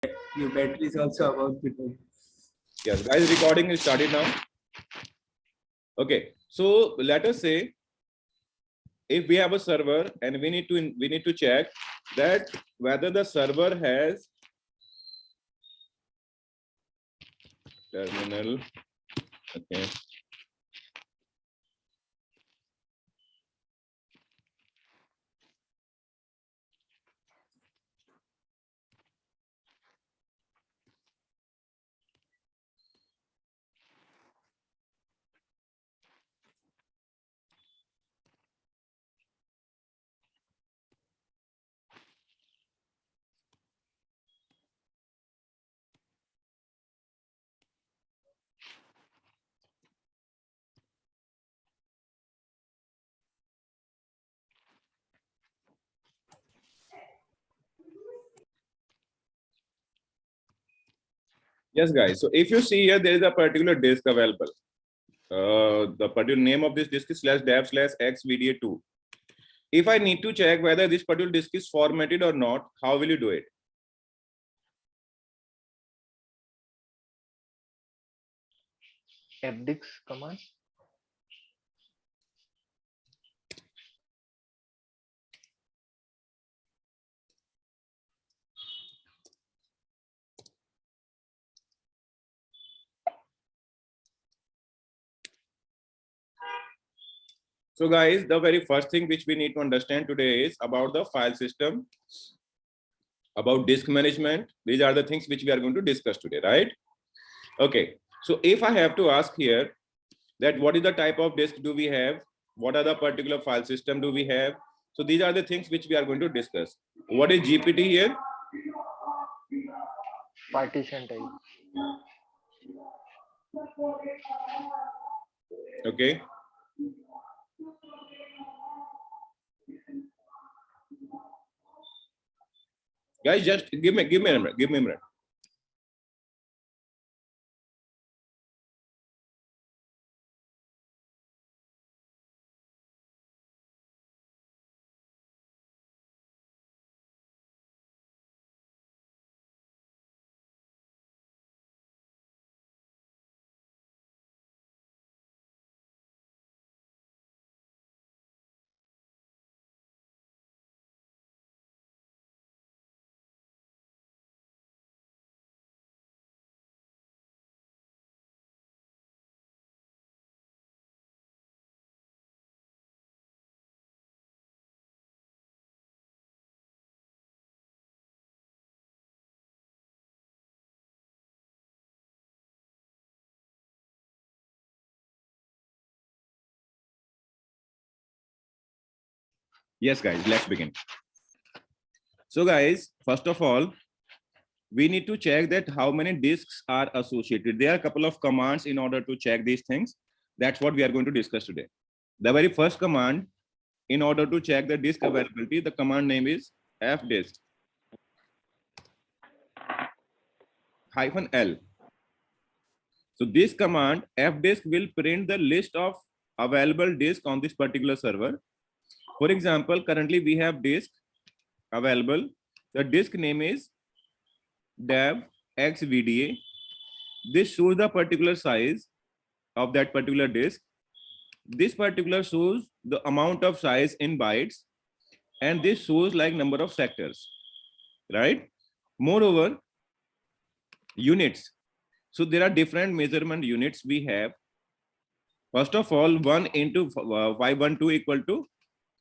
Your battery is also about to die. Yes, guys, recording is started now. Okay, so let us say if we have a server and we need to check that whether the server has terminal. Okay. Yes, guys. So if you see here, there is a particular disk available. The particular name of this disk is /dev/xvda2. If I need to check whether this particular disk is formatted or not, how will you do it? fdix command. So guys, the very first thing which we need to understand today is about the file system, about disk management. These are the things which we are going to discuss today, right? Okay. So if I have to ask here that what is the type of disk do we have? What are the particular file system do we have? So these are the things which we are going to discuss. What is GPT here? Partition type. Okay. Guys, just give me a minute. Give me a minute. Yes, guys, let's begin. So guys, first of all, we need to check that how many disks are associated. There are a couple of commands in order to check these things. That's what we are going to discuss today. The very first command in order to check the disk availability, the command name is fdisk -l. So this command fdisk will print the list of available disk on this particular server. For example, currently we have disk available. The disk name is dev xvda. This shows the particular size of that particular disk. This particular shows the amount of size in bytes, and this shows like number of sectors, right? Moreover, units. So there are different measurement units we have. First of all, 1 into 512 equal to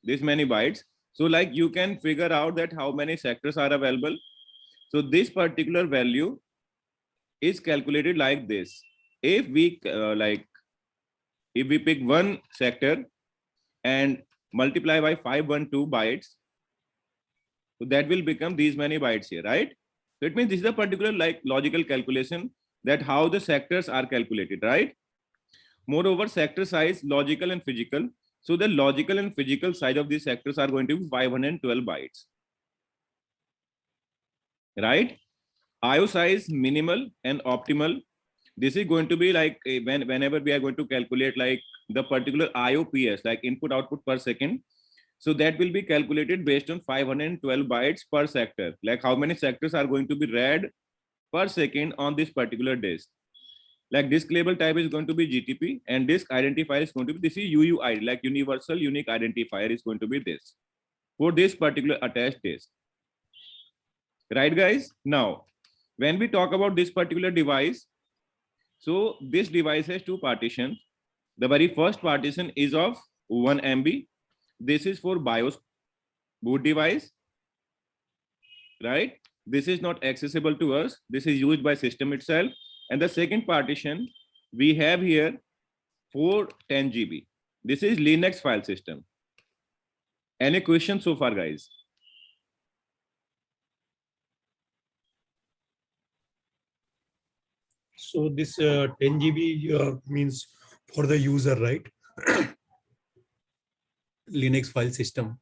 this many bytes. So like you can figure out that how many sectors are available. So this particular value is calculated like this. If we if we pick one sector and multiply by 512 bytes, so that will become these many bytes here, right? So it means this is a particular like logical calculation that how the sectors are calculated, right? Moreover, sector size, logical and physical. So the logical and physical size of these sectors are going to be 512 bytes, right? IO size minimal and optimal. This is going to be like whenever we are going to calculate like the particular IOPS, like input output per second. So that will be calculated based on 512 bytes per sector. Like how many sectors are going to be read per second on this particular disk. Like disk label type is going to be GTP and disk identifier is going to be, this is UUID, like universal unique identifier is going to be this for this particular attached disk. Right, guys? Now, when we talk about this particular device, so this device has two partitions. The very first partition is of 1 MB. This is for BIOS boot device, right? This is not accessible to us. This is used by system itself. And the second partition we have here for 10 GB. This is Linux file system. Any questions so far, guys? So this 10 GB means for the user, right? Linux file system.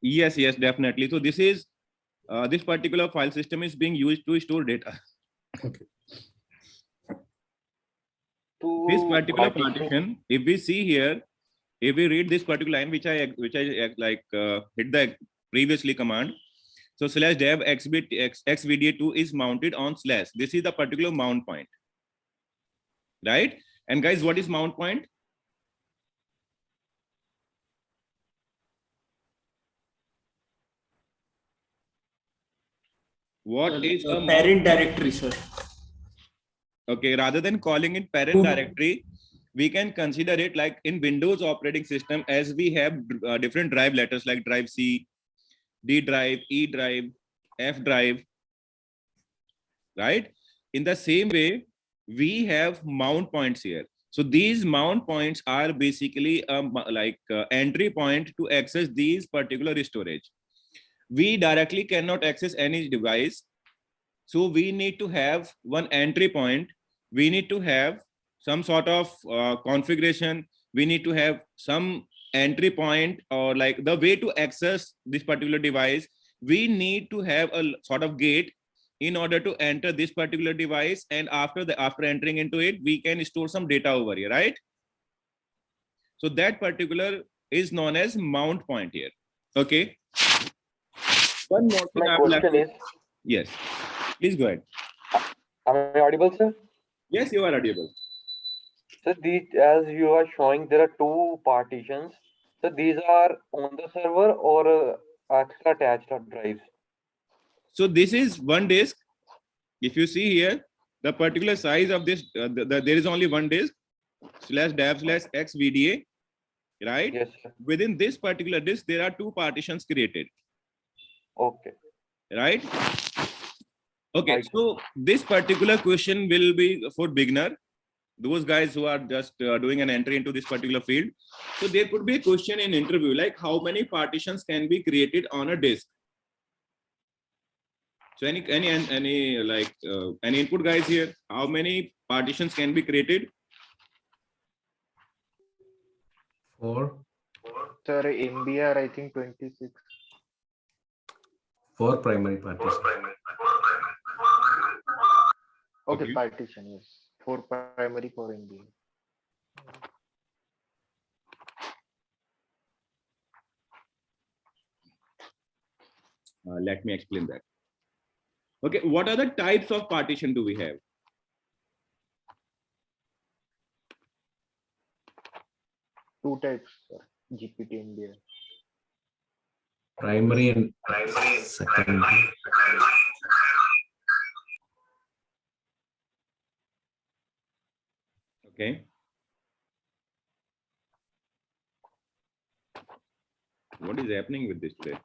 Yes, yes, definitely. So this is this particular file system is being used to store data. Okay. This particular partition, if we see here, if we read this particular line, which I like hit the previously command. So slash dev xvda2 is mounted on slash. This is the particular mount point, right? And guys, what is mount point? What is a parent directory, sir? Okay, rather than calling it parent directory, we can consider it like in Windows operating system, as we have different drive letters like drive C, D drive, E drive, F drive, right? In the same way, we have mount points here. So these mount points are basically entry point to access these particular storage. We directly cannot access any device. So we need to have one entry point. We need to have some sort of configuration. We need to have some entry point, or like the way to access this particular device. We need to have a sort of gate in order to enter this particular device. And after entering into it, we can store some data over here, right? So that particular is known as mount point here. Okay. One more thing. My question is, yes, please go ahead. am I audible, sir? Yes, you are audible. So these, as you are showing, there are two partitions. So these are on the server or extra attached drives? So this is one disk. If you see here, the particular size of this, there is only one disk slash dev slash xvda, right? Yes, sir. Within this particular disk, there are two partitions created. Okay. Right? Okay, Right. so this particular question will be for beginner, those guys who are just doing an entry into this particular field. So there could be a question in interview like how many partitions can be created on a disk. So any input, guys, here? How many partitions can be created? 4. Sir, MBR, I think 26. 4 primary partitions. Okay, partition, yes. 4 primary, 4 MBR. Let me explain that. Okay, what are the types of partition do we have? Two types, sir. GPT MBR. Primary and secondary. Okay. What is happening with this today?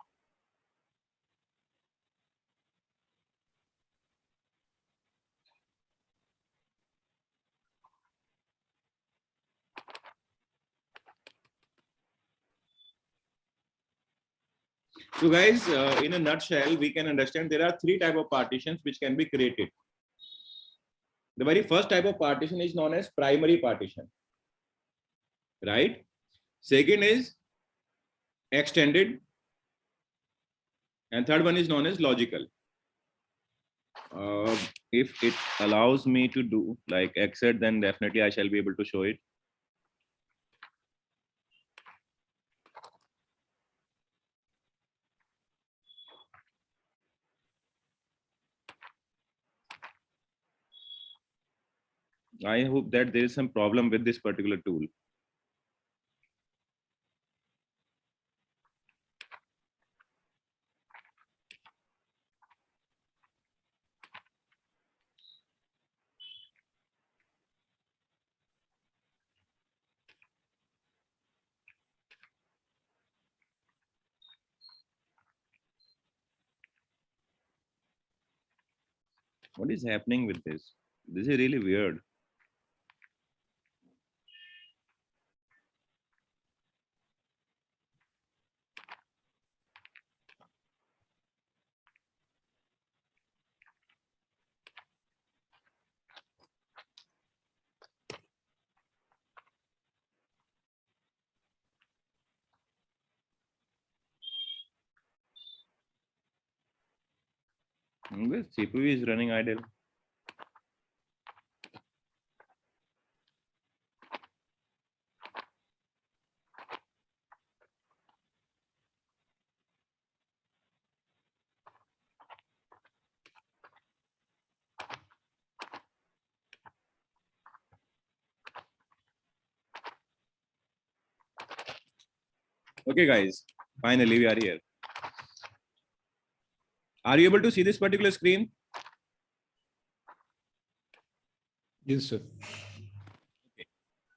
So guys, in a nutshell, we can understand there are three types of partitions which can be created. The very first type of partition is known as primary partition, right? Second is extended, and third one is known as logical. If it allows me to do like exit, then definitely I shall be able to show it. I hope that there is some problem with this particular tool. What is happening with this? This is really weird. The CPU is running idle. Okay, guys, finally we are here. Are you able to see this particular screen? Yes, sir.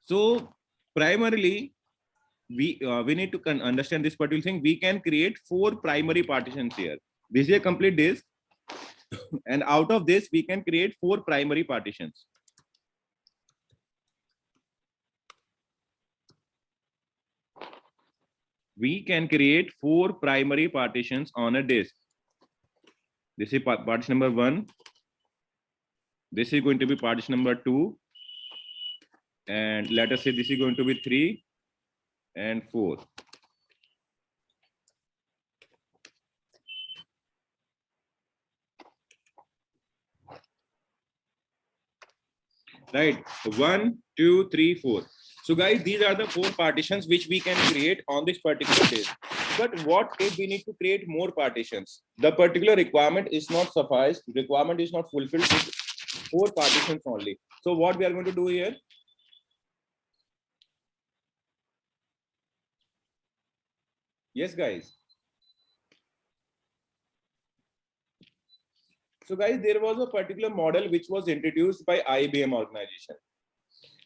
So primarily, we need to understand this particular thing. We can create 4 primary partitions here. This is a complete disk, and out of this we can create 4 primary partitions. We can create 4 primary partitions on a disk. This is partition number 1. This is going to be partition number 2. And let us say this is going to be 3 and 4. Right, 1, 2, 3, 4. So guys, these are the 4 partitions which we can create on this particular disk. But what if we need to create more partitions? The particular requirement is not sufficed. Requirement is not fulfilled with 4 partitions only. So what we are going to do here? Yes, guys. So guys, there was a particular model which was introduced by IBM organization.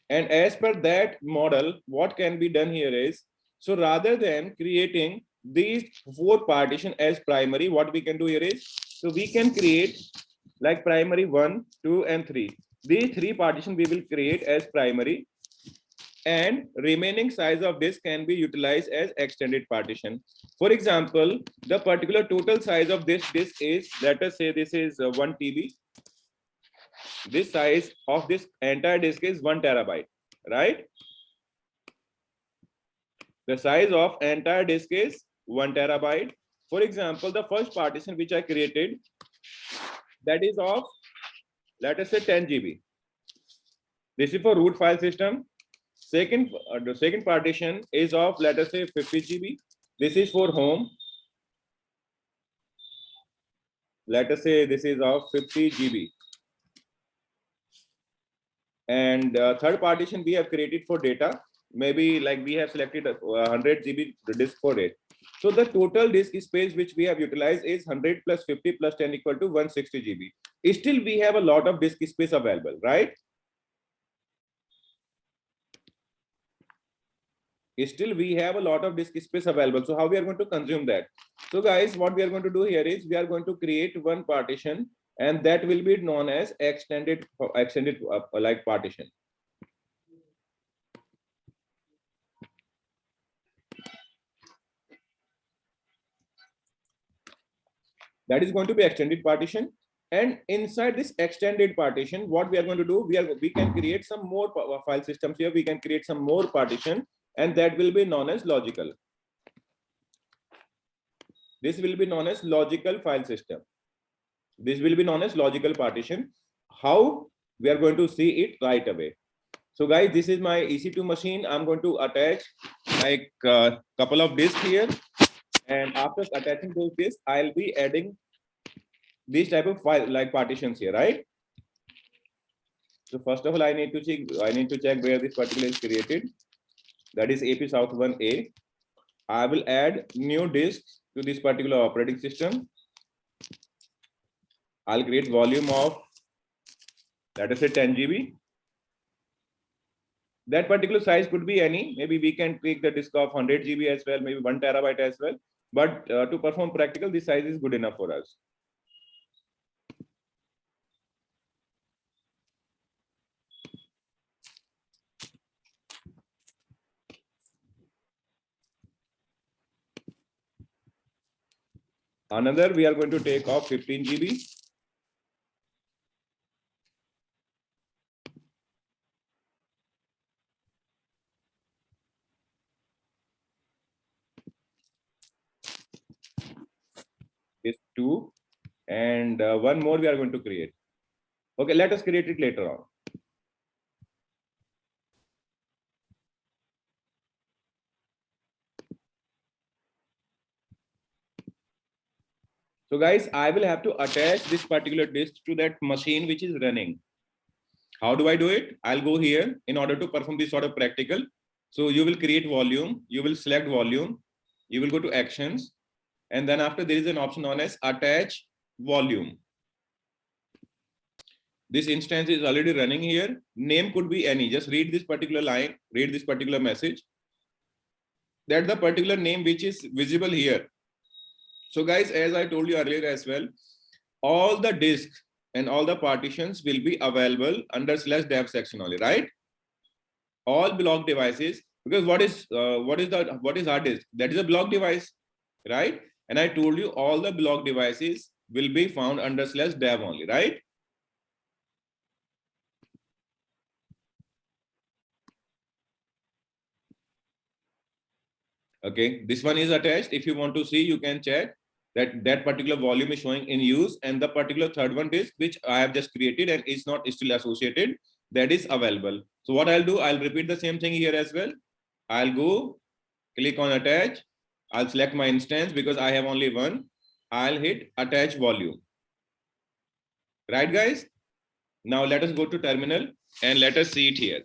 And as per that model, what can be done here is, so rather than creating these 4 partitions as primary, what we can do here is, so we can create like primary 1, 2, and 3. These 3 partitions we will create as primary, and remaining size of disk can be utilized as extended partition. For example, the particular total size of this disk is, let us say this is 1 TB. This size of this entire disk is 1 terabyte, right? The size of entire disk is 1 terabyte. For example, the first partition which I created, that is of, let us say 10 GB. This is for root file system. The second partition is of, let us say 50 GB. This is for home. Let us say this is of 50 GB. And third partition we have created for data. Maybe like we have selected 100 GB disk for it. So the total disk space which we have utilized is 100 plus 50 plus 10 equal to 160 GB. Still we have a lot of disk space available, right? Still we have a lot of disk space available. So how we are going to consume that? So guys, what we are going to do here is we are going to create one partition, and that will be known as extended like partition. That is going to be extended partition. And inside this extended partition, what we are going to do, we can create some more file systems here. We can create some more partition, and that will be known as logical. This will be known as logical file system. This will be known as logical partition. How? We are going to see it right away. So guys, this is my EC2 machine. I'm going to attach like a couple of disks here. And after attaching those disks, I'll be adding these type of file like partitions here, right? So first of all, I need to check where this particular is created. That is AP South 1A. I will add new disk to this particular operating system. I'll create volume of, let us say 10 GB. That particular size could be any. Maybe we can take the disk of 100 GB as well, maybe 1 terabyte as well. But to perform practical, this size is good enough for us. Another, we are going to take off 15 GB. Is 2, and one more we are going to create. Okay, let us create it later on. So guys, I will have to attach this particular disk to that machine which is running. How do I do it? I'll go here in order to perform this sort of practical. So you will create volume, you will select volume, you will go to actions, and then after there is an option known as attach volume. This instance is already running here. Name could be any. Just read this particular line, read this particular message. That's the particular name which is visible here. So guys, as I told you earlier as well, all the disks and all the partitions will be available under /dev section only, right? All block devices, because what is hard disk? That is a block device, right? And I told you all the block devices will be found under /dev only, right? Okay, this one is attached. If you want to see, you can check that particular volume is showing in use, and the particular third one disk which I have just created and is not still associated, that is available. So what I'll do, I'll repeat the same thing here as well. I'll go click on attach. I'll select my instance because I have only one. I'll hit attach volume. Right, guys? Now let us go to terminal and let us see it here.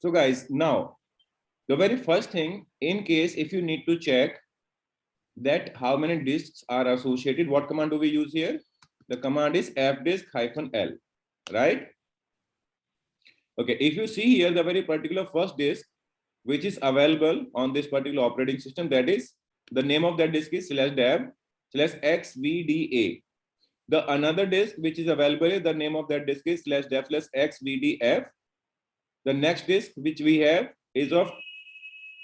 So guys, now the very first thing, in case if you need to check that how many disks are associated, what command do we use here? The command is fdisk-l, right? Okay, if you see here the very particular first disk which is available on this particular operating system, that is the name of that disk is /dev/xvda. The another disk which is available, the name of that disk is /dev/xvdf. The next disk which we have is of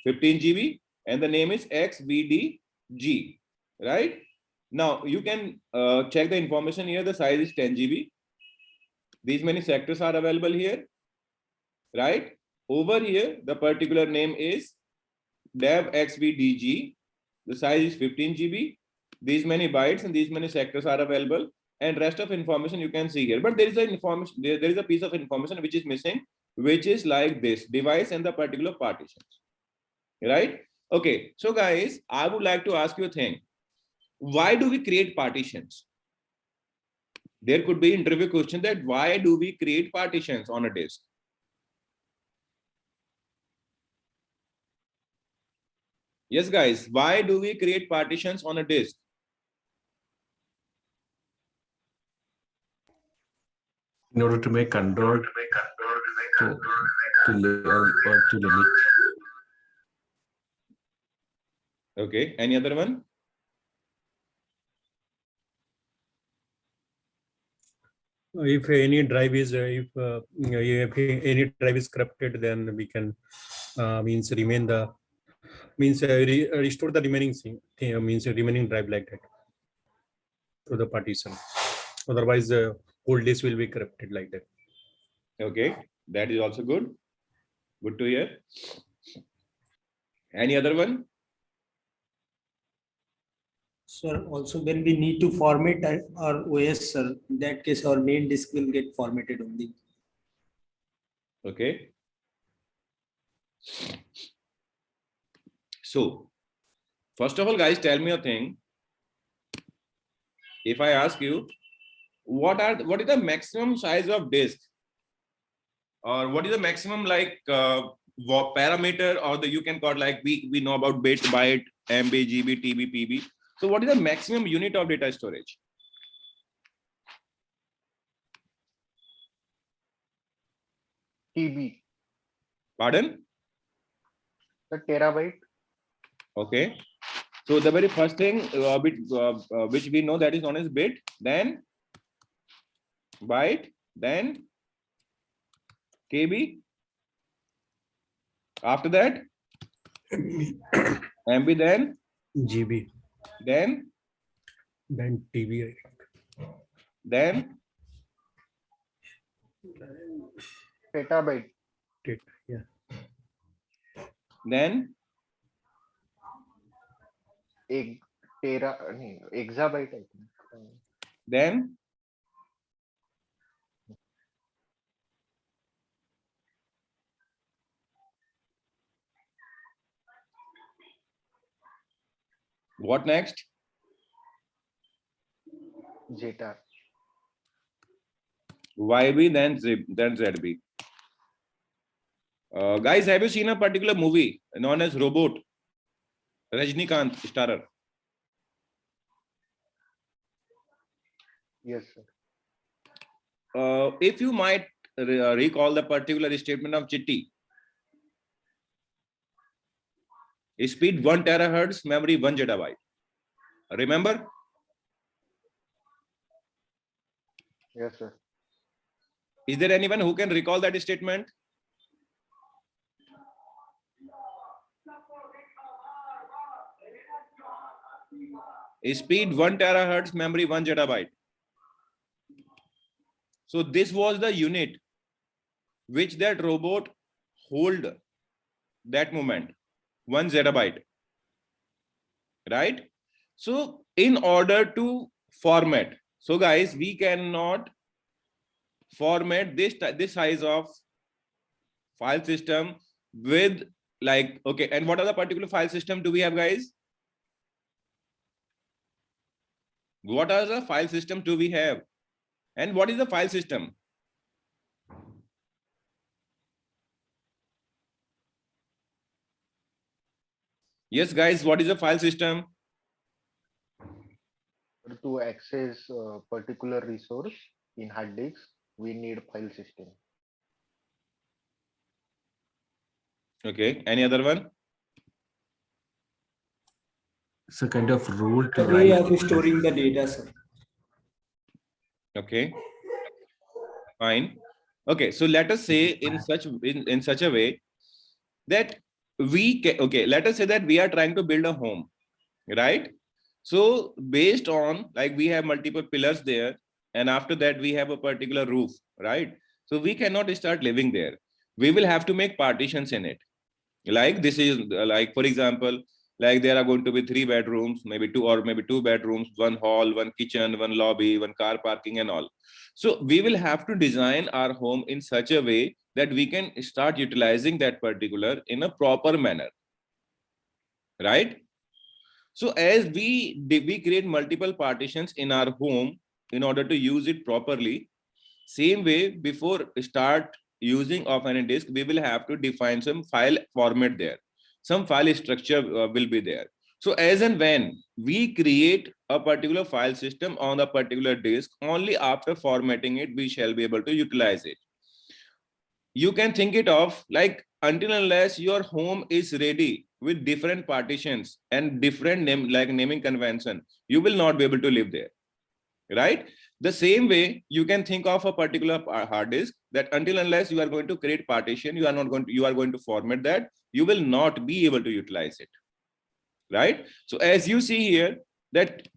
15 GB and the name is xvdg, right? Now you can check the information here. The size is 10 GB. These many sectors are available here, right? Over here, the particular name is dev/xvdg. The size is 15 GB. These many bytes and these many sectors are available, and rest of information you can see here. But there is a information. There is a piece of information which is missing, which is like this device and the particular partitions, right? Okay, so guys, I would like to ask you a thing. Why do we create partitions? There could be interview question that why do we create partitions on a disk? Yes, guys, why do we create partitions on a disk? In order to make control to limit. Okay, any other one? If any drive is if any drive is corrupted, then we can means remain the means restore the remaining thing, means remaining drive like that to the partition. Otherwise, whole disk will be corrupted like that. Okay, that is also good. Good to hear. Any other one? Sir, also when we need to format our OS, sir, in that case our main disk will get formatted only. Okay. So, first of all, guys, tell me a thing. If I ask you, what is the maximum size of disk, or what is the maximum like parameter, or the you can call like we know about bit, byte, MB, GB, TB, PB. So, what is the maximum unit of data storage? TB, Pardon? the terabyte. Okay. So the very first thing which we know that is known as bit, then byte, then KB. After that, MB, then GB, then TB, then Petabyte. yeah. then Exabyte, I think. then what next? Zeta. YB, then ZB. Guys, have you seen a particular movie known as Robot? Rajnikant starrer. Yes, sir. If you might recall the particular statement of Chitti, speed 1 terahertz, memory 1 zettabyte. Remember? Yes, sir. Is there anyone who can recall that statement? Speed 1 terahertz, memory 1 zettabyte. So this was the unit which that robot hold that moment, 1 zettabyte, right? So in order to format, so guys, we cannot format this size of file system with like, okay, and what are the particular file system do we have, guys? What are the file system do we have? And what is the file system? Yes, guys, what is the file system? To access a particular resource in hard disk, we need file system. Okay, any other one? It's a kind of rule to The way write. of storing the data, sir. Okay, fine. Okay, so let us say in such a way that we can, okay, let us say that we are trying to build a home, right? So based on like we have multiple pillars there, and after that we have a particular roof, right? So we cannot start living there. We will have to make partitions in it. Like this is like, for example, like there are going to be 3 bedrooms, maybe 2 or maybe 2 bedrooms, 1 hall, 1 kitchen, 1 lobby, 1 car parking and all. So we will have to design our home in such a way that we can start utilizing that particular in a proper manner, right? So as we create multiple partitions in our home in order to use it properly, same way before start using of any disk, we will have to define some file format there. Some file structure will be there. So as and when we create a particular file system on a particular disk, only after formatting it, we shall be able to utilize it. You can think it of like until unless your home is ready with different partitions and different naming convention, you will not be able to live there, right? The same way you can think of a particular hard disk that until unless you are going to create partition, you are going to format that, you will not be able to utilize it. right? So as you see here that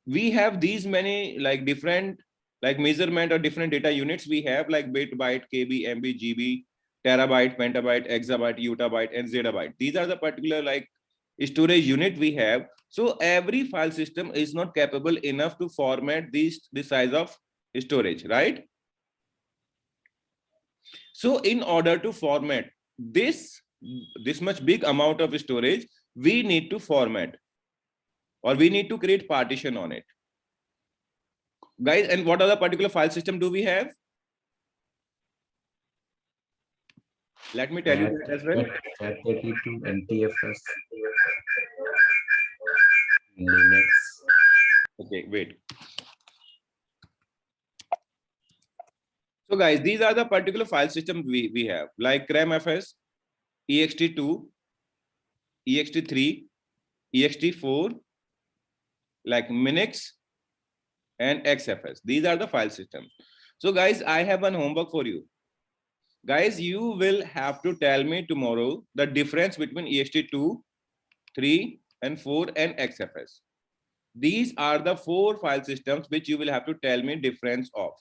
we have these many like different like measurement or different data units we have, like bit, byte, KB, MB, GB, terabyte, petabyte, exabyte, yottabyte, and zettabyte. These are the particular like storage unit we have. So every file system is not capable enough to format this size of storage, right? So in order to format this much big amount of storage, we need to format, or we need to create partition on it, guys. And what other particular file system do we have? Let me tell you that as well. FAT32 NTFS Linux. Okay, wait. So guys, these are the particular file systems we have, like CRAMFS, ext2, ext3, ext4, like Minix, and XFS. These are the file systems. So guys, I have one homework for you. Guys, you will have to tell me tomorrow the difference between ext2, 3, and 4 and XFS. These are the 4 file systems which you will have to tell me difference of.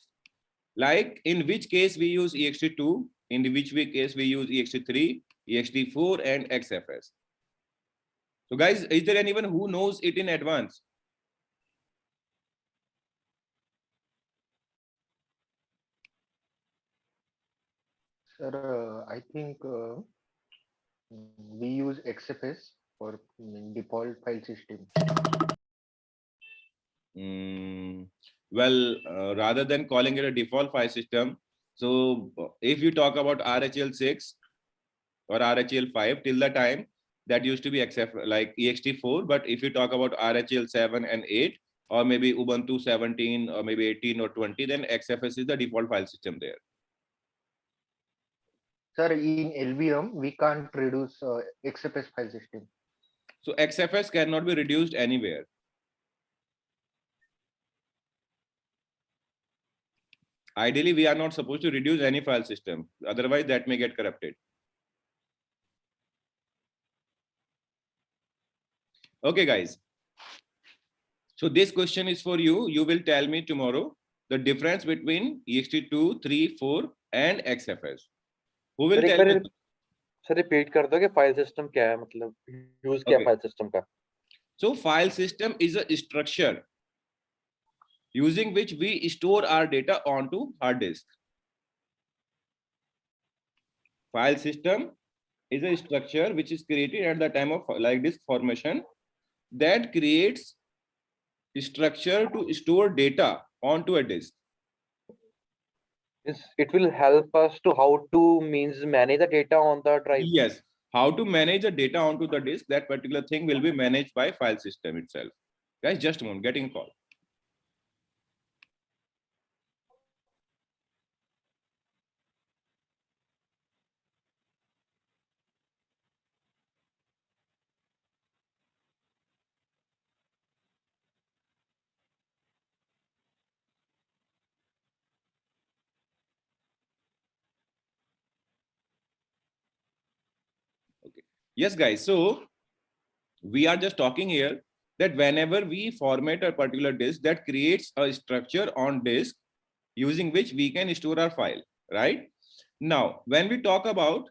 Like in which case we use ext2, in which case we use ext3, ext4, and XFS. So guys, is there anyone who knows it in advance? Sir, I think we use XFS for default file system. Well, rather than calling it a default file system, so if you talk about RHEL6 or RHEL5 till the time, that used to be XF like ext4, but if you talk about RHEL7 and 8, or maybe Ubuntu 17 or maybe 18 or 20, then XFS is the default file system there. Sir, in LVM, we can't reduce XFS file system. So XFS cannot be reduced anywhere. Ideally, we are not supposed to reduce any file system. Otherwise, that may get corrupted. Okay, guys. So this question is for you. You will tell me tomorrow the difference between ext2, 3, 4, and XFS. Who will tell me? Sir repeat कर दो कि file system क्या है, मतलब use क्या Okay. File system का? So file system is a structure using which we store our data onto hard disk. File system is a structure which is created at the time of like disk formation that creates structure to store data onto a disk. It will help us to how to means manage the data on the drive. Yes, how to manage the data onto the disk, that particular thing will be managed by file system itself. Guys, just a moment, getting a call. Okay. Yes, guys. So we are just talking here that whenever we format a particular disk, that creates a structure on disk using which we can store our file, right? Now, when we talk about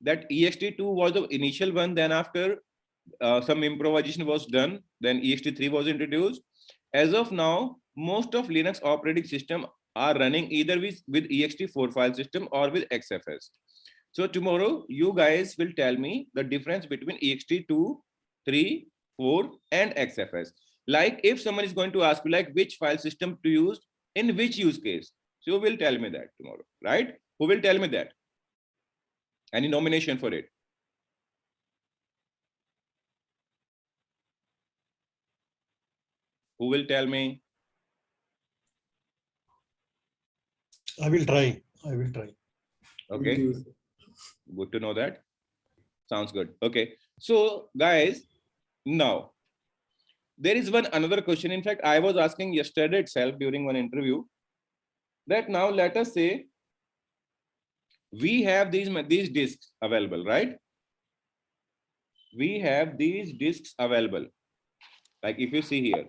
that ext2 was the initial one, then after some improvisation was done, then ext3 was introduced. As of now, most of Linux operating system are running either with ext4 file system or with XFS. So tomorrow you guys will tell me the difference between ext2, 3, 4, and XFS. Like if someone is going to ask you like which file system to use in which use case, so you will tell me that tomorrow, right? Who will tell me that? Any nomination for it? Who will tell me? I will try. I will try. Okay, good to know that. Sounds good. Okay, so guys, now there is one another question. In fact, I was asking yesterday itself during one interview that now let us say we have these disks available, right? we have these disks available. Like if you see here,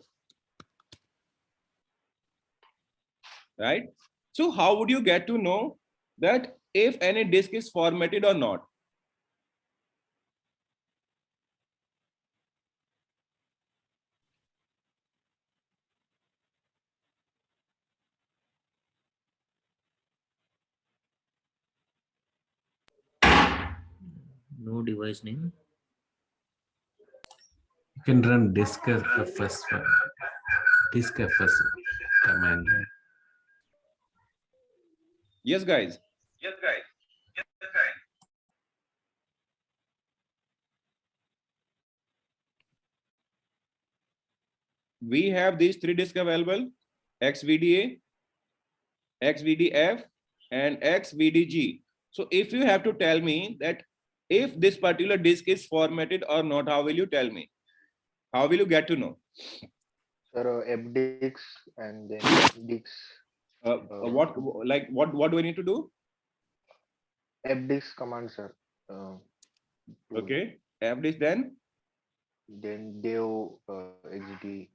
right? So how would you get to know that if any disk is formatted or not? No device name. You can run diskfs diskfs command. Yes, guys. We have these three disks available: XVDA, XVDF, and XVDG. So if you have to tell me that if this particular disk is formatted or not, how will you tell me? How will you get to know? Sir, fdix and then dix. What do I need to do? fdix command, sir. To Okay, fdisk, then dev xd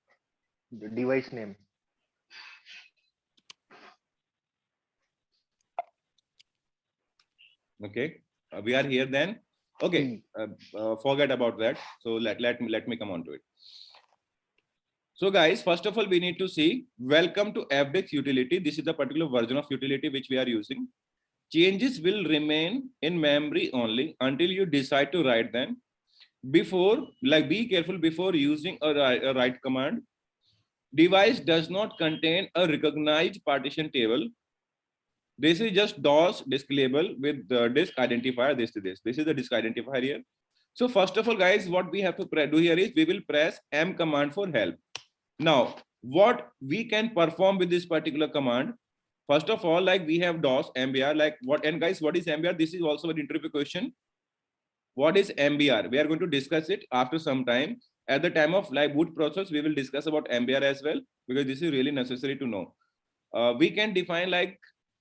the device name. okay, we are here then. Okay, forget about that. So let me come on to it. So guys, first of all, we need to see, welcome to fdisk utility. This is the particular version of utility which we are using. Changes will remain in memory only until you decide to write them. Before, like, be careful before using a write command. Device does not contain a recognized partition table. This is just DOS disk label with the disk identifier. This is the disk identifier here. So first of all, guys, what we have to do here is we will press M command for help. Now, what we can perform with this particular command? First of all, like we have DOS, MBR, like what, and guys, what is MBR? This is also an interview question. What is MBR? We are going to discuss it after some time. At the time of like boot process, we will discuss about MBR as well, because this is really necessary to know. We can define like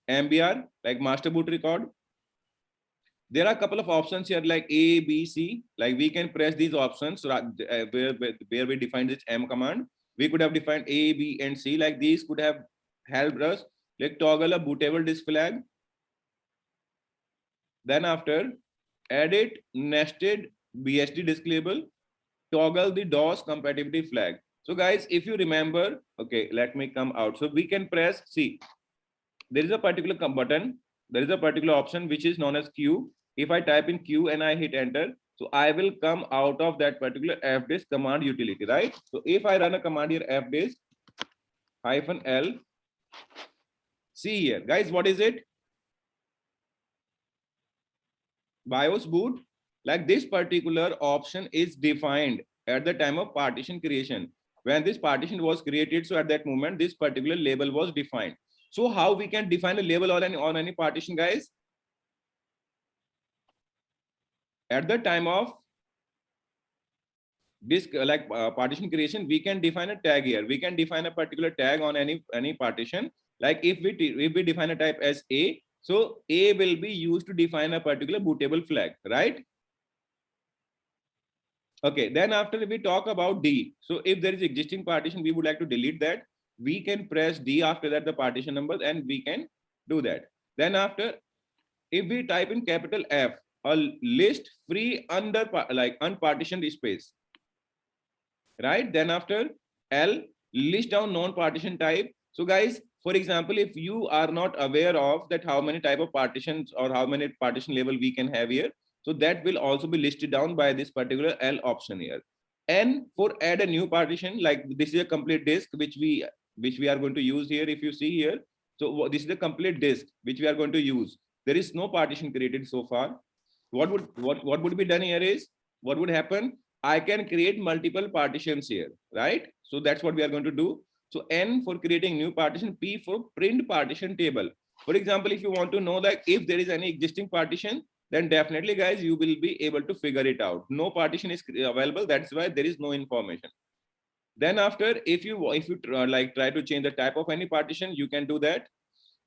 MBR, like master boot record. There are a couple of options here like A, B, C. Like we can press these options where we define this M command. We could have defined A, B, and C. Like these could have helped us like toggle a bootable disk flag. Then after, edit nested BSD disk label, toggle the DOS compatibility flag. So guys, if you remember, okay, let me come out. So we can press C. There is a particular button. There is a particular option which is known as Q. If I type in Q and I hit enter, so I will come out of that particular fdisk command utility, right? So if I run a command here, fdisk -L, see here, guys, what is it? BIOS boot. Like this particular option is defined at the time of partition creation. When this partition was created, so at that moment, this particular label was defined. So how we can define a label on any partition, guys? At the time of disk partition creation, we can define a tag here. We can define a particular tag on any partition. Like if we define a type as A, so A will be used to define a particular bootable flag, right? Okay, then after we talk about D. So if there is existing partition, we would like to delete that. We can press D after that, the partition number, and we can do that. Then after, if we type in capital F, a list free under like unpartitioned space, right? Then after L, list down non-partition type. So guys, for example, if you are not aware of that how many type of partitions or how many partition level we can have here, so that will also be listed down by this particular L option here. N for add a new partition, like this is a complete disk which we are going to use here. If you see here, so this is the complete disk which we are going to use. There is no partition created so far. What would be done here is, what would happen? I can create multiple partitions here, right? So that's what we are going to do. So N for creating new partition, P for print partition table. For example, if you want to know that if there is any existing partition, then definitely guys, you will be able to figure it out. No partition is available. That's why there is no information. Then after, if you try to change the type of any partition, you can do that.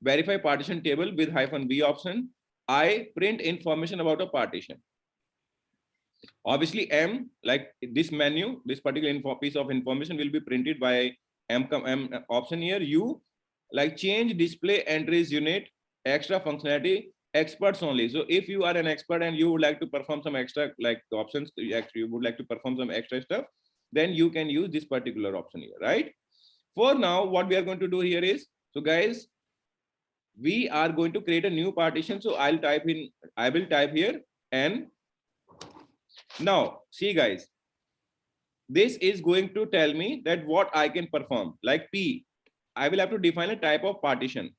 Verify partition table with -V option. I print information about a partition. Obviously, M, like this menu, this particular piece of information will be printed by M option here. U, like change display entries unit, extra functionality, experts only. So if you are an expert and you would like to perform some extra like options, actually you would like to perform some extra stuff, then you can use this particular option here, right? For now, what we are going to do here is, so guys, we are going to create a new partition. So I will type here N. Now, see guys, this is going to tell me that what I can perform. Like P, I will have to define a type of partition.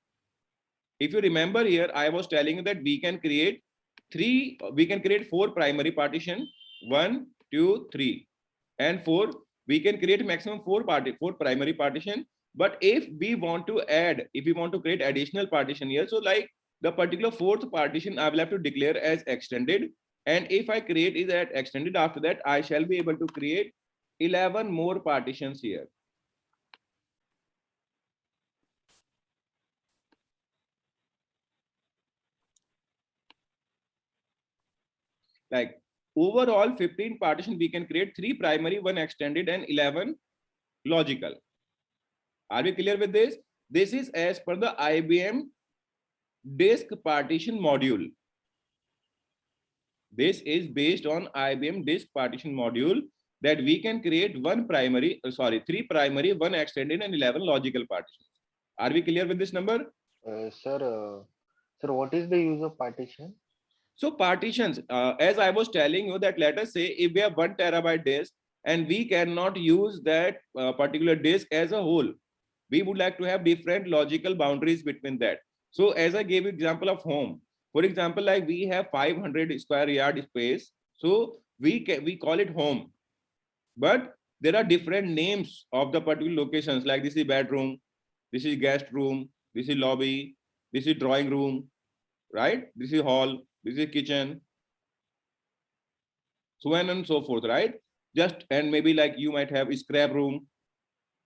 If you remember here, I was telling you that we can create four primary partition, 1, 2, 3, and 4. We can create maximum four primary partition. But if we want to create additional partition here, so like the particular fourth partition, I will have to declare as extended. And if I create is at extended, after that, I shall be able to create 11 more partitions here. Like overall 15 partition, we can create 3 primary, 1 extended, and 11 logical. Are we clear with this? This is as per the IBM disk partition module. This is based on IBM disk partition module that we can create 3 primary, 1 extended, and 11 logical partitions. Are we clear with this number? Sir, what is the use of partition? So partitions, as I was telling you that let us say if we have 1 terabyte disk and we cannot use that particular disk as a whole, we would like to have different logical boundaries between that. So as I gave example of home, for example, like we have 500 square yard space, so we call it home, but there are different names of the particular locations, like this is bedroom, this is guest room, this is lobby, this is drawing room, right? This is hall, this is kitchen, so on and so forth, right? Just, and maybe like you might have a scrap room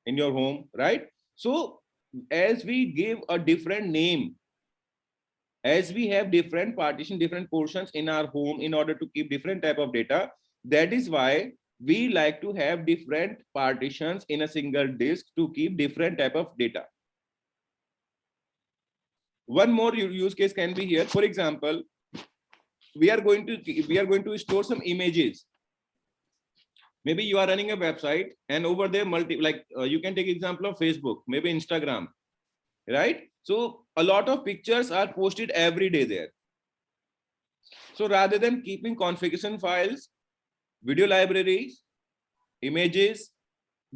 in your home, right? So as we give a different name, as we have different partition, different portions in our home in order to keep different type of data, that is why we like to have different partitions in a single disk to keep different type of data. One more use case can be here. For example, we are going to store some images. Maybe you are running a website and over there you can take example of Facebook, maybe Instagram, right? So a lot of pictures are posted every day there. So rather than keeping configuration files, video libraries, images,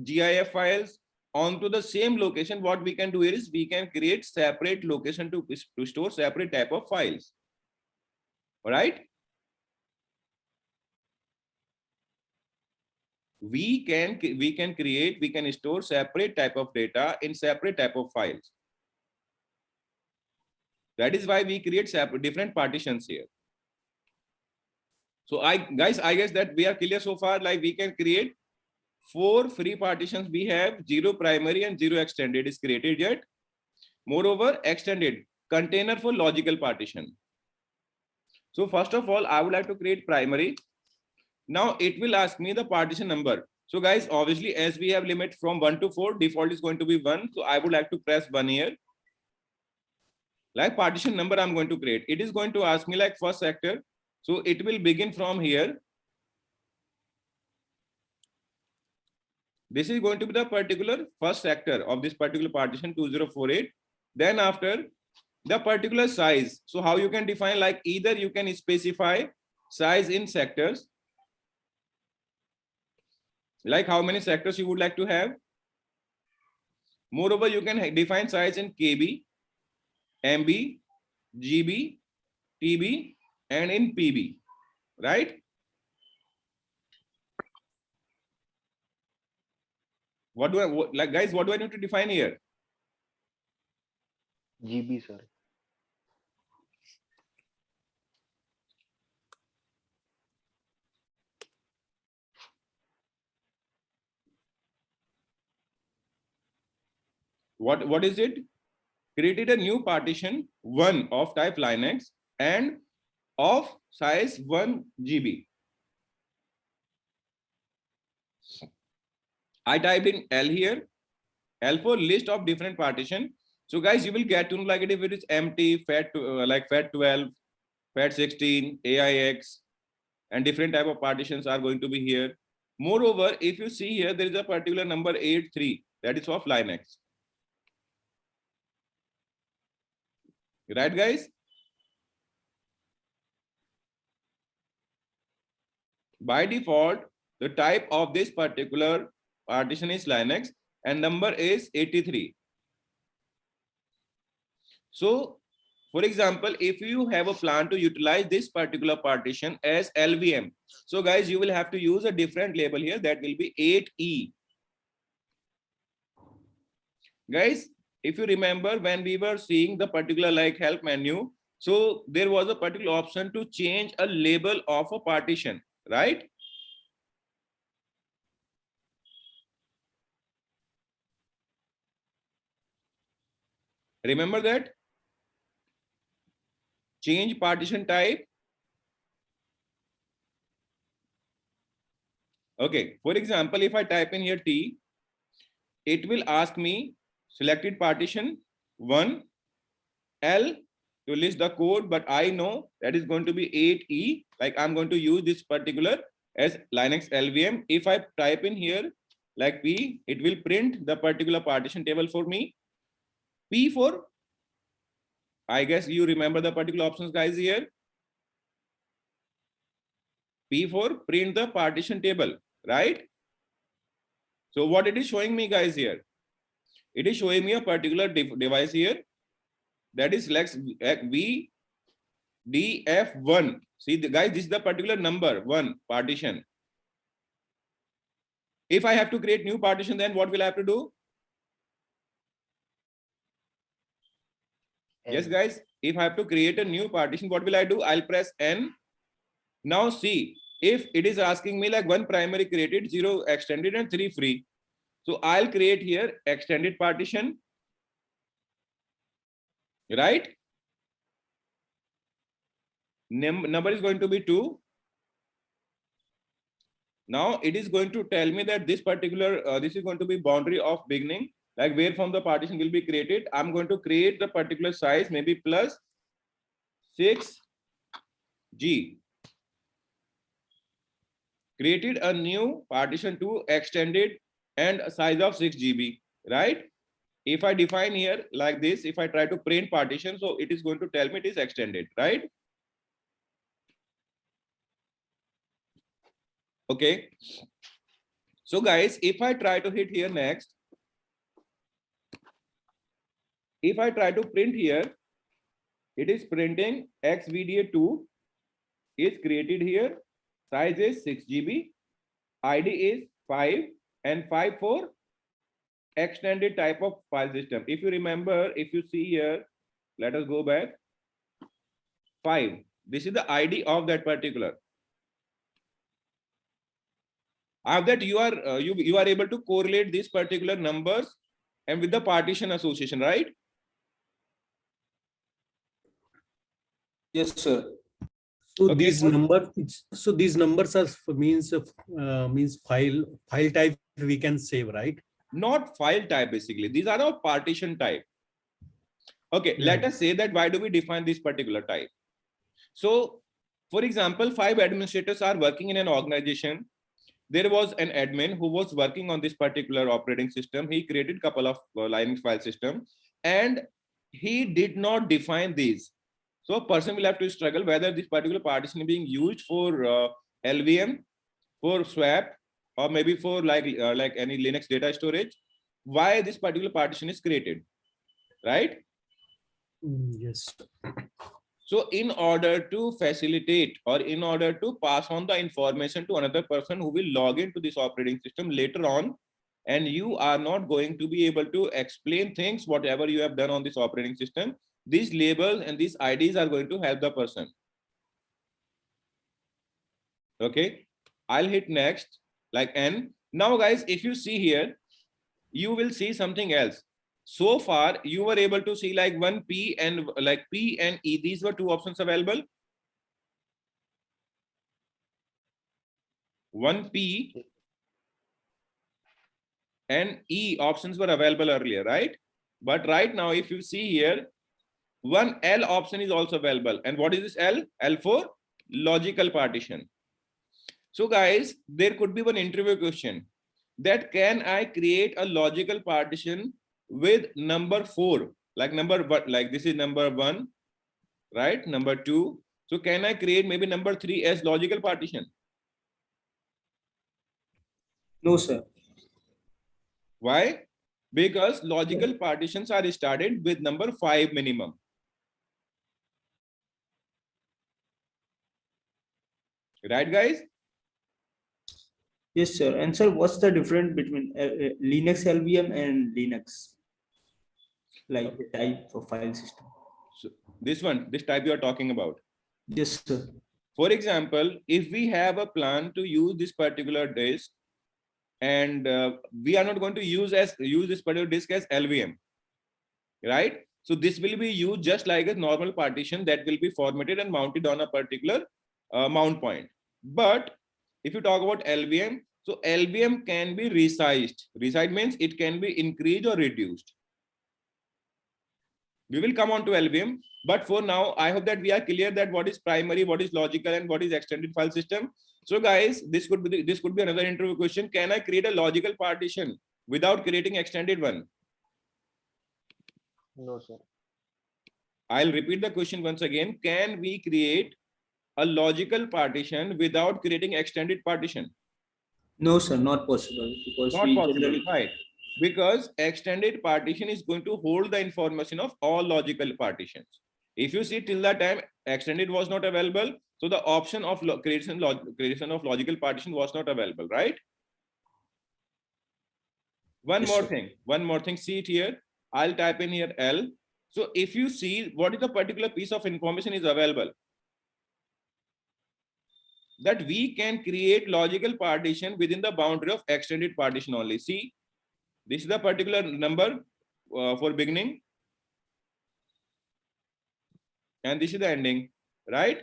GIF files onto the same location, what we can do is we can create separate location to store separate type of files. All right. We can store separate type of data in separate type of files. That is why we create separate different partitions here. So I guess that we are clear so far. Like we can create 4 free partitions. We have 0 primary and 0 extended is created yet. Moreover, extended container for logical partition. So first of all, I would like to create primary. Now it will ask me the partition number. So guys, obviously as we have limit from 1 to 4, default is going to be 1. So I would like to press 1 here. Like partition number I'm going to create. It is going to ask me like first sector. So it will begin from here. This is going to be the particular first sector of this particular partition 2048. Then after the particular size. So how you can define, like either you can specify size in sectors, like how many sectors you would like to have. Moreover, you can define size in KB, MB, GB, TB, and in PB, right? What do I guys? What do I need to define here? GB, sir. What is it? Created a new partition 1 of type Linux and of size 1 GB. I typed in L here, L for list of different partition. So guys, you will get to know like if it is empty, like FAT 12, FAT 16, AIX, and different type of partitions are going to be here. Moreover, if you see here, there is a particular number 83 that is of Linux. Right, guys? By default, the type of this particular partition is Linux and number is 83. So, for example, if you have a plan to utilize this particular partition as LVM, so guys, you will have to use a different label here that will be 8E. Guys, if you remember when we were seeing the particular like help menu, so there was a particular option to change a label of a partition, right? Remember that? Change partition type. Okay, for example, if I type in here T, it will ask me selected partition 1, L to list the code, but I know that is going to be 8E, like I'm going to use this particular as Linux LVM. If I type in here like P, it will print the particular partition table for me. P for, I guess you remember the particular options guys here. P for print the partition table, right? So what it is showing me guys here, it is showing me a particular device here that is like VDF1. See the guys, this is the particular number 1 partition. If I have to create new partition, then what will I have to do? Yes, guys, if I have to create a new partition, what will I do? I'll press N. Now see, if it is asking me like 1 primary created, 0 extended and 3 free. So I'll create here extended partition, right? Number is going to be 2. Now it is going to tell me that this particular, this is going to be boundary of beginning, like where from the partition will be created. I'm going to create the particular size, maybe plus 6G. Created a new partition to extended and a size of 6 GB, right? If I define here like this, if I try to print partition, so it is going to tell me it is extended, right? Okay. So guys, if I try to hit here next, if I try to print here, it is printing XVDA2 is created here. Size is 6 GB. ID is 5 and 5 for extended type of file system. If you remember, if you see here, let us go back. 5. This is the ID of that particular. After that, you are able to correlate these particular numbers and with the partition association, right? Yes, sir. So Okay, these numbers are means file type we can save, right? Not file type basically. These are of partition type. Okay, Yeah. let us say that why do we define this particular type? So, for example, 5 administrators are working in an organization. There was an admin who was working on this particular operating system. He created a couple of Linux file system and he did not define these. So a person will have to struggle whether this particular partition is being used for LVM, for swap, or maybe for like any Linux data storage. Why this particular partition is created, right? Yes. So in order to facilitate or in order to pass on the information to another person who will log into this operating system later on, and you are not going to be able to explain things, whatever you have done on this operating system, these labels and these IDs are going to help the person. Okay, I'll hit next, like N. Now guys, if you see here, you will see something else. So far, you were able to see like 1P and like P and E. These were 2 options available. 1P and E options were available earlier, right? But right now, if you see here, one L option is also available. And what is this L? L for logical partition. So guys, there could be one interview question that can I create a logical partition with number 4, like number what, like this is number 1, right? Number 2. So can I create maybe number 3 as logical partition? No, sir. Why? Because logical partitions are started with number 5 minimum. Right, guys? Yes, sir. And sir, what's the difference between Linux LVM and Linux? Like the type of file system. So this one, this type you are talking about. Yes, sir. For example, if we have a plan to use this particular disk, and we are not going to use this particular disk as LVM, right? So this will be used just like a normal partition that will be formatted and mounted on a particular mount point. But if you talk about LVM, so LVM can be resized. Resized means it can be increased or reduced. We will come on to LVM, but for now, I hope that we are clear that what is primary, what is logical, and what is extended file system. So guys, this could be another interview question. Can I create a logical partition without creating extended one? No, sir. I'll repeat the question once again. Can we create a logical partition without creating extended partition? No, sir, not possible because Not we possible, generally right? Because extended partition is going to hold the information of all logical partitions. If you see till that time extended was not available, so the option of creation of logical partition was not available, right? One Yes, more sir. thing, see it here. I'll type in here L. So if you see what is the particular piece of information is available, that we can create logical partition within the boundary of extended partition only. See, this is the particular number for beginning, and this is the ending, right?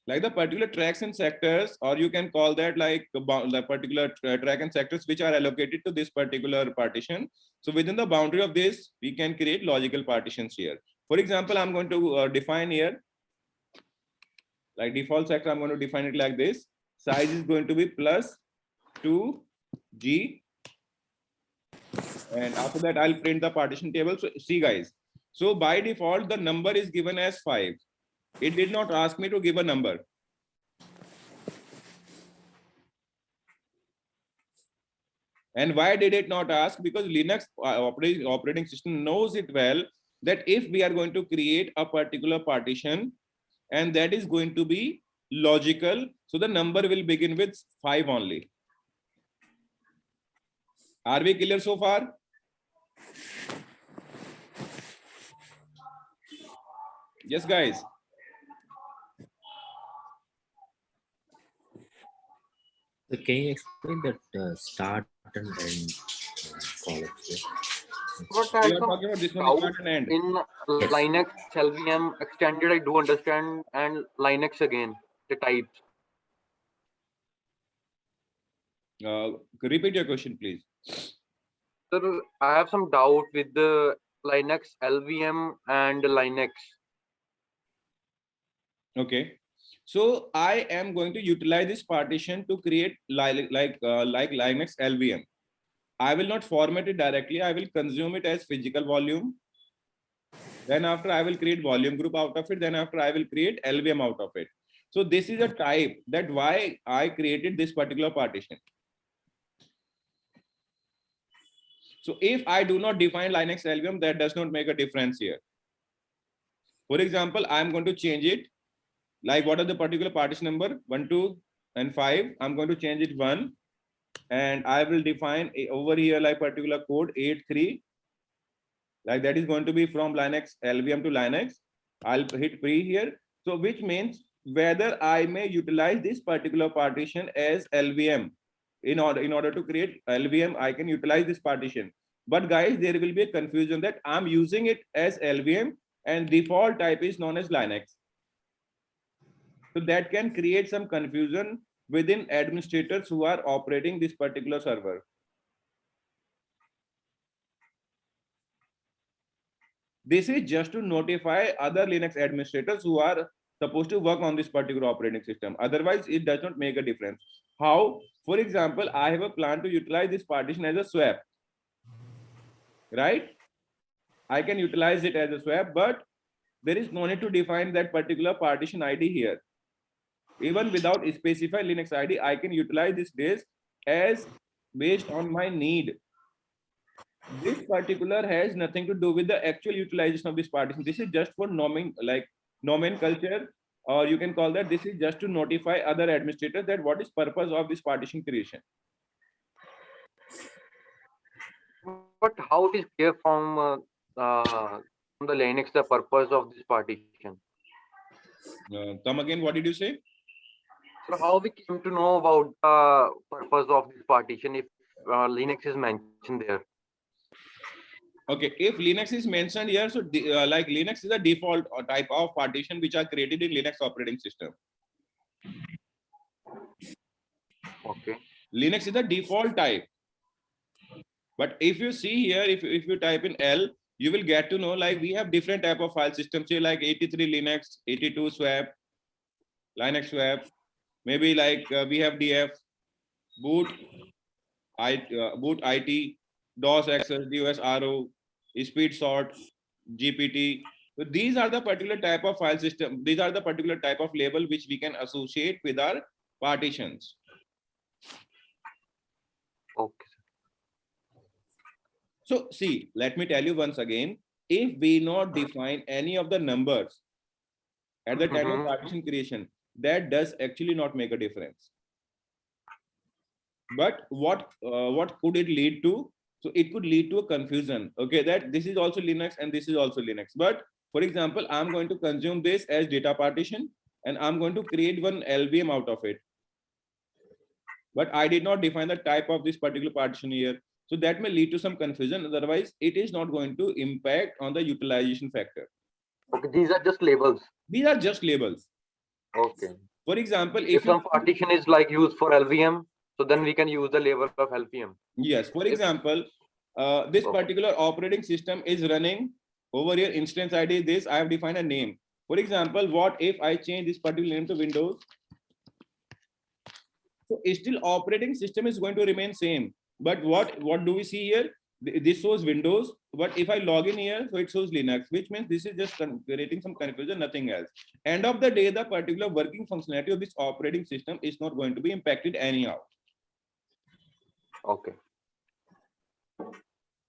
Like the particular tracks and sectors, or you can call that like the particular track and sectors which are allocated to this particular partition. So within the boundary of this, we can create logical partitions here. For example, I'm going to define here, like default sector, I'm going to define it like this. Size is going to be plus 2G. And after that, I'll print the partition table. So see guys, so by default, the number is given as 5. It did not ask me to give a number. And why did it not ask? Because Linux operating system knows it well that if we are going to create a particular partition and that is going to be logical, so the number will begin with 5 only. Are we clear so far? Yes, guys. So can you explain that start and end columns? What We had are some talking about this one, doubt start and end. in Yes. Linux LVM extended, I do understand, and Linux again, the types. Repeat your question, please. Sir, I have some doubt with the Linux LVM and Linux. Okay. So I am going to utilize this partition to create like Linux LVM. I will not format it directly. I will consume it as physical volume. Then after I will create volume group out of it. Then after I will create LVM out of it. So this is a type that why I created this particular partition. So if I do not define Linux LVM, that does not make a difference here. For example, I'm going to change it. Like what are the particular partition number 1, 2, and 5? I'm going to change it 1. And I will define over here like particular code 83. Like that is going to be from Linux LVM to Linux. I'll hit pre here. So which means whether I may utilize this particular partition as LVM. In order to create LVM, I can utilize this partition. But guys, there will be a confusion that I'm using it as LVM and default type is known as Linux. So that can create some confusion within administrators who are operating this particular server. This is just to notify other Linux administrators who are supposed to work on this particular operating system. Otherwise, it does not make a difference. How? For example, I have a plan to utilize this partition as a swap, right? I can utilize it as a swap, but there is no need to define that particular partition ID here. Even without a specified Linux ID, I can utilize this disk as based on my need. This particular has nothing to do with the actual utilization of this partition. This is just for nomenclature, or you can call that this is just to notify other administrators that what is purpose of this partition creation. But how it is clear from the Linux the purpose of this partition? Come again, what did you say? So how we came to know about the purpose of this partition if Linux is mentioned there? Okay, if Linux is mentioned here, so like Linux is a default type of partition which are created in Linux operating system. Okay. Linux is a default type. But if you see here, if you type in L, you will get to know like we have different type of file systems here, like 83 Linux, 82 swap, Linux swap, maybe like we have DF, boot, boot IT, DOS access, DOS RO, speed sort, GPT. So these are the particular type of file system. These are the particular type of label which we can associate with our partitions. Okay. So see, let me tell you once again, if we not define any of the numbers at the time of partition creation, that does actually not make a difference. But what could it lead to? So it could lead to a confusion. Okay, that this is also Linux and this is also Linux. But for example, I'm going to consume this as data partition and I'm going to create one LVM out of it. But I did not define the type of this particular partition here. So that may lead to some confusion. Otherwise, it is not going to impact on the utilization factor. Okay, these are just labels. These are just labels. Okay. For example, If some partition is like used for LVM, so then we can use the label of LVM. Yes. For example, this particular operating system is running over here. Instance ID is this. I have defined a name. For example, what if I change this particular name to Windows? So still operating system is going to remain same. But what do we see here? This shows Windows, but if I log in here, so it shows Linux, which means this is just creating some confusion, nothing else. End of the day, the particular working functionality of this operating system is not going to be impacted anyhow. Okay.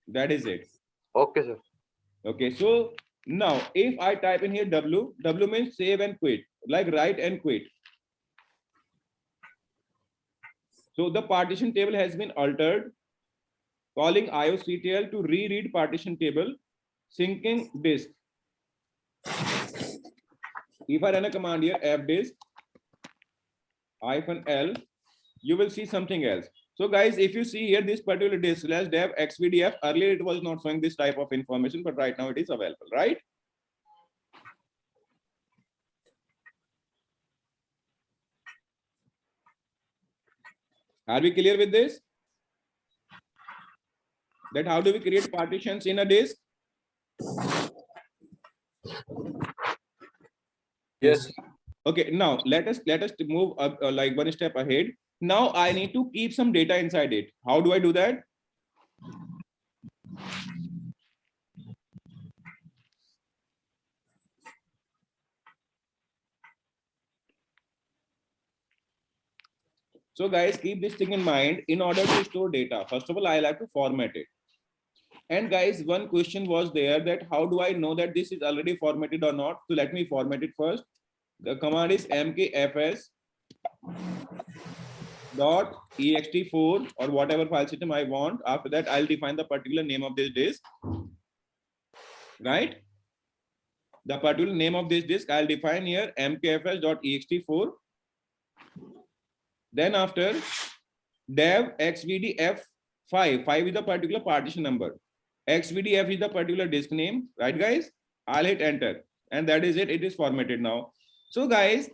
That is it. Okay, sir. Okay, so now if I type in here W means save and quit, like write and quit. So the partition table has been altered, calling IOCTL to reread partition table, syncing disk. If I run a command here, fdisk -L, you will see something else. So guys, if you see here this particular disk /dev xvdf, earlier it was not showing this type of information, but right now it is available, right? Are we clear with this? That how do we create partitions in a disk? Yes. Okay, now let us move up like one step ahead. Now I need to keep some data inside it. How do I do that? So guys, keep this thing in mind. In order to store data, first of all, I like to format it. And guys, one question was there that how do I know that this is already formatted or not? So let me format it first. The command is mkfs .ext4 or whatever file system I want. After that, I'll define the particular name of this disk. Right? The particular name of this disk I'll define here mkfs.ext4. Then after dev xvdf5, 5 is the particular partition number. xvdf is the particular disk name, right guys? I'll hit enter and that is it. It is formatted now. So guys,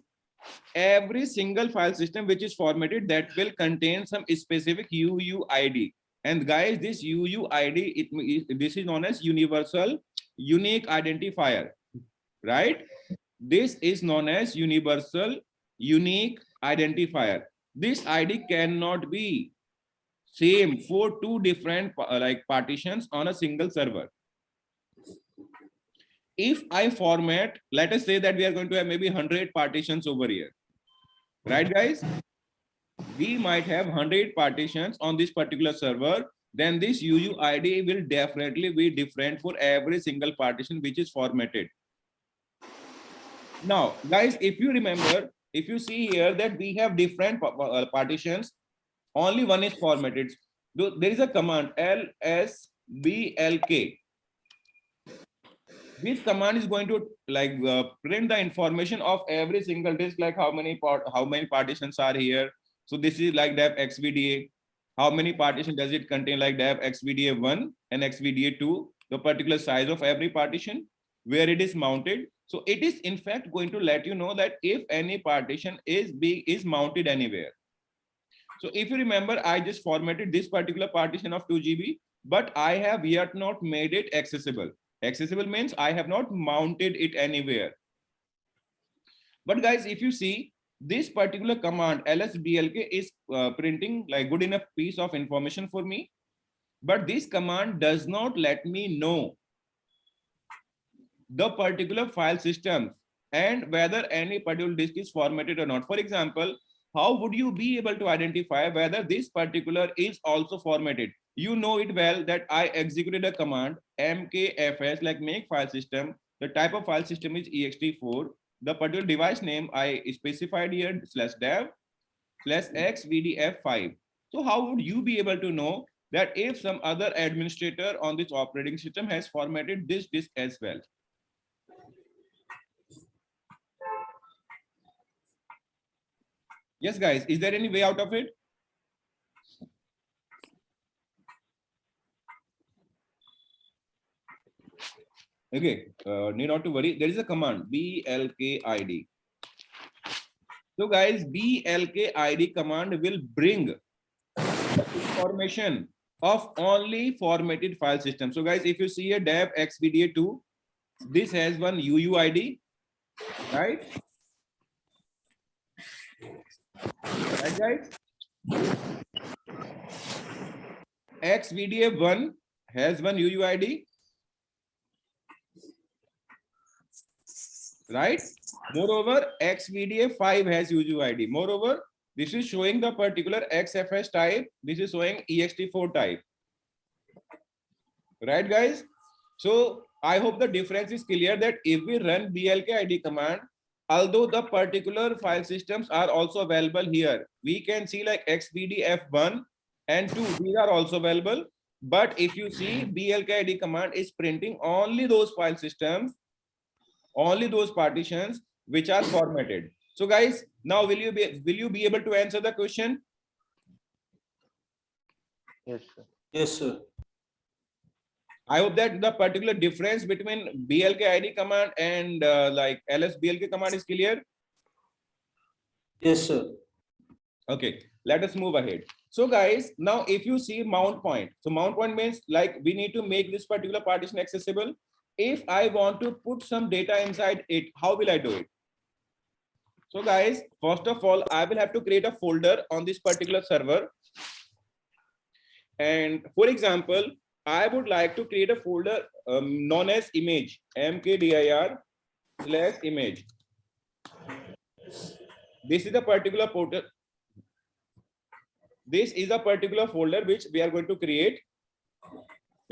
every single file system which is formatted that will contain some specific UUID. And guys, this UUID, this is known as universal unique identifier, right? This is known as universal unique identifier. This ID cannot be same for two different like partitions on a single server. If I format, let us say that we are going to have maybe 100 partitions over here, right guys? We might have 100 partitions on this particular server, then this UUID will definitely be different for every single partition which is formatted. Now, guys, if you remember, if you see here that we have different partitions, only one is formatted. There is a command lsblk. This command is going to like print the information of every single disk, like how many partitions are here. So this is like dev xvda. How many partition does it contain, like dev xvda1 and xvda2, the particular size of every partition, where it is mounted. So it is in fact going to let you know that if any partition is mounted anywhere. So if you remember, I just formatted this particular partition of 2 GB, but I have yet not made it accessible. Accessible means I have not mounted it anywhere. But guys, if you see, this particular command lsblk is printing like good enough piece of information for me, but this command does not let me know the particular file systems and whether any particular disk is formatted or not. For example, how would you be able to identify whether this particular is also formatted? You know it well that I executed a command mkfs, like make file system. The type of file system is ext4. The particular device name I specified here /dev/xvdf5. So how would you be able to know that if some other administrator on this operating system has formatted this disk as well? Yes, guys, is there any way out of it? Okay, need not to worry. There is a command blkid. So guys, blkid command will bring information of only formatted file system. So guys, if you see a dev xvda2, this has one UUID, right? Right, guys? xvda1 has one UUID, right? Moreover, xvda5 has UUID. Moreover, this is showing the particular XFS type. This is showing ext4 type. Right, guys? So I hope the difference is clear that if we run blkid command, although the particular file systems are also available here, we can see like xvdf1 and 2, these are also available. But if you see, blkid command is printing only those file systems, only those partitions which are formatted. So guys, now will you be able to answer the question? Yes, sir. Yes, sir. I hope that the particular difference between blkid command and like lsblk command is clear. Yes, sir. Okay, let us move ahead. So guys, now if you see mount point, so mount point means like we need to make this particular partition accessible. If I want to put some data inside it, how will I do it? So guys, first of all, I will have to create a folder on this particular server. And for example, I would like to create a folder known as image, mkdir/image. This is a particular folder. This is a particular folder which we are going to create,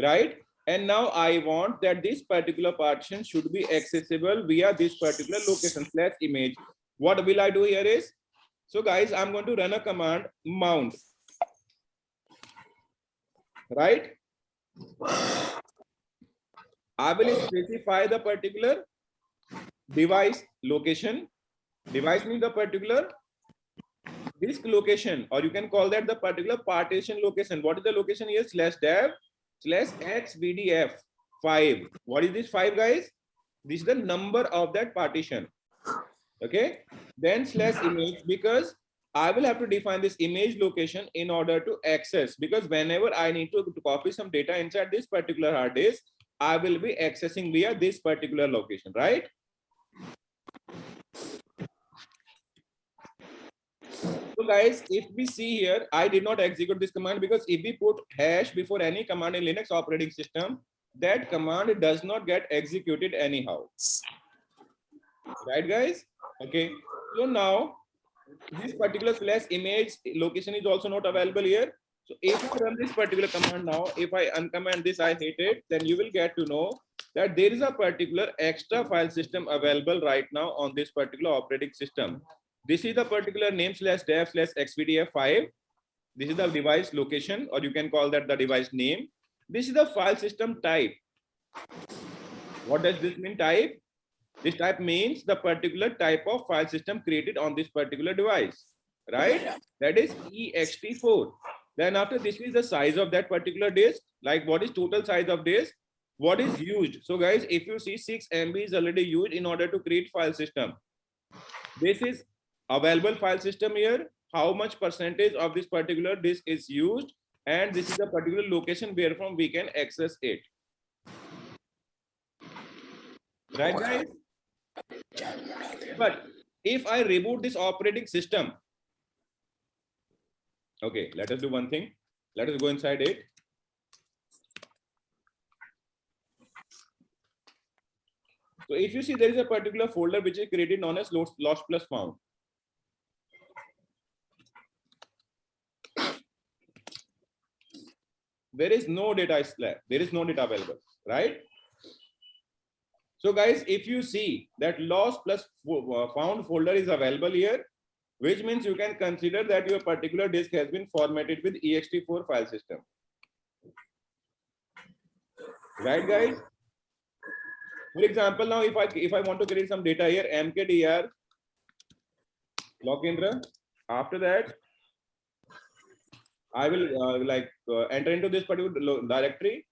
right? And now I want that this particular partition should be accessible via this particular location /image. What will I do here is, so guys, I'm going to run a command mount, right? I will specify the particular device location. Device means the particular disk location, or you can call that the particular partition location. What is the location here? /dev/xvdf5. What is this 5, guys? This is the number of that partition. Okay. then slash image, because I will have to define this image location in order to access, because whenever I need to copy some data inside this particular hard disk, I will be accessing via this particular location, right? So guys, if we see here, I did not execute this command because if we put hash before any command in Linux operating system, that command does not get executed anyhow. Right, guys? Okay. So now this particular slash image location is also not available here. So if I run this particular command now, if I uncommand this, I hate it, then you will get to know that there is a particular extra file system available right now on this particular operating system. This is the particular name /dev/xvdf5. This is the device location, or you can call that the device name. This is the file system type. What does this mean, type? This type means the particular type of file system created on this particular device, right? That is ext4. Then after this is the size of that particular disk, like what is total size of disk, what is used. So guys, if you see 6 MB is already used in order to create file system. This is available file system here, how much percentage of this particular disk is used, and this is the particular location where from we can access it. Right, guys? But if I reboot this operating system, okay, let us do one thing. Let us go inside it. So if you see, there is a particular folder which is created known as lost plus found. There is no data there is no data available, right? So guys, if you see that lost plus found folder is available here, which means you can consider that your particular disk has been formatted with ext4 file system. Right, guys? For example, now if I want to create some data here, mkdir logindra, after that I will enter into this particular directory.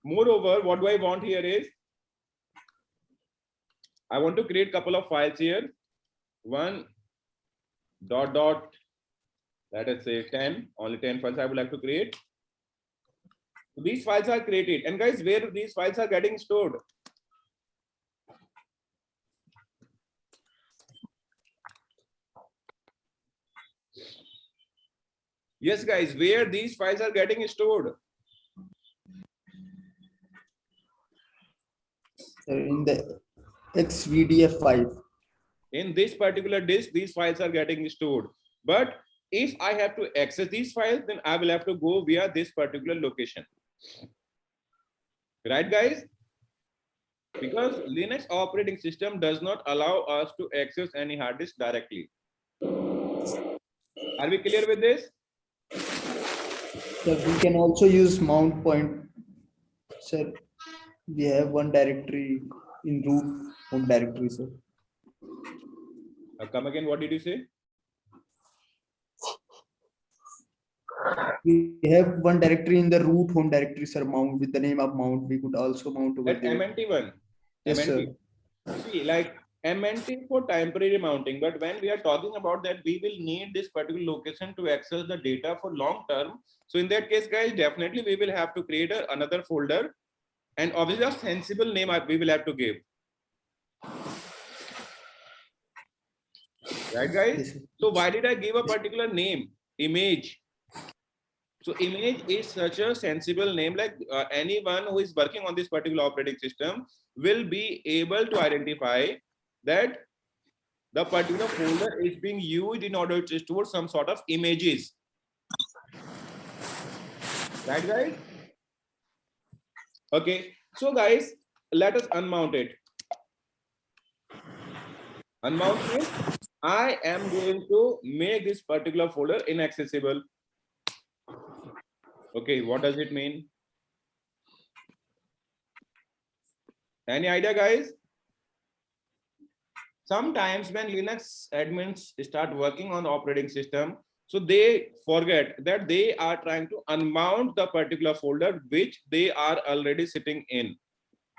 Moreover, what do I want here is I want to create a couple of files here. One dot let us say 10, only 10 files I would like to create. So these files are created, and guys, where these files are getting stored? Yes, guys, where these files are getting stored? In the XVDF5. In this particular disk, these files are getting stored. But if I have to access these files, then I will have to go via this particular location. Right, guys? Because Linux operating system does not allow us to access any hard disk directly. Are we clear with this? So we can also use mount point. Sir, we have one directory in root home directory, sir. Come again, what did you say? We have one directory in the root home directory, sir, mount with the name of mount. We could also mount over That there. MNT one. Yes, MNT. sir. See, like MNT for temporary mounting, but when we are talking about that, we will need this particular location to access the data for long term. So in that case, guys, definitely we will have to create another folder, and obviously a sensible name we will have to give. Right, guys? Yes, sir. So why did I give a particular name? Image. So image is such a sensible name, like anyone who is working on this particular operating system will be able to identify that the particular folder is being used in order to store some sort of images. Right, guys? Okay. So guys, let us unmount it. Unmount means I am going to make this particular folder inaccessible. Okay, what does it mean? Any idea, guys? Sometimes when Linux admins start working on the operating system, so they forget that they are trying to unmount the particular folder which they are already sitting in.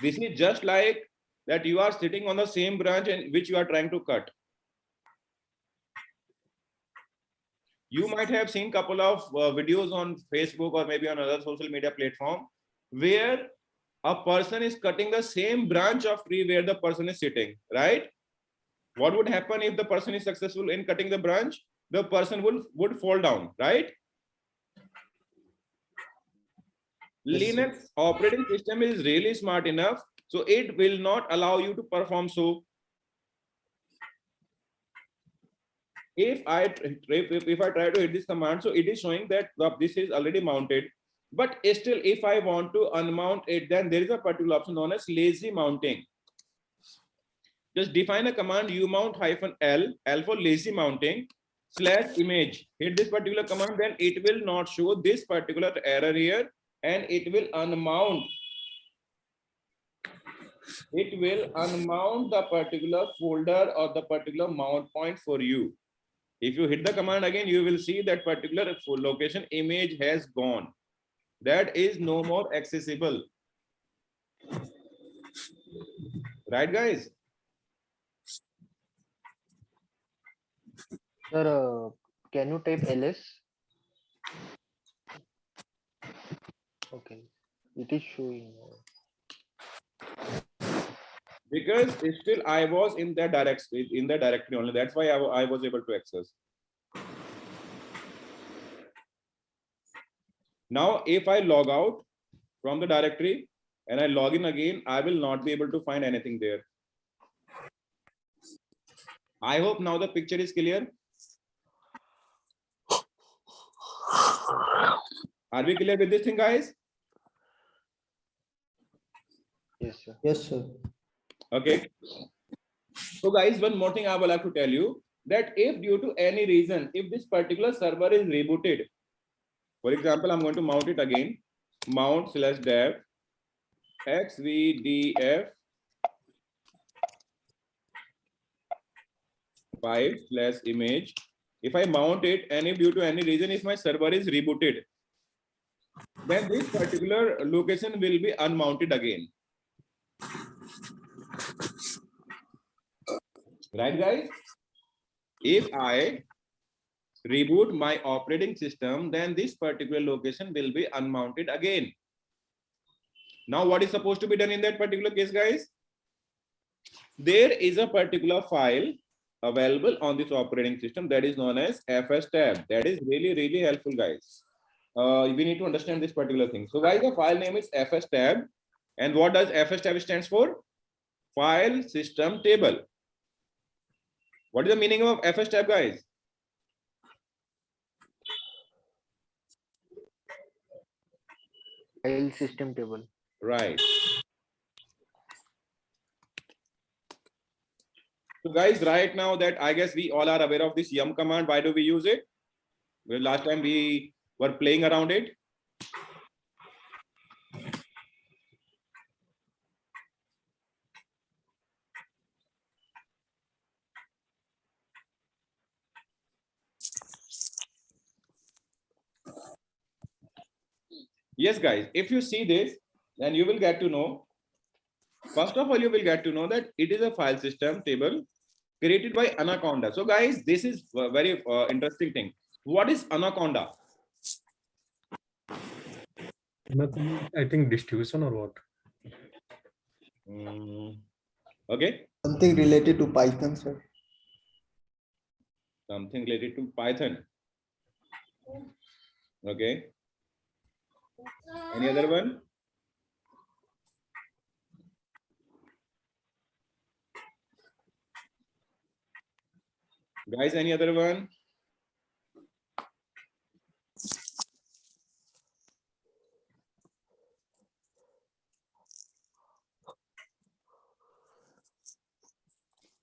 This is just like that you are sitting on the same branch in which you are trying to cut. You might have seen couple of videos on Facebook or maybe on other social media platform where a person is cutting the same branch of tree where the person is sitting, right? What would happen if the person is successful in cutting the branch? The person would fall down, right? Linux operating system is really smart enough, so it will not allow you to perform so. If I try to hit this command, so it is showing that this is already mounted, but still if I want to unmount it, then there is a particular option known as lazy mounting. Just define a command umount -l, L for lazy mounting, /image. Hit this particular command, then it will not show this particular error here, and it will unmount. It will unmount the particular folder or the particular mount point for you. If you hit the command again, you will see that particular location image has gone. That is no more accessible. Right, guys? Sir, can you type ls? Okay, it is showing. Because still I was in the directory only. That's why I was able to access. Now, if I log out from the directory and I log in again, I will not be able to find anything there. I hope now the picture is clear. Are we clear with this thing, guys? Yes, sir. Yes, sir. Okay. So guys, one more thing I would like to tell you, that if due to any reason, if this particular server is rebooted, for example, I'm going to mount it again, mount/dev xvdf 5/image. If I mount it and if due to any reason, if my server is rebooted, then this particular location will be unmounted again. Right, guys? If I reboot my operating system, then this particular location will be unmounted again. Now, what is supposed to be done in that particular case, guys? There is a particular file available on this operating system that is known as fstab. That is really, really helpful, guys. We need to understand this particular thing. So, guys, the file name is fstab. And what does fstab stands for? File system table. What is the meaning of fstab, guys? File system table. Right. So guys, right now that I guess we all are aware of this yum command. Why do we use it? Well, last time we were playing around it. Yes, guys, if you see this, then you will get to know. First of all, you will get to know that it is a file system table created by Anaconda. So guys, this is a very interesting thing. What is Anaconda? Nothing, I think distribution or what? Okay. Something related to Python, sir. Something related to Python. Okay. Any other one? Guys, any other one?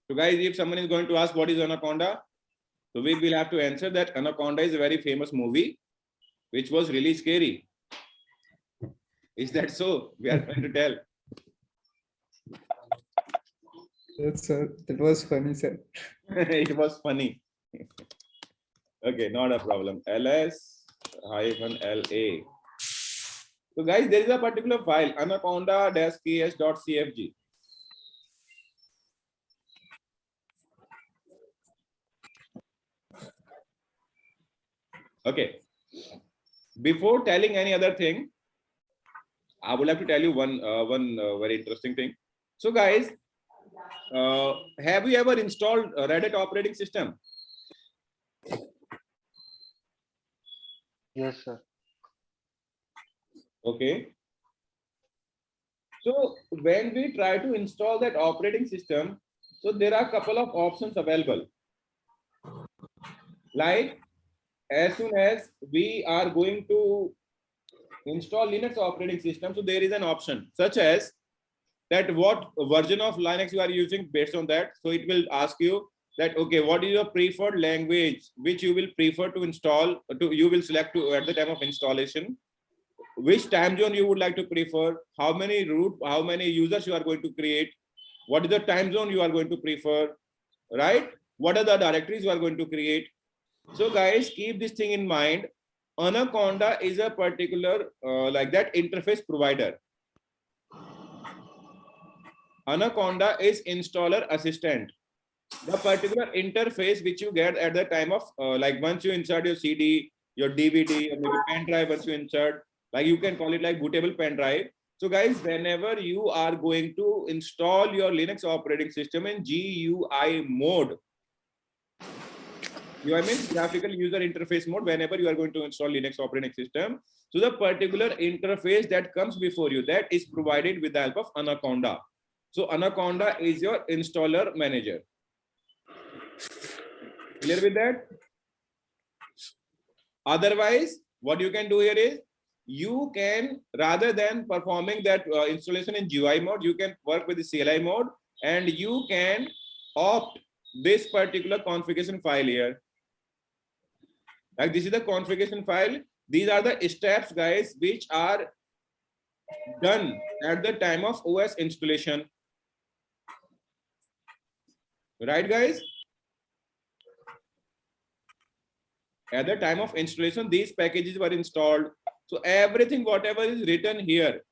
So guys, if someone is going to ask what is Anaconda, so we will have to answer that Anaconda is a very famous movie, which was really scary. Is that so? We are going to tell. Yes, sir. That was funny, sir. It was funny. Okay, not a problem. ls-la. So guys, there is a particular file, anaconda-ks.cfg. Okay. Before telling any other thing, I would like to tell you one very interesting thing. So, guys, have you ever installed a Red Hat operating system? Yes, sir. Okay. So when we try to install that operating system, so there are a couple of options available. Like as soon as we are going to install Linux operating system, so there is an option such as that what version of Linux you are using. Based on that, so it will ask you that, okay, what is your preferred language which you will prefer to install, you will select to at the time of installation, which time zone you would like to prefer, how many users you are going to create, what is the time zone you are going to prefer, right? What are the directories you are going to create? So guys, keep this thing in mind. Anaconda is a particular like that interface provider. Anaconda is installer assistant. The particular interface which you get at the time of like once you insert your CD, your DVD, or maybe pen drive, once you insert, like you can call it like bootable pen drive. So guys, whenever you are going to install your Linux operating system in GUI mode, GUI means graphical user interface mode, whenever you are going to install Linux operating system, so the particular interface that comes before you, that is provided with the help of Anaconda. So Anaconda is your installer manager. Clear with that? Otherwise, what you can do here is, you can, rather than performing that installation in GUI mode, you can work with the CLI mode, and you can opt this particular configuration file here. Like this is the configuration file. These are the steps, guys, which are done at the time of OS installation. Right, guys? At the time of installation, these packages were installed. So everything, whatever is written here,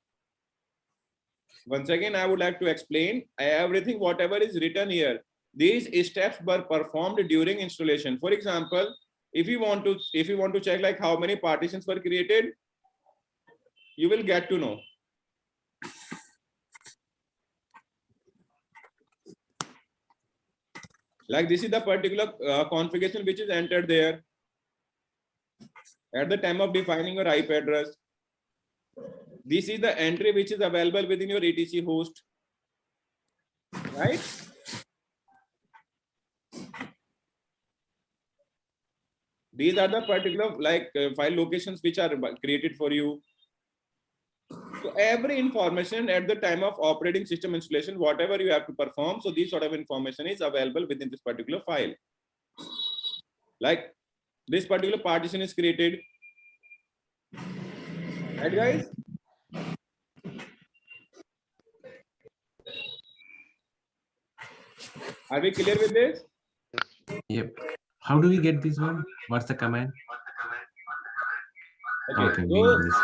once again, I would like to explain everything, whatever is written here, these steps were performed during installation. For example, if you want to check like how many partitions were created, you will get to know. Like this is the particular configuration which is entered there at the time of defining your IP address. This is the entry which is available within your etc host, right? These are the particular like file locations which are created for you. So every information at the time of operating system installation, whatever you have to perform, so this sort of information is available within this particular file. Like this particular partition is created, right, guys? Are we clear with this? Yep. How do we get this one? What's the command? Okay, we so know this.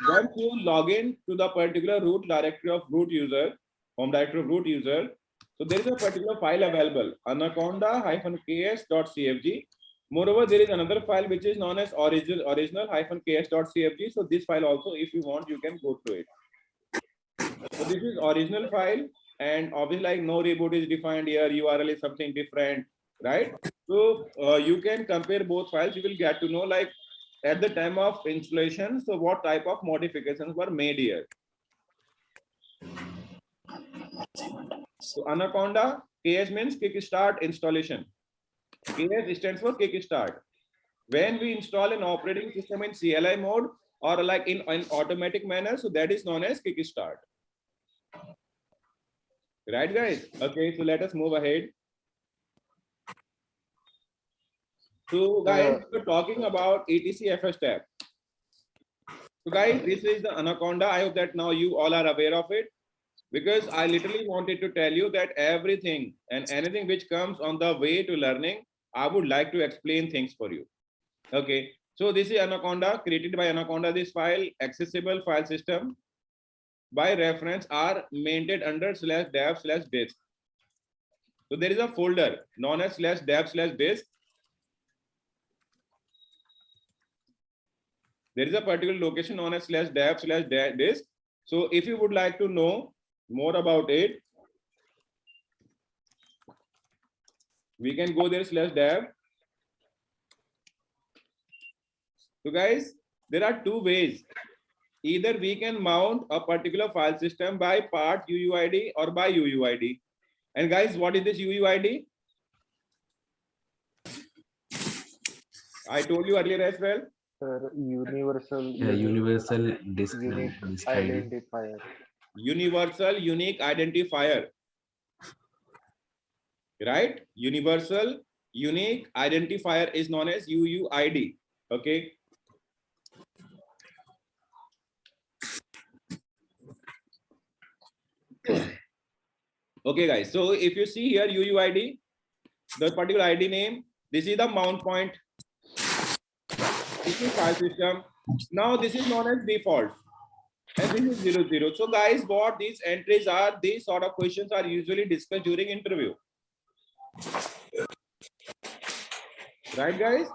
once you log in to the particular root directory of root user, home directory of root user, so there is a particular file available, anaconda-ks.cfg. Moreover, there is another file which is known as original-ks.cfg. So this file also, if you want, you can go through it. So this is original file, and obviously like no reboot is defined here, URL is something different, right? So you can compare both files, you will get to know like at the time of installation, so what type of modifications were made here. So Anaconda, KS means kickstart installation. KS stands for kickstart. When we install an operating system in CLI mode or like in an automatic manner, so that is known as kickstart. Right, guys? Okay, so let us move ahead. So guys, we're talking about etcfs tab. So guys, this is the Anaconda. I hope that now you all are aware of it, because I literally wanted to tell you that everything and anything which comes on the way to learning, I would like to explain things for you. Okay, so this is Anaconda, created by Anaconda. This file, accessible file system by reference are maintained under /dev/disk. So there is a folder known as /dev/disk. there is a particular location known as /dev/disk. So if you would like to know more about it, we can go there /dev. So guys, there are two ways. Either we can mount a particular file system by part UUID or by UUID. And guys, what is this UUID? I told you earlier as well. Sir, universal Universal disk unique disk ID. identifier. Universal unique identifier. Right? Universal unique identifier is known as UUID. Okay. Okay, guys. So if you see here UUID, the particular ID name, this is the mount point. This is file system. Now this is known as default. And this is 00. So guys, what these entries are, these sort of questions are usually discussed during interview. Right, guys?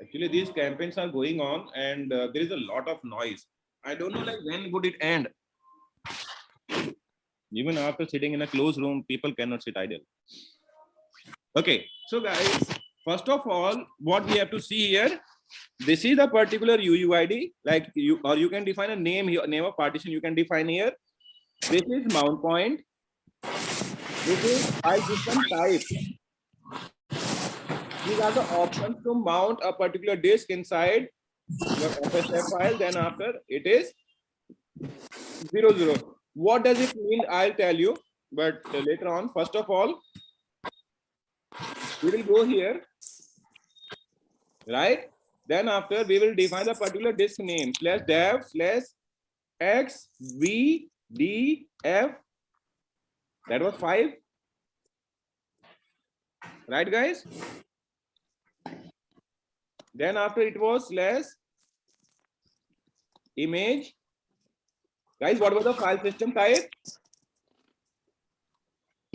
Actually, these campaigns are going on and there is a lot of noise. I don't know like when would it end. Even after sitting in a closed room, people cannot sit idle. Okay, so guys, first of all, what we have to see here, this is the particular UUID, like you, or you can define a name here, name of partition you can define here. This is mount point. This is file system type. These are the options to mount a particular disk inside your FSF file. Then after it is 00. What does it mean? I'll tell you, but later on. First of all, we will go here, right? Then after we will define the particular disk name /dev/xvdf. That was 5, right, guys? Then after it was /image. Guys, what was the file system type?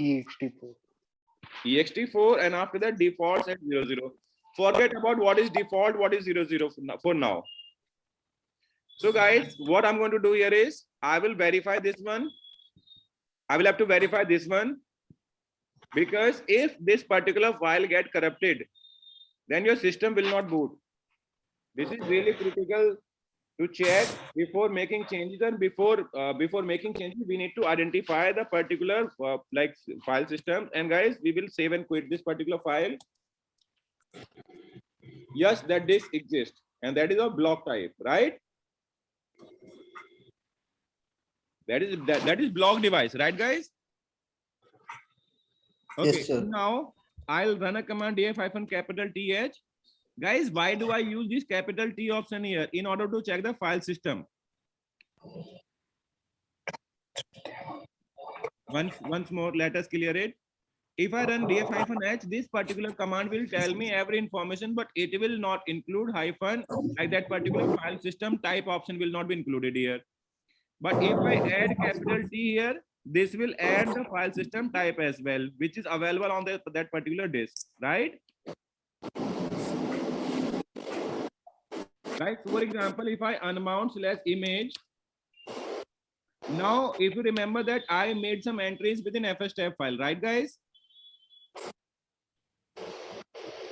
ext4. ext4, and after that defaults at 00. Forget about what is default, what is 00 for now. So guys, what I'm going to do here is I will verify this one. I will have to verify this one, because if this particular file get corrupted, then your system will not boot. This is really critical to check before making changes, and before making changes, we need to identify the particular like file system. And guys, we will save and quit this particular file. Yes, that disk exists, and that is a block type, right? That is block device, right, guys? Okay, Yes, sir. now I'll run a command df-th. Guys, why do I use this capital T option here? In order to check the file system. Once more, let us clear it. If I run df-h, this particular command will tell me every information, but it will not include hyphen, like that particular file system type option will not be included here. But if I add capital T here, this will add the file system type as well, which is available on that particular disk, right? Right. So for example, if I unmount /image, now if you remember that I made some entries within FSTab file, right, guys?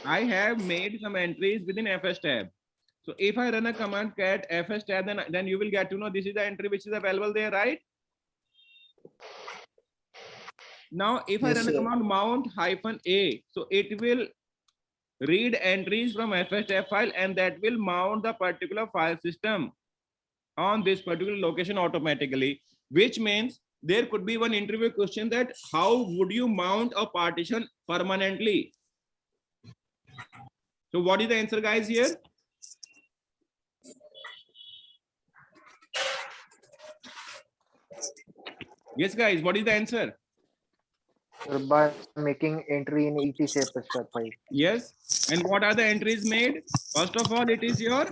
I have made some entries within FSTab. So if I run a command cat FSTab, then you will get to know this is the entry which is available there, right? Now, if I run a command mount -a, so it will read entries from FSTab file, and that will mount the particular file system on this particular location automatically, which means there could be one interview question that how would you mount a partition permanently? So what is the answer, guys, here? Yes, guys, what is the answer? By making entry in etc step 5. Yes. And what are the entries made? First of all, it is your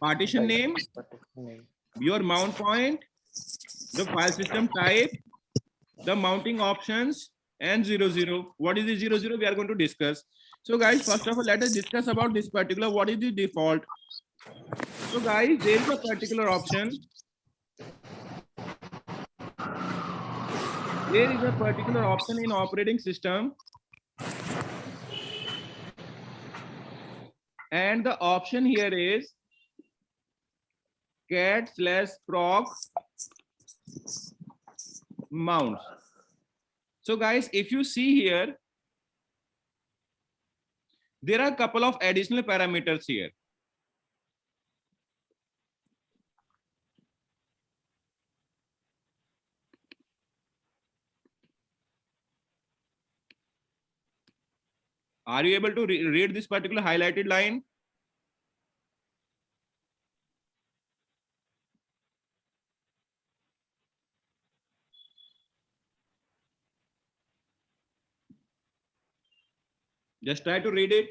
partition name, your mount point, the file system type, the mounting options, and 00. What is the 00? We are going to discuss. So guys, first of all, let us discuss about this particular, what is the default. So guys, there is a particular option. There is a particular option in operating system, and the option here is cat/proc mounts. So guys, if you see here, there are a couple of additional parameters here. Are you able to read this particular highlighted line? Just try to read it.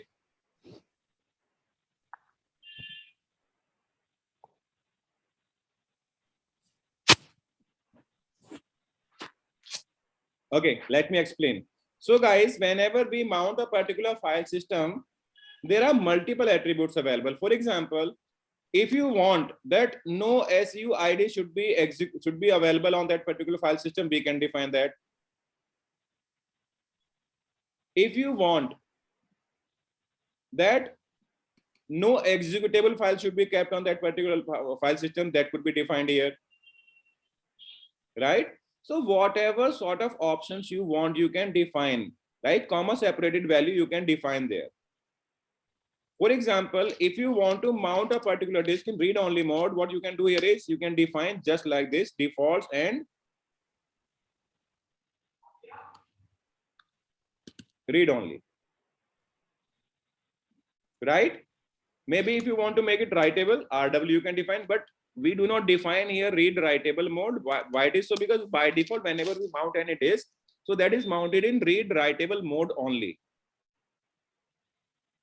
Okay, let me explain. So guys, whenever we mount a particular file system, there are multiple attributes available. For example, if you want that no SU ID should be available on that particular file system, we can define that. If you want that no executable file should be kept on that particular file system, that could be defined here, right? So whatever sort of options you want, you can define, right? Comma separated value you can define there. For example, if you want to mount a particular disk in read-only mode, what you can do here is you can define just like this, defaults and read-only, right? Maybe if you want to make it writable, RW you can define, but we do not define here read writable mode. Why it is so? Because by default, whenever we mount any disk, so that is mounted in read writable mode only.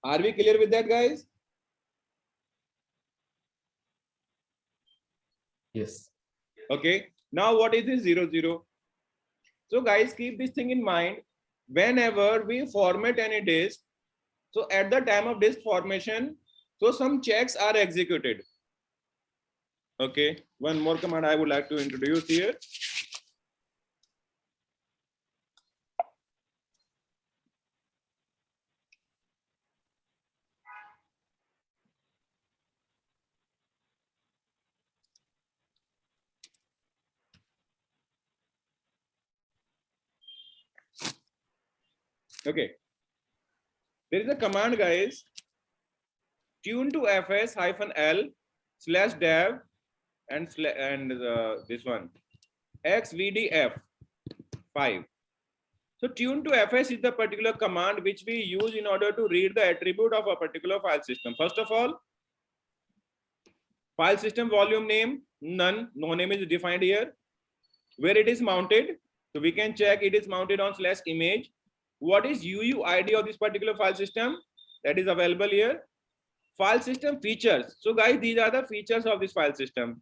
Are we clear with that, guys? Yes. Okay. Now what is this 00? So guys, keep this thing in mind. Whenever we format any disk, so at the time of disk formation, so some checks are executed. Okay, one more command I would like to introduce here. Okay, there is a command, guys, tune to fs-l/dev and this one xvdf5. So tune to fs is the particular command which we use in order to read the attribute of a particular file system. First of all, file system volume name, none, no name is defined here. Where it is mounted, so we can check it is mounted on /image. What is UUID of this particular file system? That is available here. File system features. So guys, these are the features of this file system.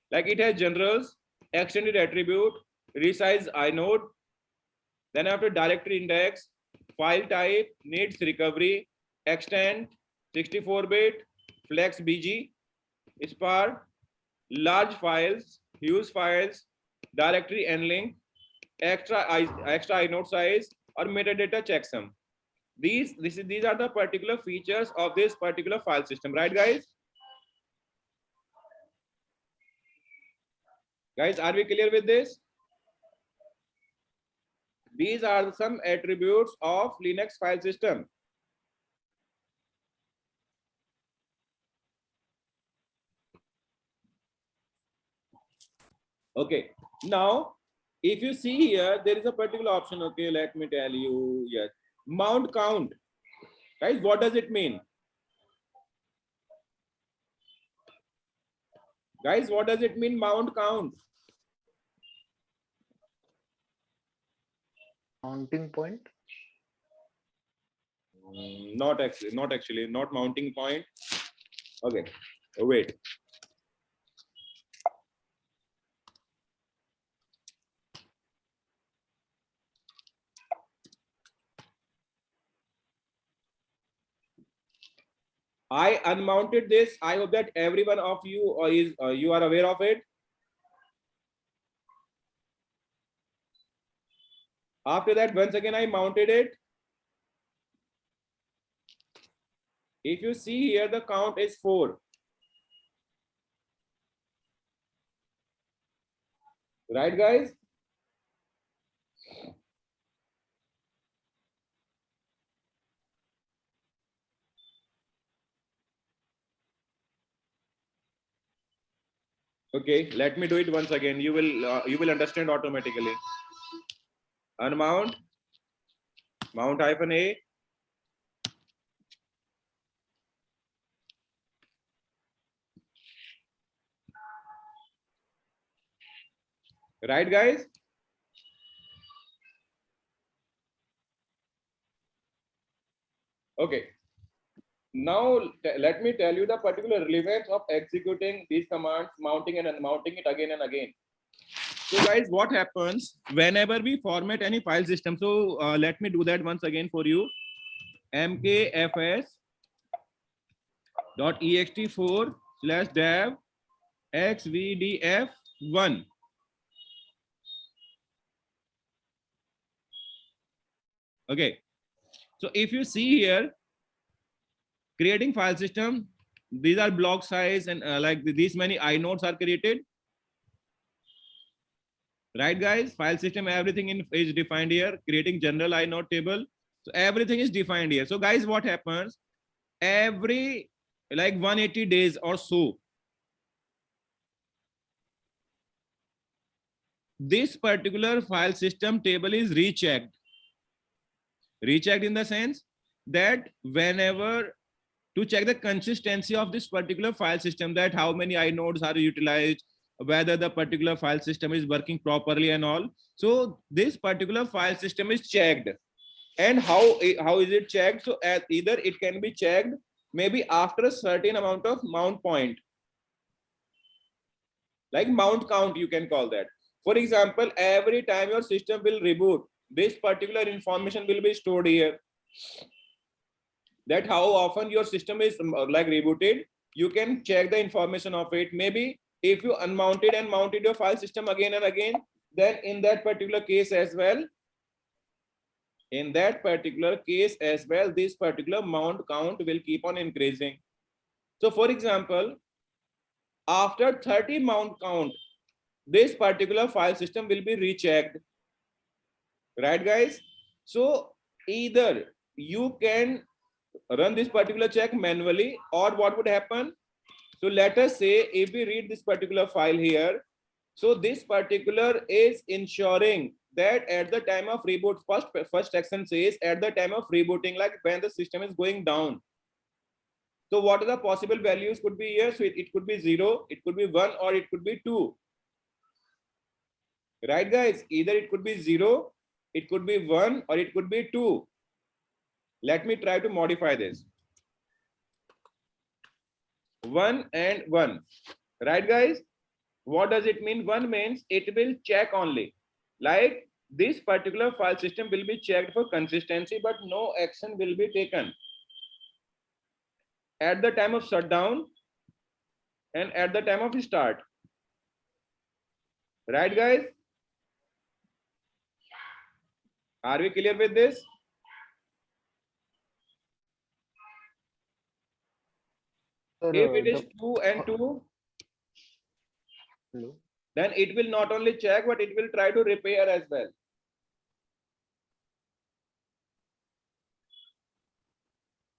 Like it has generals, extended attribute, resize inode, then after directory index, file type, needs recovery, extend, 64-bit, flex BG, spar, large files, use files, directory and link, extra inode size, or metadata checksum. These are the particular features of this particular file system, right, guys? Guys, are we clear with this? These are some attributes of Linux file system. Okay, now if you see here, there is a particular option. Okay, let me tell you. Yes, mount count. Guys, what does it mean? Guys, what does it mean, mount count? Mounting point. Not actually, not mounting point. Okay, wait. I unmounted this. I hope that every one of you you are aware of it. After that, once again, I mounted it. If you see here, the count is 4. Right, guys? Okay, let me do it once again. You will understand automatically. Unmount, mount -a. Right, guys? Okay. Now let me tell you the particular relevance of executing these commands, mounting and unmounting it again and again. So guys, what happens whenever we format any file system? So let me do that once again for you. mkfs.ext4/dev xvdf1. Okay. So if you see here, creating file system, these are block size and like these many inodes are created. Right, guys? File system, everything is defined here. Creating general inode table. So everything is defined here. So guys, what happens? Every like 180 days or so, this particular file system table is rechecked. Rechecked in the sense that whenever to check the consistency of this particular file system, that how many inodes are utilized, whether the particular file system is working properly and all. So this particular file system is checked. And how is it checked? So either it can be checked maybe after a certain amount of mount point, like mount count, you can call that. For example, every time your system will reboot, this particular information will be stored here, that how often your system is like rebooted. You can check the information of it. Maybe if you unmounted and mounted your file system again and again, then in that particular case as well, this particular mount count will keep on increasing. So for example, after 30 mount count, this particular file system will be rechecked. Right, guys? So either you can run this particular check manually, or what would happen? So let us say if we read this particular file here, so this particular is ensuring that at the time of reboot, first action says at the time of rebooting, like when the system is going down. So what are the possible values could be here? So it could be 0, it could be 1, or it could be 2. Right, guys? Either it could be 0, it could be 1, or it could be 2. Let me try to modify this. 1 and 1. Right, guys? What does it mean? 1 means it will check only. Like this particular file system will be checked for consistency, but no action will be taken at the time of shutdown and at the time of start. Right, guys? Are we clear with this? Sir, If it is 2 and 2, hello. then it will not only check, but it will try to repair as well.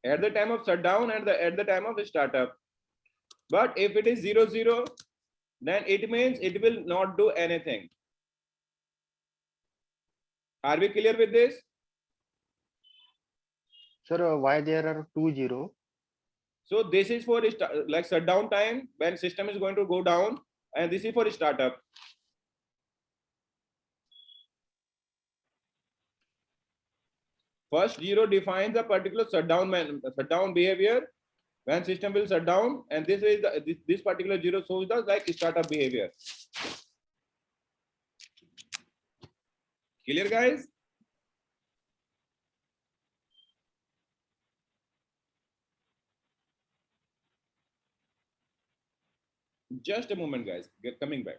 At the time of shutdown and at the time of startup. But if it is 0, 0, then it means it will not do anything. Are we clear with this? Sir, why there are 2 0? So this is for like shutdown time when system is going to go down, and this is for startup. First 0 defines a particular shutdown behavior when system will shut down, and this is this particular 0 shows the like startup behavior. Clear, guys? Just a moment, guys. Get coming back.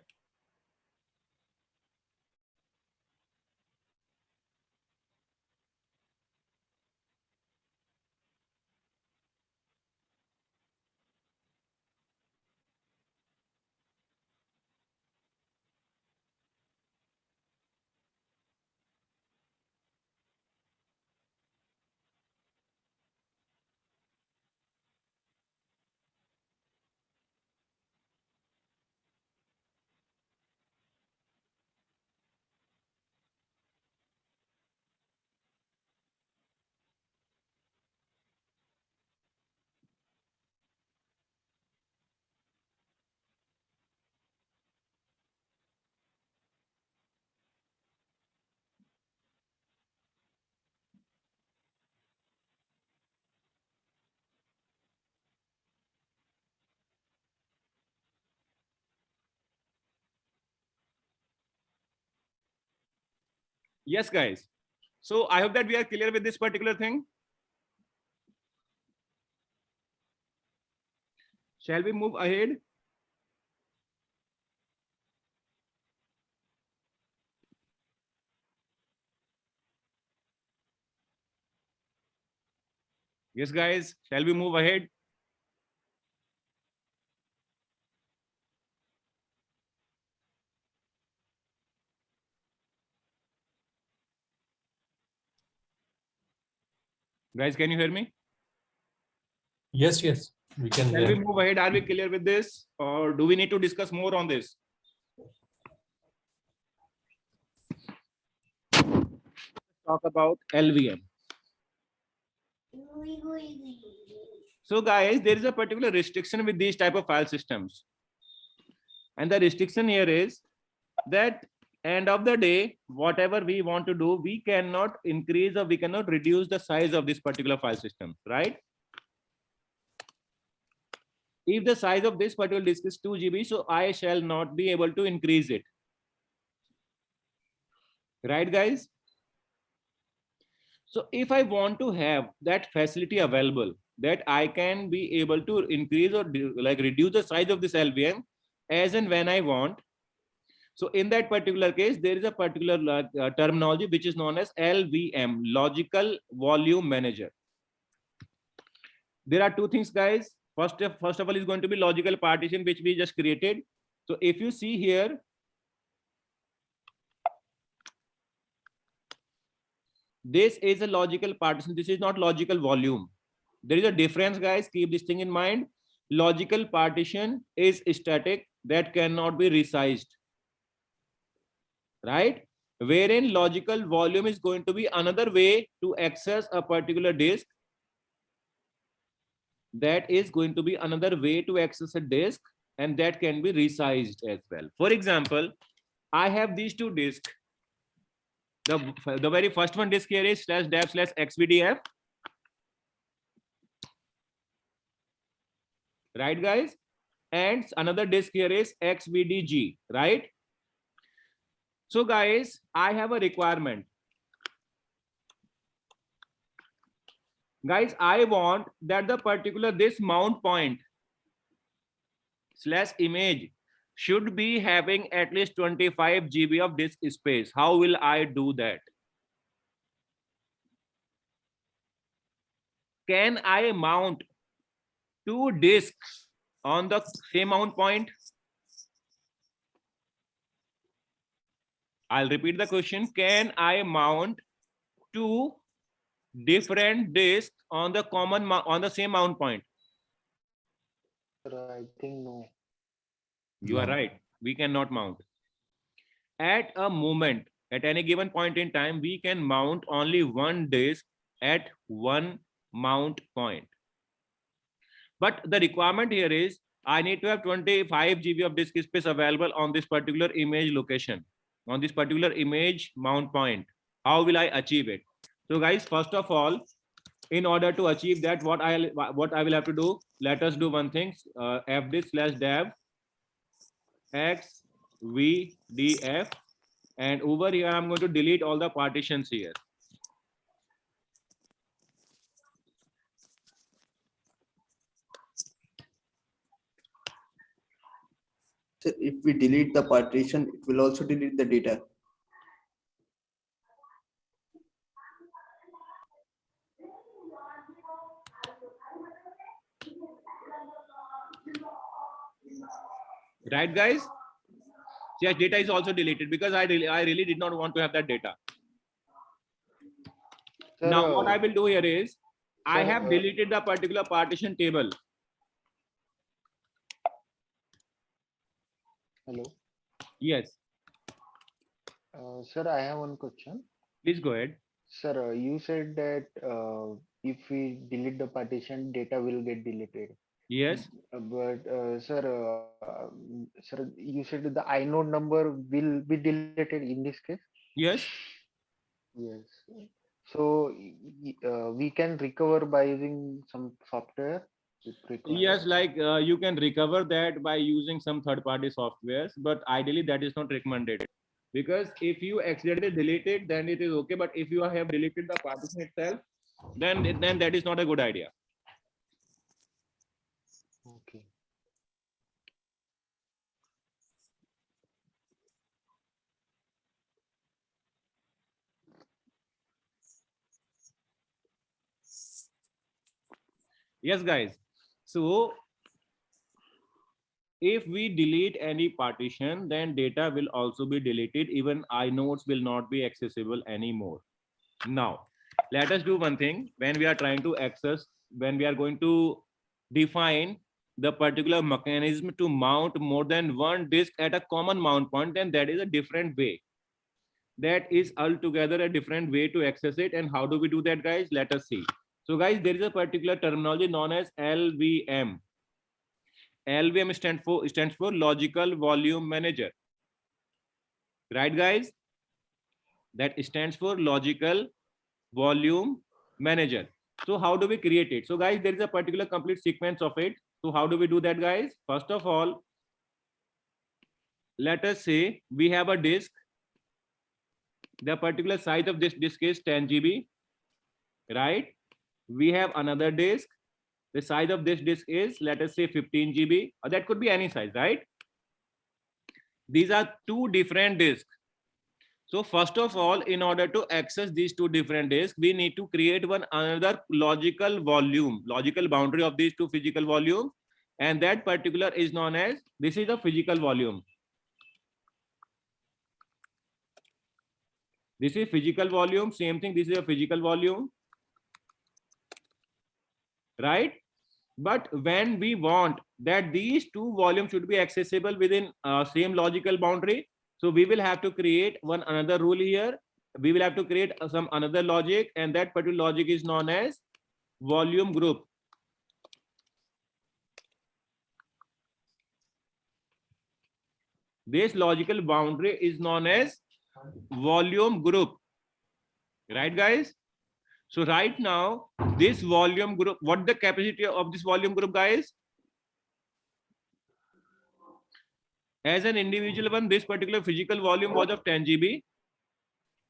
Yes, guys. So I hope that we are clear with this particular thing. Shall we move ahead? Yes, guys. Shall we move ahead? Guys, can you hear me? Yes, yes, we can. Shall we move ahead? Are we clear with this? Or do we need to discuss more on this? Talk about LVM. So guys, there is a particular restriction with these type of file systems. And the restriction here is that end of the day, whatever we want to do, we cannot increase or we cannot reduce the size of this particular file system, right? If the size of this particular disk is 2 GB, so I shall not be able to increase it. Right, guys? So if I want to have that facility available, that I can be able to increase or like reduce the size of this LVM as and when I want. So in that particular case, there is a particular terminology which is known as LVM, Logical Volume Manager. There are two things, guys. First of all is going to be logical partition, which we just created. So if you see here, this is a logical partition. This is not logical volume. There is a difference, guys. Keep this thing in mind. Logical partition is static, that cannot be resized, right? Wherein logical volume is going to be another way to access a particular disk. That is going to be another way to access a disk, and that can be resized as well. For example, I have these two disks. The very first one disk here is /dev/xvdf. Right, guys? And another disk here is xvdg, right? So guys, I have a requirement. Guys, I want that the particular this mount point /image should be having at least 25 GB of disk space. How will I do that? Can I mount two disks on the same mount point? I'll repeat the question. Can I mount two different disks on the same mount point? I think no. You are right. We cannot mount. At a moment, at any given point in time, we can mount only one disk at one mount point. But the requirement here is I need to have 25 GB of disk space available on this particular image location, on this particular image mount point. How will I achieve it? So guys, first of all, in order to achieve that, what I will have to do, let us do one thing, fdisk/dev xvdf, and over here I'm going to delete all the partitions here. So if we delete the partition, it will also delete the data. Right, guys? Yes, data is also deleted because I really did not want to have that data. Sir, Now, what I will do here is, I sir, have deleted the particular partition table. hello. Yes, Sir, I have one question. please go ahead. Sir, you said that if we delete the partition, data will get deleted. Yes, But sir, you said the inode number will be deleted in this case. yes, Yes. So we can recover by using some software if required. yes. Like you can recover that by using some third-party softwares, but ideally that is not recommended. Because if you accidentally delete it, then it is okay. But if you have deleted the partition itself, then that is not a good idea. Okay. Yes, guys. So if we delete any partition, then data will also be deleted. Even inodes will not be accessible anymore. Now, let us do one thing. When we are trying to access, when we are going to define the particular mechanism to mount more than one disk at a common mount point, then that is a different way. That is altogether a different way to access it. And how do we do that, guys? Let us see. So, guys, there is a particular terminology known as LVM. LVM stands for Logical Volume Manager. Right, guys? That stands for Logical Volume Manager. So how do we create it? So guys, there is a particular complete sequence of it. So how do we do that, guys? First of all, let us say we have a disk. The particular size of this disk is 10 GB, right? We have another disk. The size of this disk is, let us say, 15 GB, or that could be any size, right? These are two different disks. So first of all, in order to access these two different disks, we need to create one another logical volume, logical boundary of these two physical volumes. And that particular is known as, this is a physical volume. This is physical volume, same thing, this is a physical volume, right? But when we want that these two volumes should be accessible within same logical boundary, so we will have to create one another rule here. We will have to create some another logic, and that particular logic is known as volume group. This logical boundary is known as volume group, right, guys? So right now, this volume group, what the capacity of this volume group, guys? As an individual one, this particular physical volume was of 10 GB.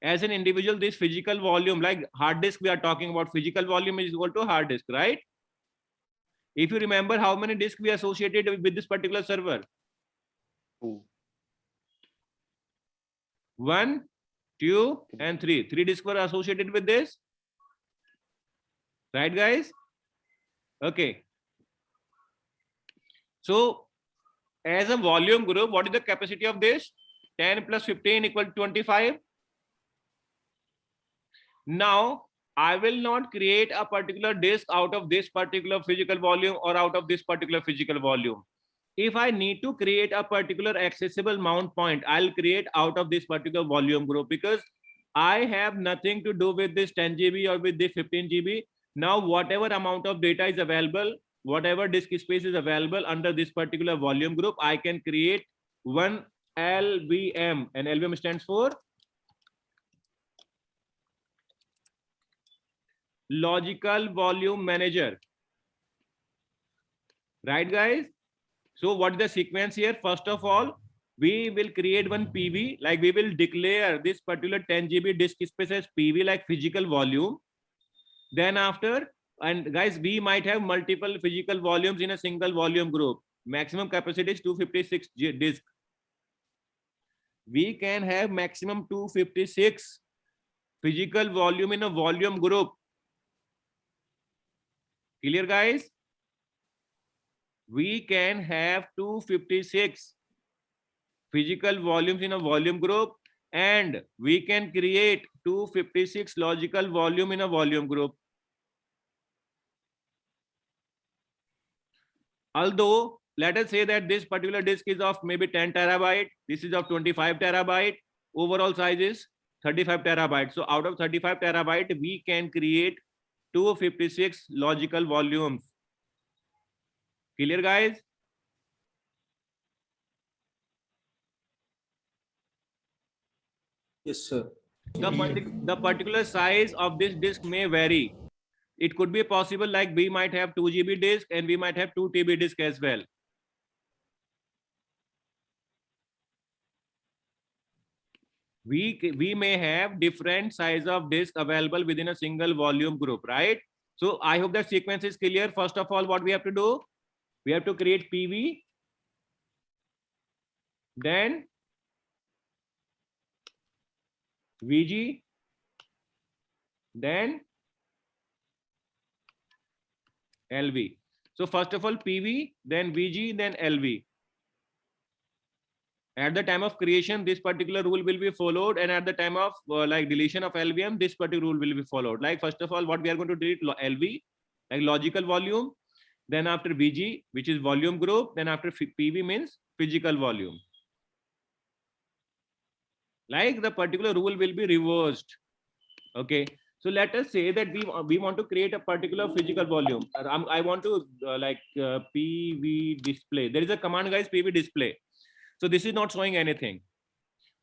As an individual, this physical volume, like hard disk, we are talking about physical volume is equal to hard disk, right? If you remember how many disks we associated with this particular server? 2. 1, 2, and 3. 3 disks were associated with this. Right, guys? Okay. So, as a volume group, what is the capacity of this? 10 plus 15 equal to 25. Now, I will not create a particular disk out of this particular physical volume or out of this particular physical volume. If I need to create a particular accessible mount point, I'll create out of this particular volume group, because I have nothing to do with this 10 GB or with this 15 GB. Now, whatever amount of data is available, whatever disk space is available under this particular volume group, I can create one LVM, and LVM stands for Logical Volume Manager. Right, guys? So what is the sequence here? First of all, we will create one PV, like we will declare this particular 10 GB disk space as PV, like physical volume. Then after, and guys, we might have multiple physical volumes in a single volume group. maximum capacity is 256 disk. We can have maximum 256 physical volume in a volume group. Clear, guys? We can have 256 physical volumes in a volume group, and we can create 256 logical volume in a volume group. Although, let us say that this particular disk is of maybe 10 terabyte, this is of 25 terabyte, overall size is 35 terabyte. So out of 35 terabyte, we can create 256 logical volumes. Clear, guys? Yes, sir. The particular size of this disk may vary. It could be possible like we might have 2 GB disk and we might have 2 TB disk as well. We may have different size of disk available within a single volume group, right? So I hope that sequence is clear. First of all, what we have to do? We have to create PV, then VG, then LV. So first of all, PV, then VG, then LV. At the time of creation, this particular rule will be followed, and at the time of like deletion of LVM, this particular rule will be followed. Like first of all, what we are going to delete LV, like logical volume, then after VG, which is volume group, then after PV means physical volume. Like the particular rule will be reversed. Okay. So let us say that we want to create a particular physical volume. I want to PV display. There is a command, guys, PV display. So this is not showing anything.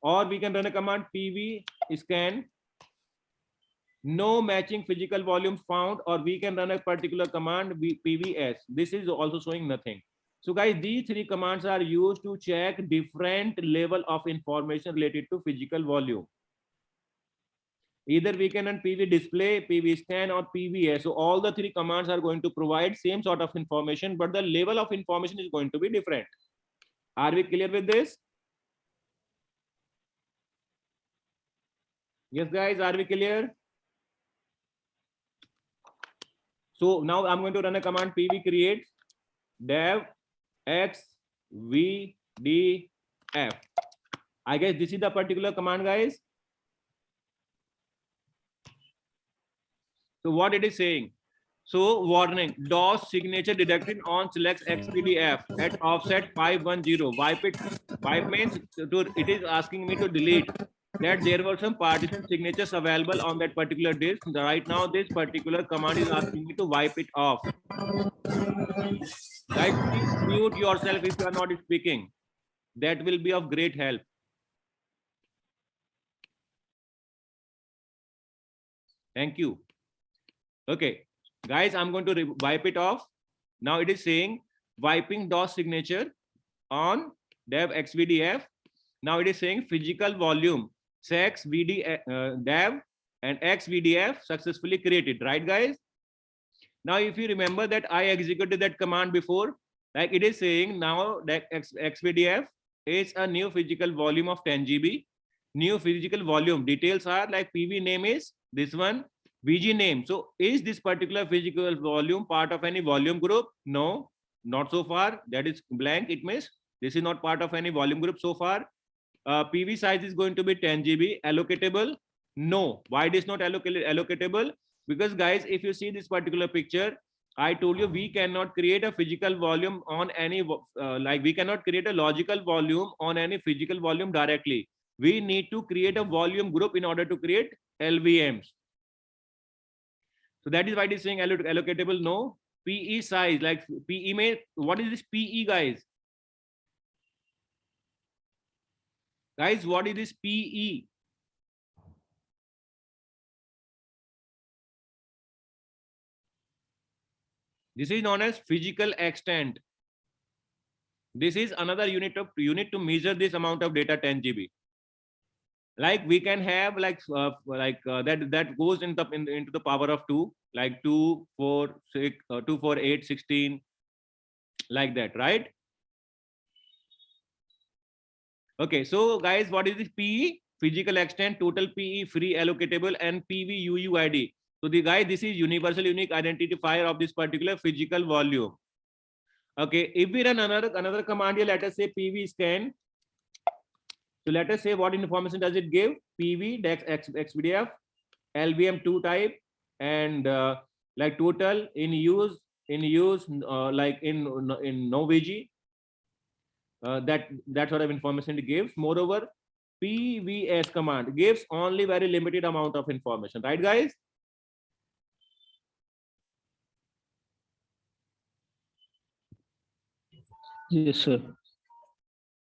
Or we can run a command PV scan, no matching physical volumes found, or we can run a particular command PVS. This is also showing nothing. So guys, these three commands are used to check different level of information related to physical volume. Either we can run PV display, PV scan, or PVS. So all the three commands are going to provide same sort of information, but the level of information is going to be different. Are we clear with this? Yes, guys, are we clear? So now I'm going to run a command PV create dev x v d f. I guess this is the particular command, guys. So what it is saying? So warning, DOS signature detected on select XPDF at offset 510. Wipe means it is asking me to delete that there were some partition signatures available on that particular disk. Right now, this particular command is asking me to wipe it off. Guys, please mute yourself if you are not speaking. That will be of great help. Thank you. Okay, guys, I'm going to wipe it off. Now it is saying wiping DOS signature on dev xvdf. Now it is saying physical volume sex vd dev and xvdf successfully created, right, guys? Now if you remember that I executed that command before, like it is saying now that xvdf is a new physical volume of 10 GB. New physical volume details are like PV name is this one, VG name. So is this particular physical volume part of any volume group? No, not so far. That is blank. It means this is not part of any volume group so far. PV size is going to be 10 GB. Allocatable? No. Why it is not allocatable? Because guys, if you see this particular picture, I told you we cannot create a physical volume on any, like we cannot create a logical volume on any physical volume directly. We need to create a volume group in order to create LVMs. So that is why it is saying allocatable. No. PE size, like PE may, what is this PE, guys? Guys, what is this PE? This is known as physical extent. This is another unit to measure this amount of data 10 GB. Like we can have that goes into the power of 2, like 2, 4, 6, 2, 4, 8, 16, like that, right? Okay, so guys, what is this PE? Physical extent, total PE, free allocatable, and PV UUID. So the guy, this is universal unique identifier of this particular physical volume. Okay, if we run another command here, let us say PV scan. So let us say what information does it give? PV dex XPDF, LVM2 type, and like total in use like in no VG. That sort of information it gives. Moreover, PVS command gives only very limited amount of information, right, guys? Yes, sir.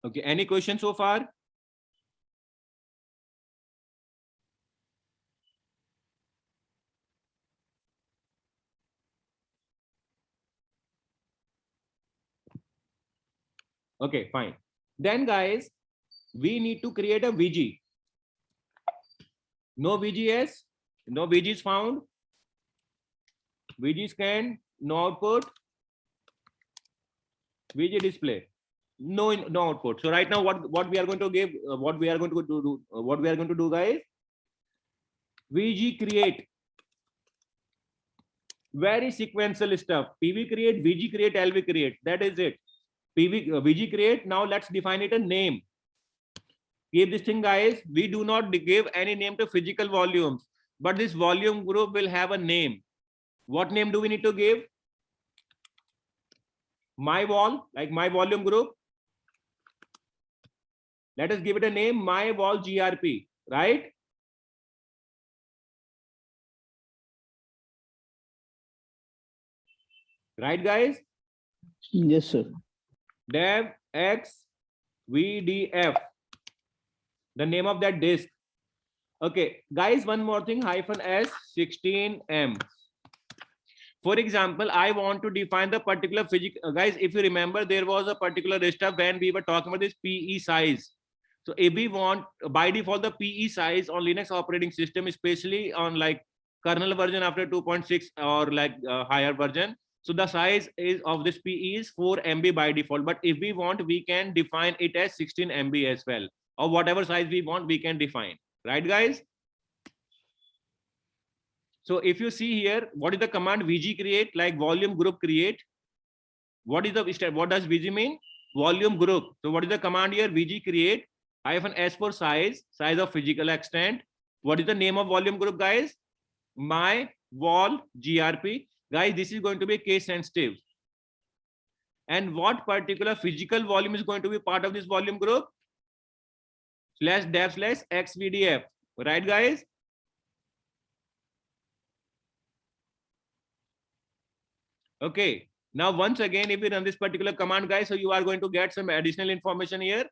Okay, any questions so far? Okay, fine. Then guys, we need to create a VG. No VGS, no VG is found. VG scan, no output. VG display, no output. So right now, what we are going to give, what we are going to do, guys? VG create. Very sequential stuff. PV create, VG create, LV create. That is it. VG create. Now let's define it a name. Keep this thing, guys. We do not give any name to physical volumes, but this volume group will have a name. What name do we need to give? My wall, like my volume group. Let us give it a name, my wall GRP, right? Right, guys? Yes, sir. Dev X VDF, the name of that disk. Okay, guys, one more thing, -S 16M. For example, I want to define the particular physical, guys, if you remember, there was a particular stuff when we were talking about this PE size. So if we want, by default, the PE size on Linux operating system, especially on like kernel version after 2.6 or like higher version, so the size is of this PE is 4 MB by default. But if we want, we can define it as 16 MB as well, or whatever size we want, we can define. Right, guys? So if you see here, what is the command VG create? Like volume group create. What is the step? What does VG mean? Volume group. So what is the command here? VG create -S for size of physical extent. What is the name of volume group, guys? My wall GRP. Guys, this is going to be case sensitive. And what particular physical volume is going to be part of this volume group? /dev/xvdf. Right, guys? Okay. Now, once again, if we run this particular command, guys, so you are going to get some additional information here,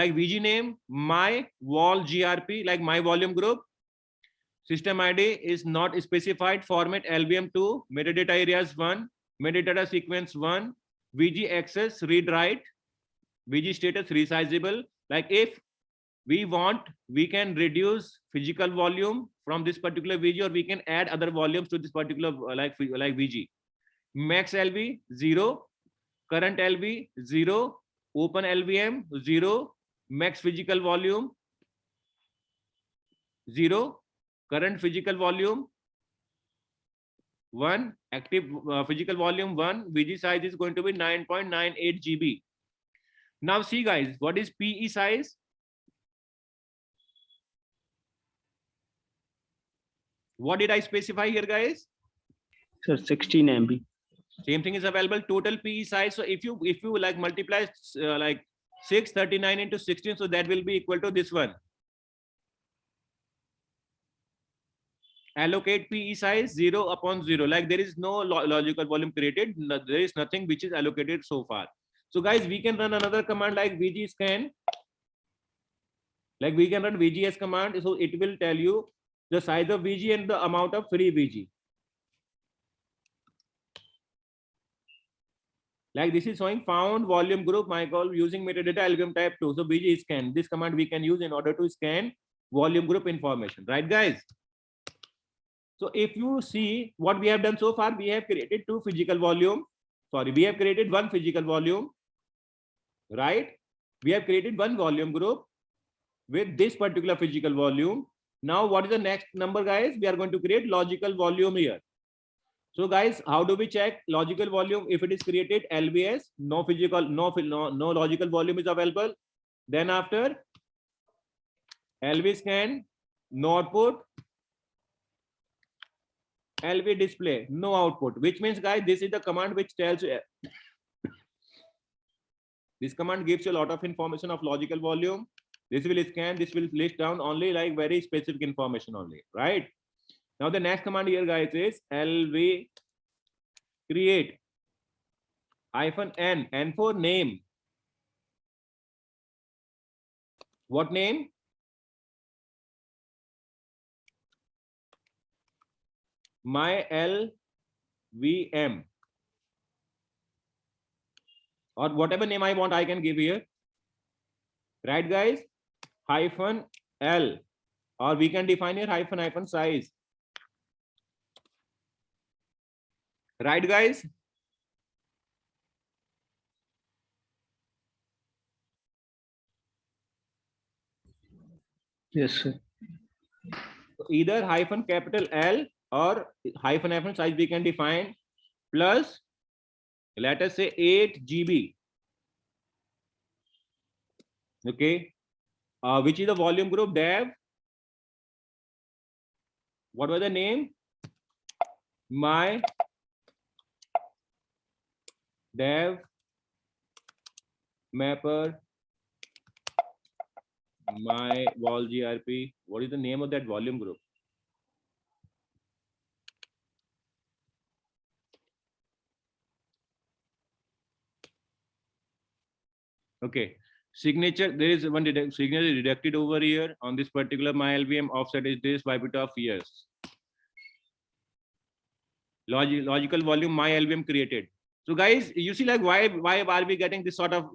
like VG name, my wall GRP, like my volume group. System ID is not specified. Format LVM2, metadata areas 1, metadata sequence 1, VG access read write, VG status resizable. Like if we want, we can reduce physical volume from this particular VG, or we can add other volumes to this particular like VG. Max LV 0, current LV 0, open LVM 0, max physical volume 0, current physical volume 1, active physical volume 1, VG size is going to be 9.98 GB. Now see, guys, what is PE size? What did I specify here, guys? Sir, 16 MB. Same thing is available. Total PE size. So if you like multiply like 639 into 16, so that will be equal to this one. Allocate PE size 0/0. Like there is no logical volume created. No, there is nothing which is allocated so far. So guys, we can run another command like VG scan. Like we can run VGS command. So it will tell you the size of VG and the amount of free VG. Like this is showing found volume group my call using metadata LVM type 2. So VG scan. This command we can use in order to scan volume group information. Right, guys? So if you see what we have done so far, we have created we have created one physical volume, right? We have created one volume group with this particular physical volume. Now, what is the next number, guys? We are going to create logical volume here. So, guys, how do we check logical volume? If it is created LVS, no physical, no logical volume is available. Then after LV scan, no output. LV display, no output. Which means, guys, this is the command which tells you. This command gives you a lot of information of logical volume. This will scan, this will list down only like very specific information only, right? Now the next command here, guys, is LV create -n, n for name. What name? My LVM. Or whatever name I want, I can give here. Right, guys? -L. Or we can define here hyphen size. Right, guys? Yes, sir. Either -L or -F size we can define, plus let us say 8 GB. Okay. Which is the volume group? Dev. What was the name? My dev mapper my vol grp. What is the name of that volume group? Okay, signature, there is one signature deducted over here on this particular my LVM. Offset is this by bit of years. Logical volume my LVM created. So guys, you see, like, why are we getting this sort of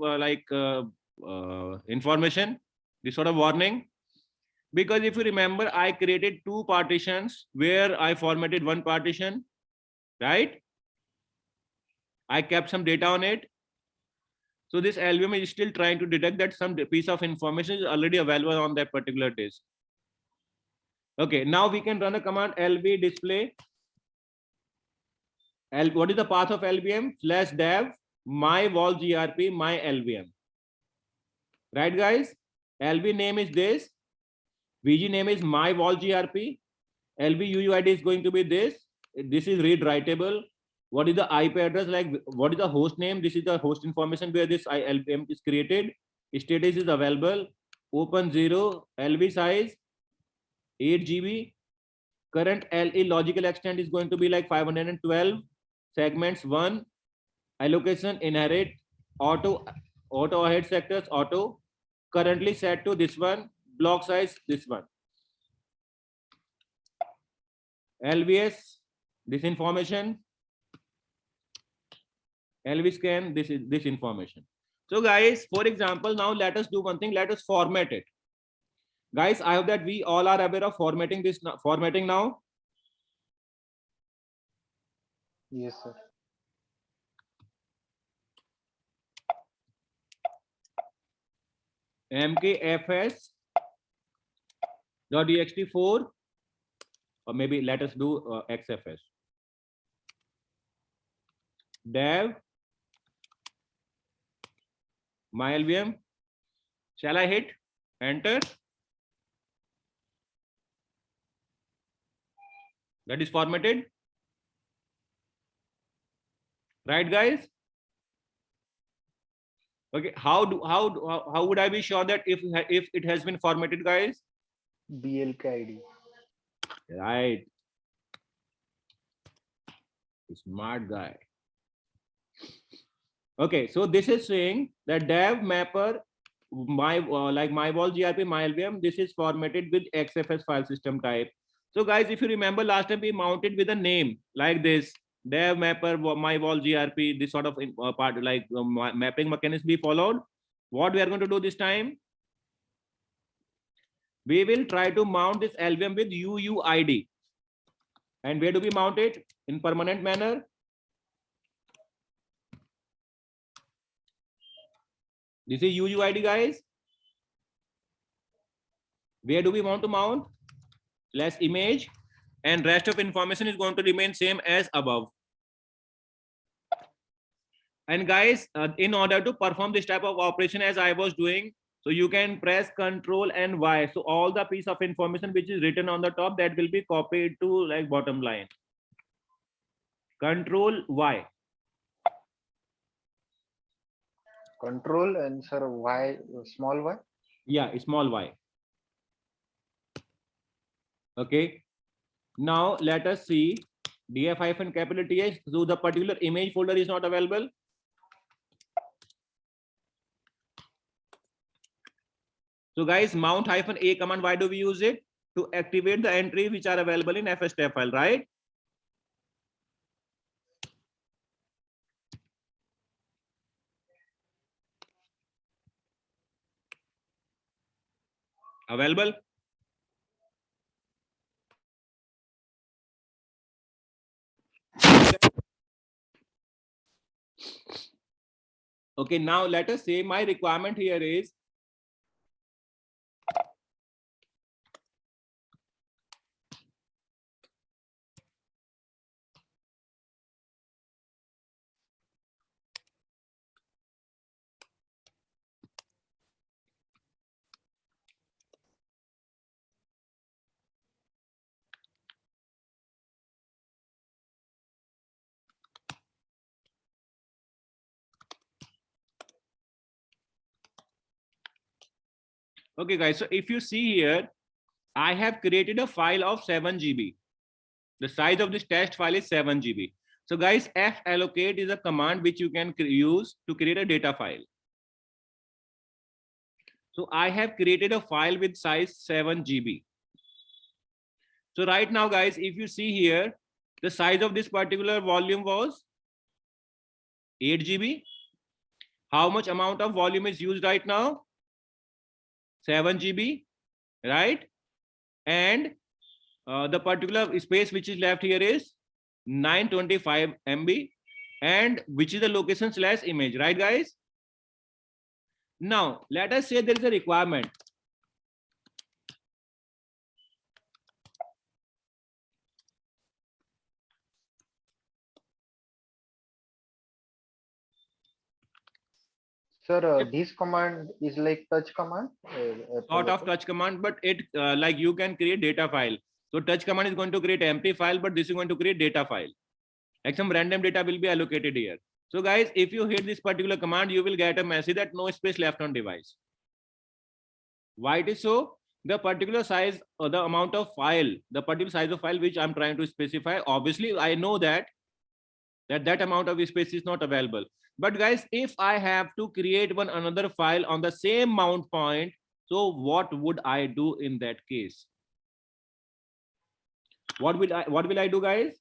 information, this sort of warning? Because if you remember, I created two partitions where I formatted one partition, right? I kept some data on it. So this LVM is still trying to detect that some piece of information is already available on that particular disk. Okay, now we can run a command lv display. What is the path of LVM? /dev my vol grp my LVM. Right, guys? LV name is this. VG name is my vol grp. LV UUID is going to be this. This is read writable. What is the IP address? Like, what is the host name? This is the host information where this LVM is created. Status is available. Open 0. LV size 8 GB. Current LE logical extent is going to be like 512. Segments 1. Allocation inherit. Auto ahead sectors auto. Currently set to this one. Block size this one. LVS, this information. LV scan, this is this information. So guys, for example, now let us do one thing. Let us format it. Guys, I hope that we all are aware of formatting this formatting now. Yes, sir. mkfs.ext4, or maybe let us do xfs. Dev my LVM. Shall I hit enter? That is formatted. Right, guys? Okay, how would I be sure that if it has been formatted, guys? BLK ID. Right. Smart guy. Okay, so this is saying that dev mapper my like my vol grp my LVM, this is formatted with xfs file system type. So guys, if you remember last time we mounted with a name like this, dev mapper my vol grp, this sort of part like mapping mechanism we followed. What we are going to do this time? We will try to mount this LVM with UUID. And where do we mount it? In permanent manner. This is UUID, guys. Where do we want to mount? Less image, and rest of information is going to remain same as above. And guys, in order to perform this type of operation as I was doing, so you can press Control and Y. So all the piece of information which is written on the top, that will be copied to like bottom line. Control Y. Control and sir, y, small y. Yeah, small y. Okay. Now let us see df hyphen capital th. So the particular image folder is not available. So guys, mount hyphen a command, why do we use it? To activate the entry which are available in fstep file, right? Available? Okay, now let us say my requirement here is okay, guys. So if you see here, I have created a file of 7 GB. The size of this test file is 7 GB. So guys, fallocate is a command which you can use to create a data file. So I have created a file with size 7 GB. So right now, guys, if you see here, the size of this particular volume was 8 GB. How much amount of volume is used right now? 7 GB, right? And the particular space which is left here is 925 MB, and which is the location slash image, right, guys? Now, let us say there is a requirement. Sir, this command is like touch command. Sort of touch command, but it like you can create data file. So touch command is going to create empty file, but this is going to create data file. Like some random data will be allocated here. So guys, if you hit this particular command, you will get a message that no space left on device. Why it is so? The particular size or the amount of file, the particular size of file which I'm trying to specify, obviously I know that amount of space is not available. But guys, if I have to create one another file on the same mount point, so what would I do in that case? What will I do, guys?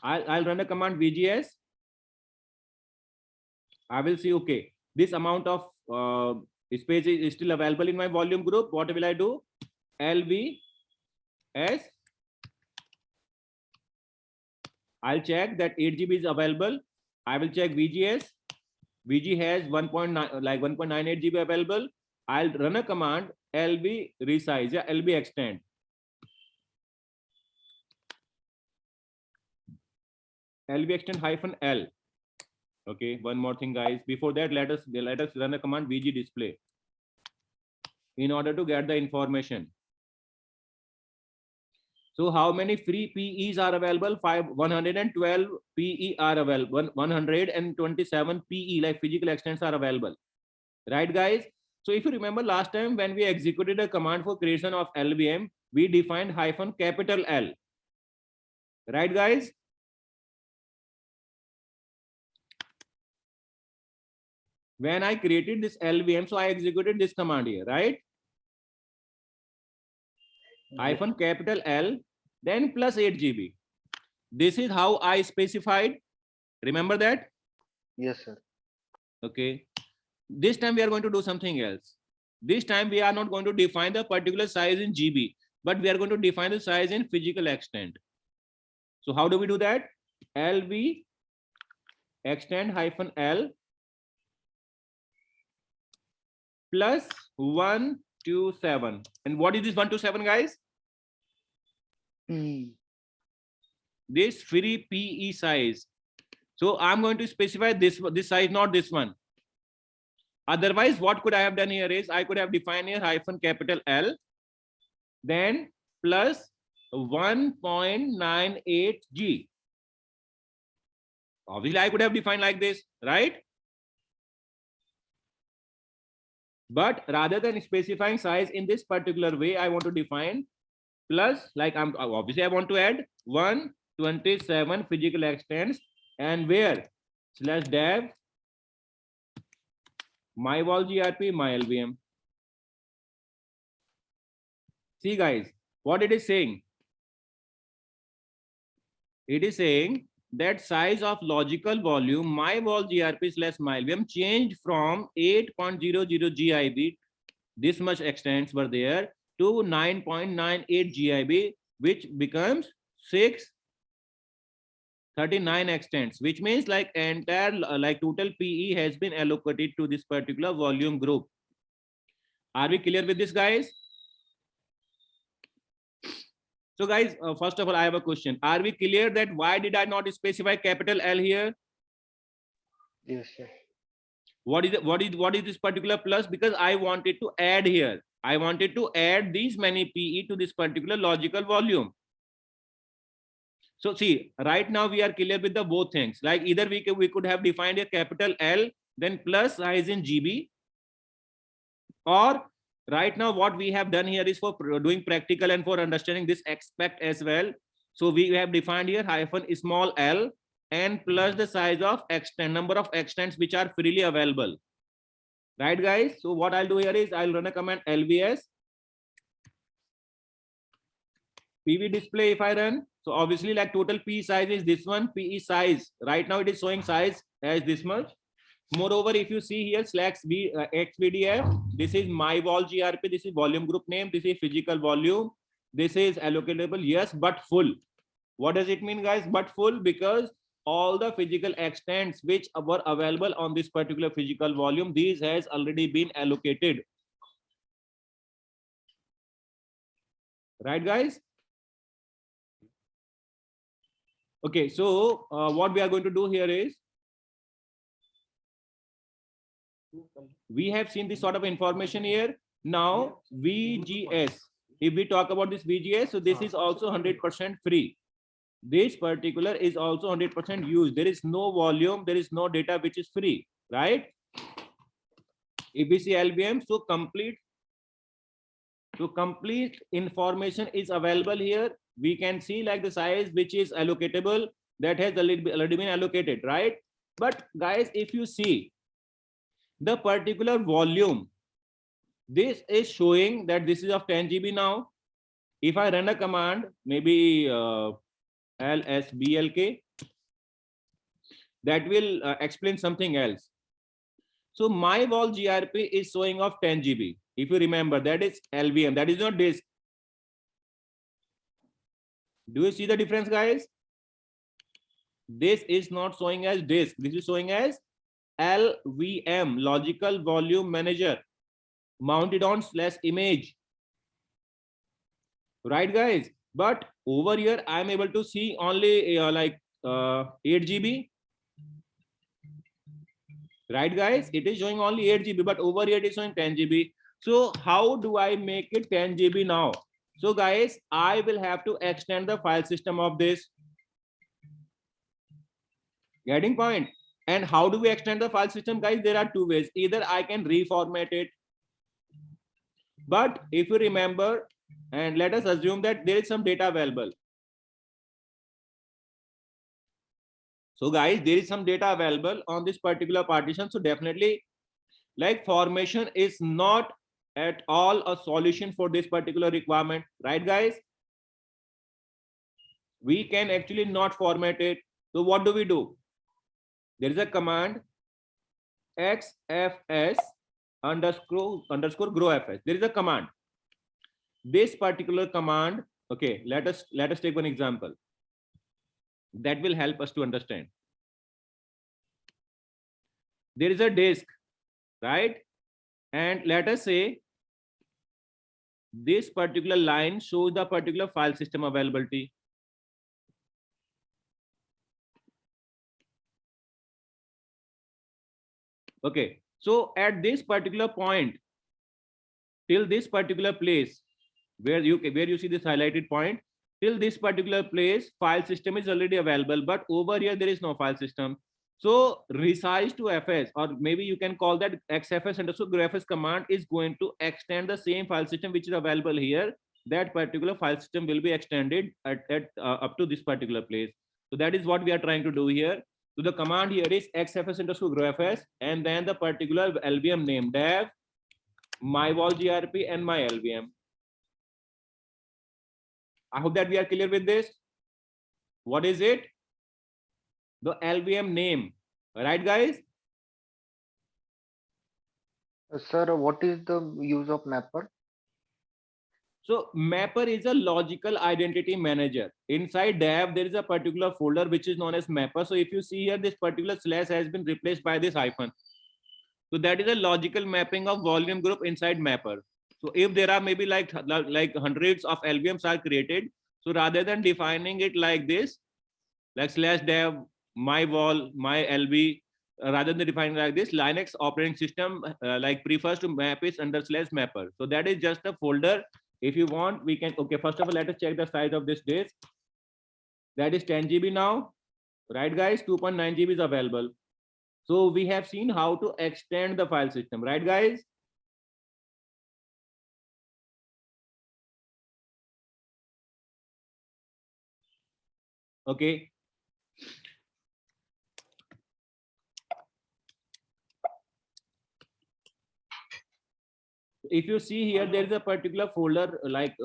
I'll run a command vgs. I will see, okay, this amount of space is still available in my volume group. What will I do? LVS. I'll check that 8 GB is available. I will check VGS. VG has 1.9 like 1.98 GB available. I'll run a command LV resize, yeah, LV extend. LV extend hyphen L. Okay, one more thing, guys. Before that, let us run a command VG display in order to get the information. So how many free PEs are available? 112 PE are available. 127 PE like physical extents are available. Right, guys? So if you remember last time when we executed a command for creation of LVM, we defined hyphen capital L. Right, guys? When I created this LVM, so I executed this command here, right? Hyphen capital L, then plus 8 GB. This is how I specified. Remember that? Yes, sir. Okay. This time we are going to do something else. This time we are not going to define the particular size in GB, but we are going to define the size in physical extent. So how do we do that? LV extend hyphen L. plus 127. And what is this 127, guys? P. This free PE size. So I'm going to specify this size, not this one. Otherwise, what could I have done here is I could have defined here hyphen capital L, then plus 1.98 G. Obviously, I could have defined like this, right? But rather than specifying size in this particular way, I want to define plus, like I'm obviously I want to add 127 physical extents, and where slash dev my wall grp my LVM. See guys, what it is saying? It is saying that size of logical volume my wall grp slash my LVM changed from 8.00 GIB, this much extents were there, to 9.98 GIB, which becomes 639 extents, which means like entire like total PE has been allocated to this particular volume group. Are we clear with this, guys? So guys, first of all, I have a question. Are we clear that why did I not specify capital L here? Yes, sir. What is this particular plus? Because I wanted to add here. I wanted to add these many PE to this particular logical volume. So see, right now we are clear with the both things. Like either we could have defined a capital L, then plus size in GB, or right now what we have done here is for doing practical and for understanding this aspect as well. So we have defined here hyphen small l and plus the size of number of extents which are freely available. Right, guys? So what I'll do here is I'll run a command lvs PV display. If I run, so obviously like total P size is this one, PE size. Right now it is showing size as this much. Moreover, if you see here xvdf, this is my wall grp, this is volume group name, this is physical volume, this is allocatable, yes, but full. What does it mean, guys? But full, because all the physical extents which were available on this particular physical volume, these has already been allocated. Right, guys? Okay, so what we are going to do here is, we have seen this sort of information here. Now VGS, if we talk about this VGS, so this is also 100% free. This particular is also 100% used. There is no volume, there is no data which is free, right? If we see LVM, so complete information is available here. We can see like the size which is allocatable, that has already been allocated, right? But guys, if you see the particular volume, this is showing that this is of 10 GB now. If I run a command, maybe lsblk, that will explain something else. So my wall grp is showing of 10 GB. If you remember, that is LVM, that is not disk. Do you see the difference, guys? This is not showing as disk, this is showing as LVM, logical volume manager, mounted on slash image. Right, guys? But over here I am able to see only 8 GB. Right, guys? It is showing only 8 GB, but over here it is showing 10 GB. So how do I make it 10 GB now? So guys, I will have to extend the file system of this. Getting point? And how do we extend the file system, guys? There are two ways. Either I can reformat it, but if you remember, and let us assume that there is some data available. So guys, there is some data available on this particular partition. So definitely, like, formation is not at all a solution for this particular requirement, right, guys? We can actually not format it. So what do we do? There is a command xfs underscore growfs. There is a command. This particular command, okay, let us take one example that will help us to understand. There is a disk, right? And let us say this particular line shows the particular file system availability. Okay, so at this particular point, till this particular place where you see this highlighted point, till this particular place, file system is already available, but over here there is no file system. So resize to fs, or maybe you can call that xfs underscore grafs command is going to extend the same file system which is available here. That particular file system will be extended at up to this particular place. So that is what we are trying to do here. So the command here is xfs underscore grafs, and then the particular LVM name dev my wall grp and my LVM. I hope that we are clear with this. What is it? The LVM name, right guys? Sir, what is the use of mapper? So mapper is a logical identity manager. Inside dev, there is a particular folder which is known as mapper. So if you see here, this particular slash has been replaced by this hyphen. So that is a logical mapping of volume group inside mapper. So if there are maybe like hundreds of LVMs are created, so rather than defining it like this, like slash dev my wall my LV, rather than defining like this, Linux operating system like prefers to map it under slash mapper. So that is just a folder. If you want, we can. Okay, first of all, let us check the size of this disk. That is 10 GB now, right guys? 2.9 GB is available. So we have seen how to extend the file system, right guys? Okay. If you see here, there is a particular folder like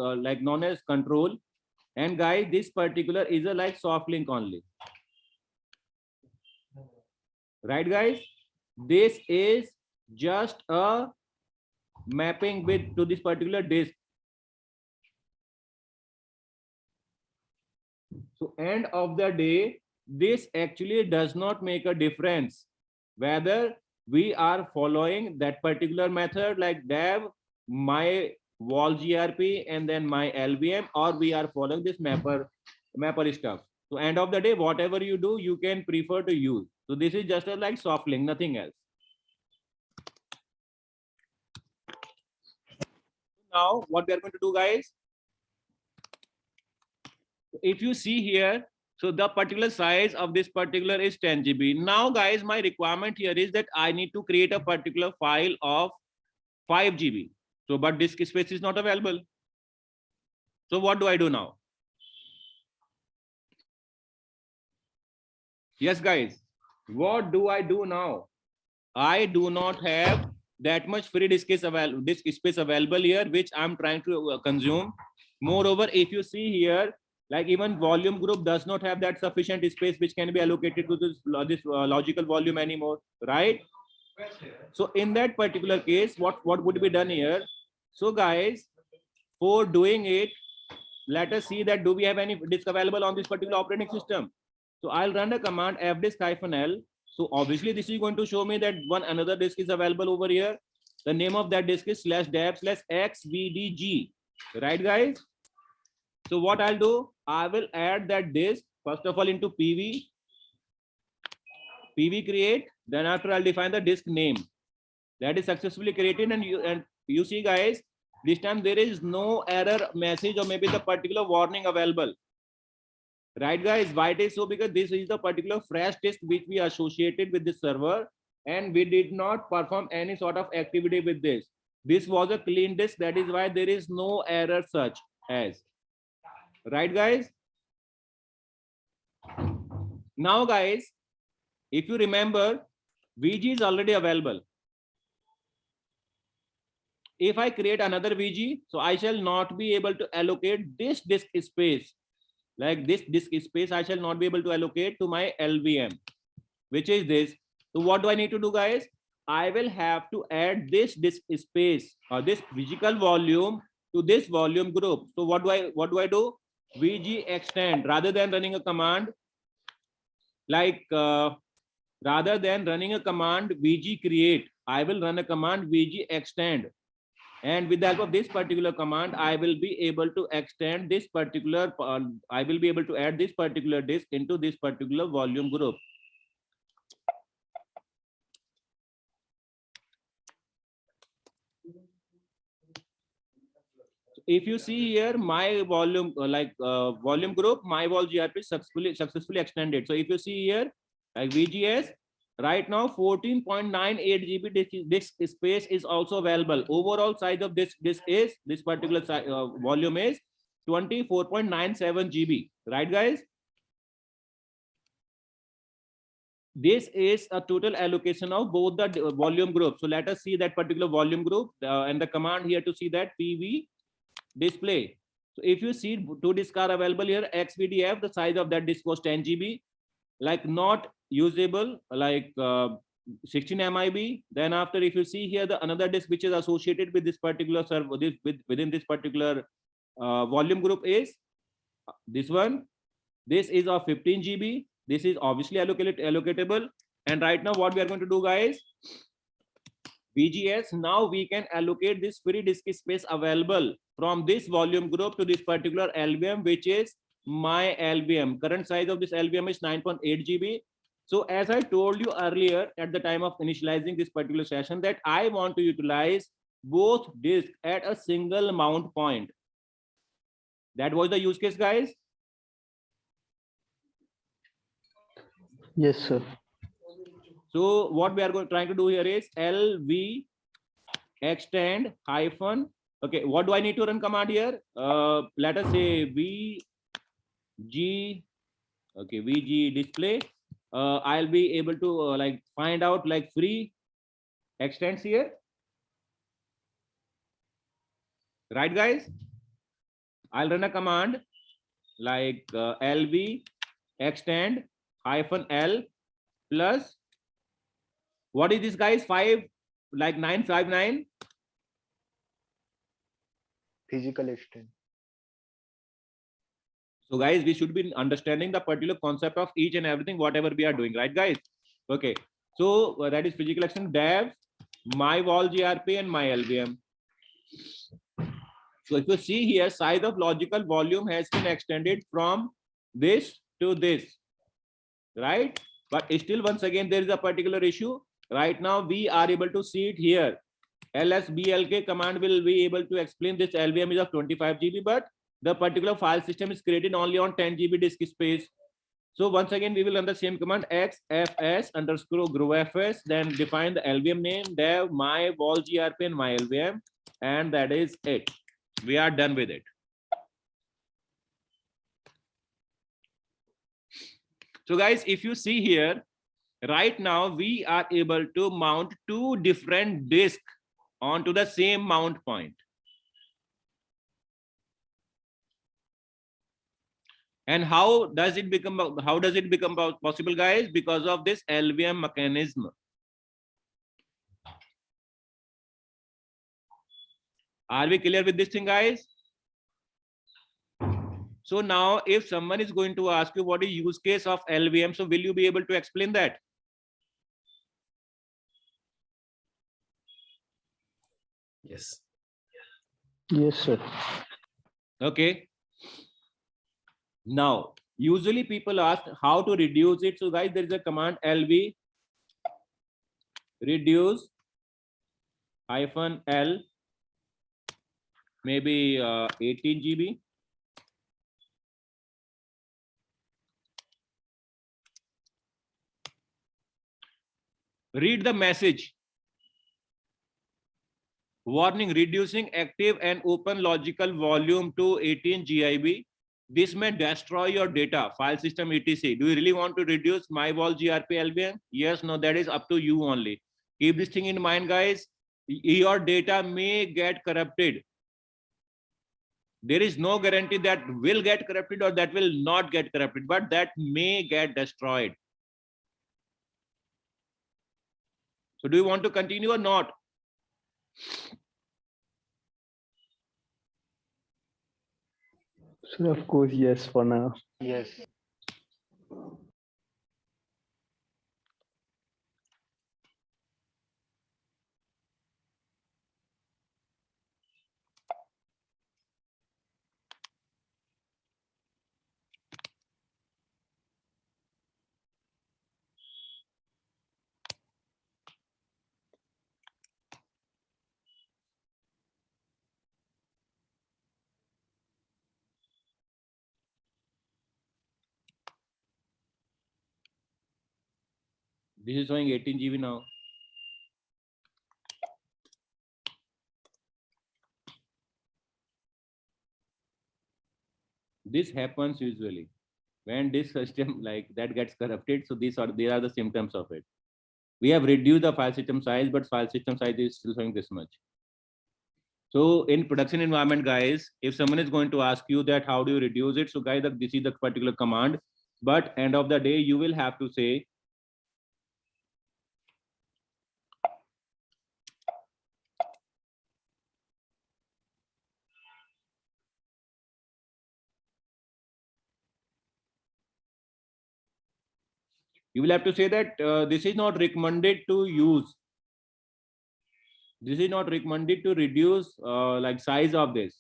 known as control, and guys, this particular is a like soft link only, right guys? This is just a mapping with to this particular disk. So end of the day, this actually does not make a difference whether we are following that particular method like dev my wall grp and then my LVM, or we are following this mapper stuff. So end of the day, whatever you do, you can prefer to use. So this is just a like soft link, nothing else. Now what we are going to do, guys, if you see here, so the particular size of this particular is 10 GB. Now guys, my requirement here is that I need to create a particular file of 5 GB. So but disk space is not available. So what do I do now? Yes guys, what do I do now? I do not have that much free disk space available here, which I'm trying to consume. Moreover, if you see here, like even volume group does not have that sufficient space which can be allocated to this logical volume anymore, right? So in that particular case, what would be done here? So guys, for doing it, let us see that do we have any disk available on this particular operating system. So I'll run a command fdisk-l. So obviously this is going to show me that another disk is available over here. The name of that disk is /dev/xvdg, right guys? So what I'll do, I will add that disk first of all into pv create. Then after I'll define the disk name. That is successfully created, and you see guys, this time there is no error message or maybe the particular warning available. Right guys, why it is so? Because this is the particular fresh disk which we associated with this server, and we did not perform any sort of activity with this. This was a clean disk, that is why there is no error such as. Right guys? Now guys, if you remember, VG is already available. If I create another VG, so I shall not be able to allocate this disk space. Like this disk space, I shall not be able to allocate to my LVM, which is this. So what do I need to do, guys? I will have to add this disk space or this physical volume to this volume group. So what do I do? VG extend, rather than running a command like VG create, I will run a command vg extend, and with the help of this particular command, I will be able to extend this particular, I will be able to add this particular disk into this particular volume group. If you see here, my volume volume group, my vol grp successfully extended. So if you see here, like vgs, right now 14.98 GB disk space is also available. Overall size of this particular volume is 24.97 GB, right guys? This is a total allocation of both the volume groups. So let us see that particular volume group and the command here to see that pv display. So if you see, two disks are available here, xvdf, the size of that disk was 10 GB, like not usable, like 16 MIB. Then after, if you see here, the another disk which is associated with this particular server, within this particular volume group is this one. This is of 15 GB. This is obviously allocatable. And right now what we are going to do, guys, VGS, now we can allocate this free disk space available from this volume group to this particular LVM, which is my LVM. Current size of this LVM is 9.8 GB. So as I told you earlier at the time of initializing this particular session, that I want to utilize both disks at a single mount point. That was the use case, guys. Yes, sir. So what we are trying to do here is LV extend hyphen. Okay, what do I need to run command here? Let us say VG. Okay, VG display. I'll be able to like find out like free extends here. Right, guys? I'll run a command like LV extend hyphen L plus, what is this, guys? 959. Physical extent. So guys, we should be understanding the particular concept of each and everything, whatever we are doing, right, guys? Okay, so that is physical extent dev, my vol grp and my LVM. So if you see here, size of logical volume has been extended from this to this, right? But still, once again, there is a particular issue. Right now, we are able to see it here. lsblk command will be able to explain this LVM is of 25 GB, but the particular file system is created only on 10 GB disk space. So once again, we will run the same command xfs underscore growfs, then define the LVM name, dev my vol grp and my LVM, and that is it. We are done with it. So guys, if you see here, right now we are able to mount two different disks onto the same mount point. And how does it become possible, guys? Because of this LVM mechanism. Are we clear with this thing, guys? So now if someone is going to ask you what is use case of LVM, so will you be able to explain that? Yes. Yes, sir. Okay. Now, usually people ask how to reduce it. So guys, there is a command LV reduce hyphen L, maybe 18 GB. Read the message. Warning, reducing active and open logical volume to 18 GB. This may destroy your data, file system, etc. Do you really want to reduce my vol grp LVM? Yes, no, that is up to you only. Keep this thing in mind, guys. Your data may get corrupted. There is no guarantee that will get corrupted or that will not get corrupted, but that may get destroyed. So do you want to continue or not? Sir, of course, yes, for now. Yes. This is showing 18 GB now. This happens usually when this system like that gets corrupted. So these are the symptoms of it. We have reduced the file system size, but file system size is still showing this much. So in production environment, guys, if someone is going to ask you that how do you reduce it, so guys, this is the particular command, but end of the day you will have to say you will have to say that this is not recommended to use. This is not recommended to reduce like size of this.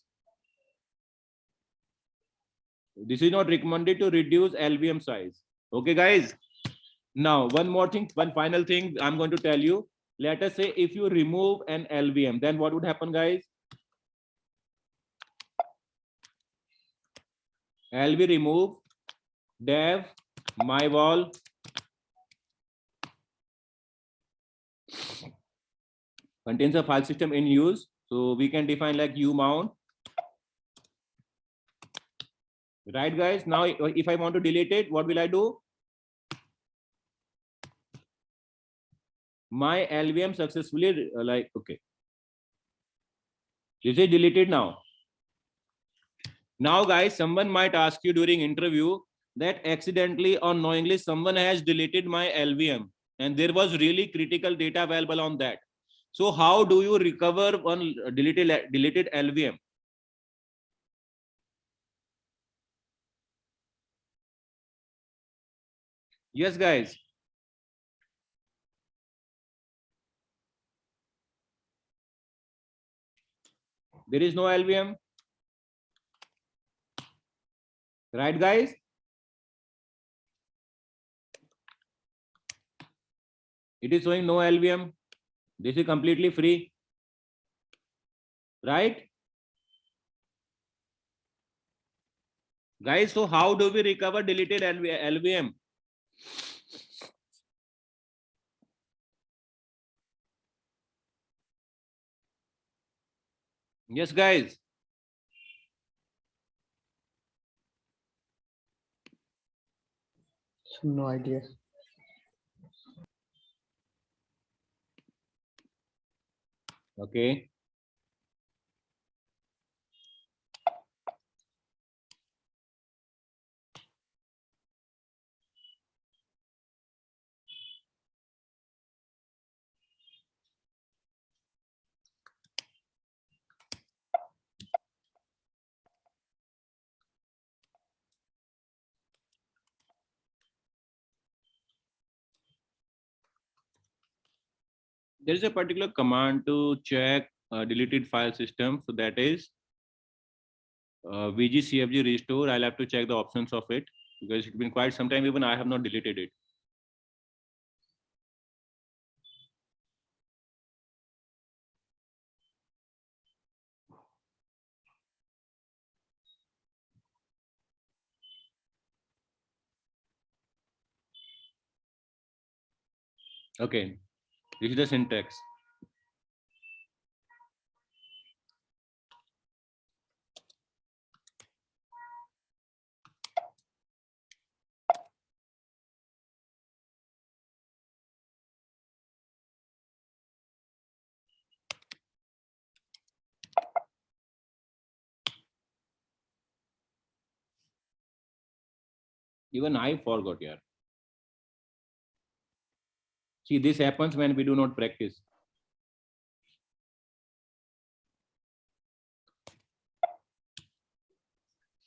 This is not recommended to reduce LVM size. Okay, guys. Now, one more thing, one final thing I'm going to tell you. Let us say if you remove an LVM, then what would happen, guys? LV remove dev my wall contains a file system in use. So we can define like u mount. Right, guys? Now, if I want to delete it, what will I do? My LVM successfully like, okay. This is deleted now. Now, guys, someone might ask you during interview that accidentally or knowingly someone has deleted my LVM and there was really critical data available on that. So how do you recover one deleted LVM? Yes, guys. There is no LVM. Right, guys? It is showing no LVM. This is completely free. Right? Guys, so how do we recover deleted LVM? Yes, guys. No idea. Okay. There is a particular command to check deleted file system. So that is VGCFG restore. I'll have to check the options of it because it's been quite some time. Even I have not deleted it. Okay, this is the syntax. Even I forgot here. See, this happens when we do not practice.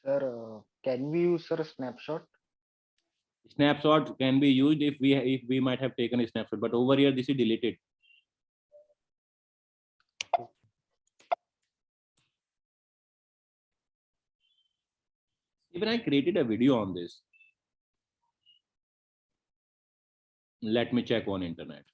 Sir, can we use a snapshot? Snapshot can be used if we might have taken a snapshot, but over here this is deleted. Even I created a video on this. Let me check on internet.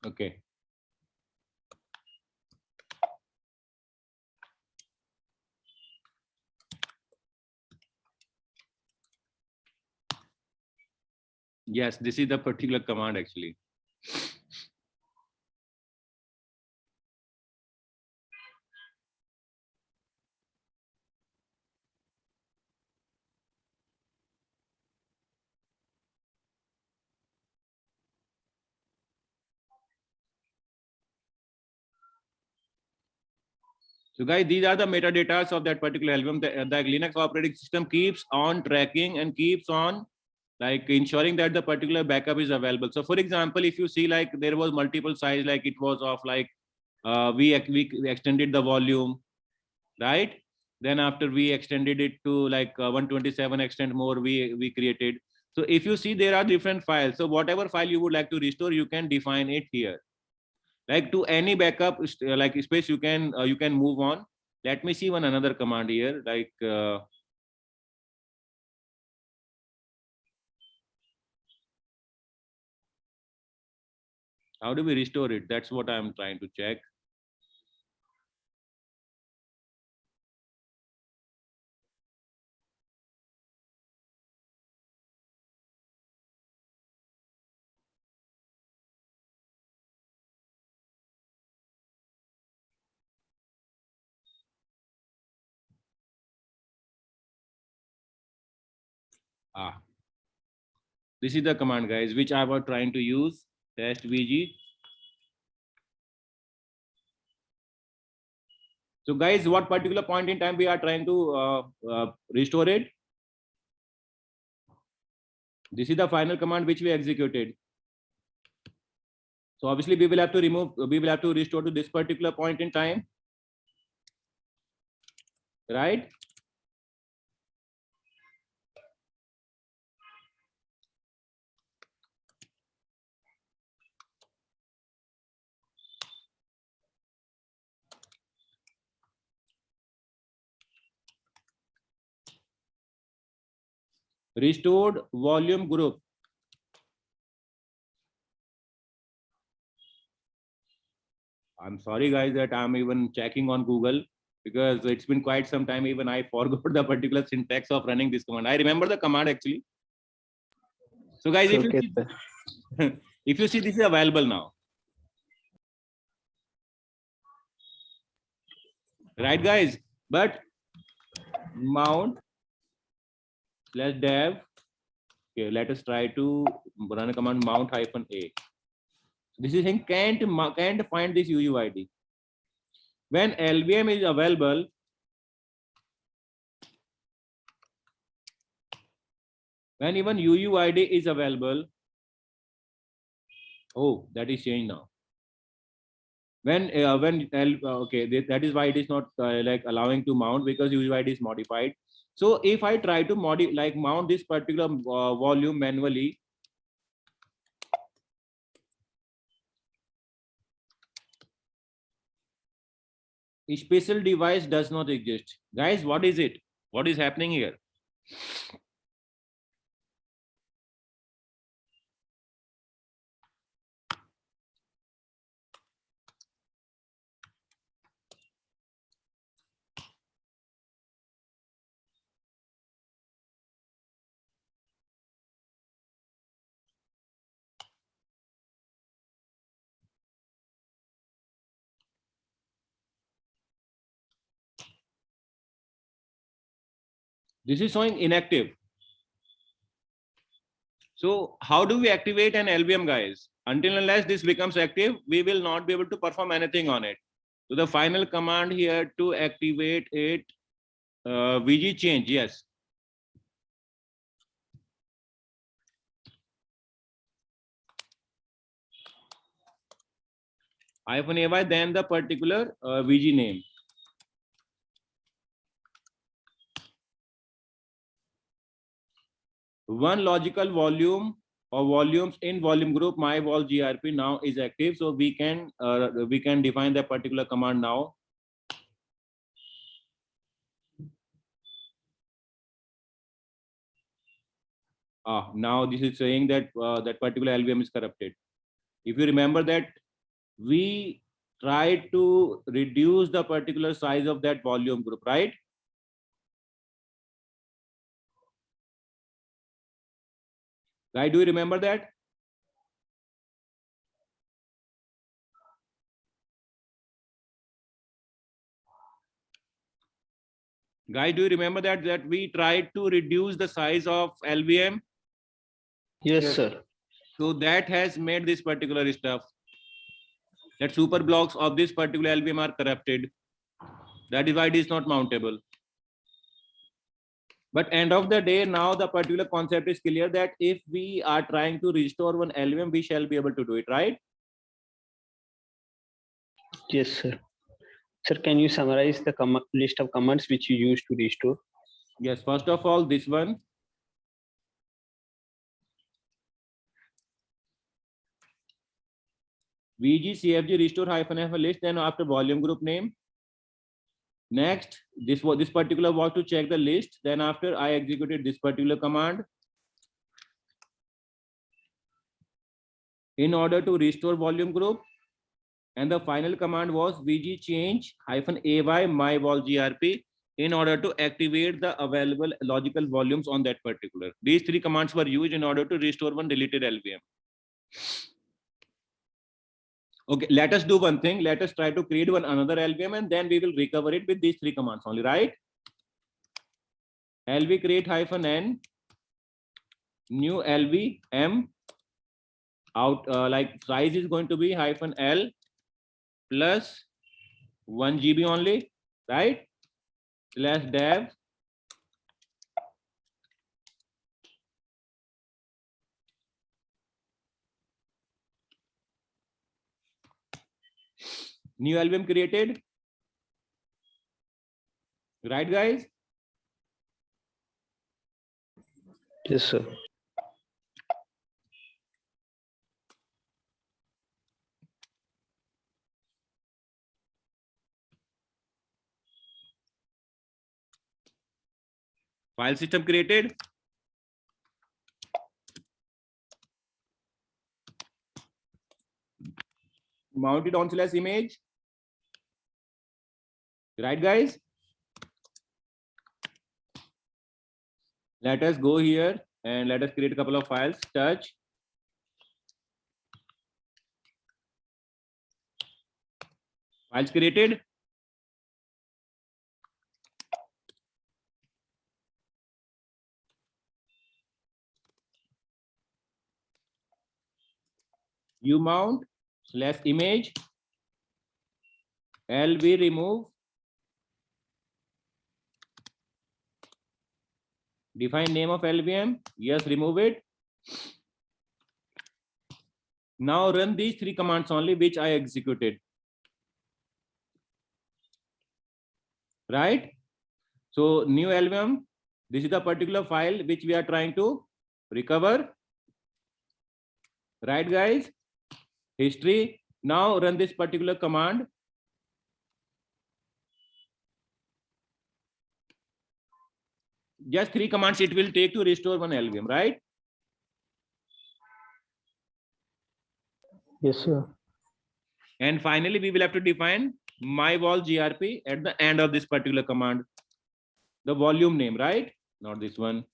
Okay. Yes, this is the particular command actually. So guys, these are the metadata of that particular album. The Linux operating system keeps on tracking and keeps on like ensuring that the particular backup is available. So for example, if you see like there was multiple size, like it was of like we extended the volume, right? Then after we extended it to like 127 extent more, we created. So if you see there are different files. So whatever file you would like to restore, you can define it here. Like to any backup like space, you can move on. Let me see one another command here, like how do we restore it? That's what I'm trying to check. This is the command, guys, which I was trying to use. Test VG. So guys, what particular point in time we are trying to restore it? This is the final command which we executed. So obviously we will have to restore to this particular point in time, right? Restored volume group. I'm sorry guys that I'm even checking on Google, because it's been quite some time, even I forgot the particular syntax of running this command. I remember the command actually. So guys, if you Okay, see, sir. if you see, this is available now, right guys? But mount /dev. Okay, let us try to run a command mount -a. This is saying can't find this UUID. When LVM is available, when even UUID is available, oh, that is changed now. Okay, that is why it is not like allowing to mount, because UUID is modified. So if I try to mount this particular volume manually, a special device does not exist. Guys, what is it? What is happening here? This is showing inactive. So how do we activate an LVM, guys? Until unless this becomes active, we will not be able to perform anything on it. So the final command here to activate it, VG change, yes. -ay, then the particular VG name. One logical volume or volumes in volume group my vol grp now is active, so we can define that particular command now. Now this is saying that that particular LVM is corrupted. If you remember that we try to reduce the particular size of that volume group, right? Right, do you remember that? Guys, do you remember that we tried to reduce the size of LVM? Yes, sir. So that has made this particular stuff. That super blocks of this particular LVM are corrupted. That is why it is not mountable. But end of the day, now the particular concept is clear that if we are trying to restore one LVM, we shall be able to do it, right? Yes, sir. Sir, can you summarize the list of commands which you use to restore? Yes, first of all, this one. VGCFG restore -f list, then after volume group name. Next, this particular was to check the list. Then after I executed this particular command in order to restore volume group. And the final command was VG change -ay my vol grp in order to activate the available logical volumes on that particular. These three commands were used in order to restore one deleted LVM. Okay, let us do one thing. Let us try to create one another LVM and then we will recover it with these three commands only, right? LV create -n new LVM out like size is going to be -l plus 1 GB only, right? /dev new LVM created, right guys? Yes, sir. File system created. Mounted on /image, right guys? Let us go here and let us create a couple of files. Touch, files created. umount /image lv remove, define name of LVM, yes, remove it. Now run these three commands only which I executed, right? So new LVM, this is the particular file which we are trying to recover, right guys? History. Now run this particular command. Just three commands it will take to restore one LVM, right? Yes, sir. And finally, we will have to define my vol grp at the end of this particular command. The volume name, right? Not this one.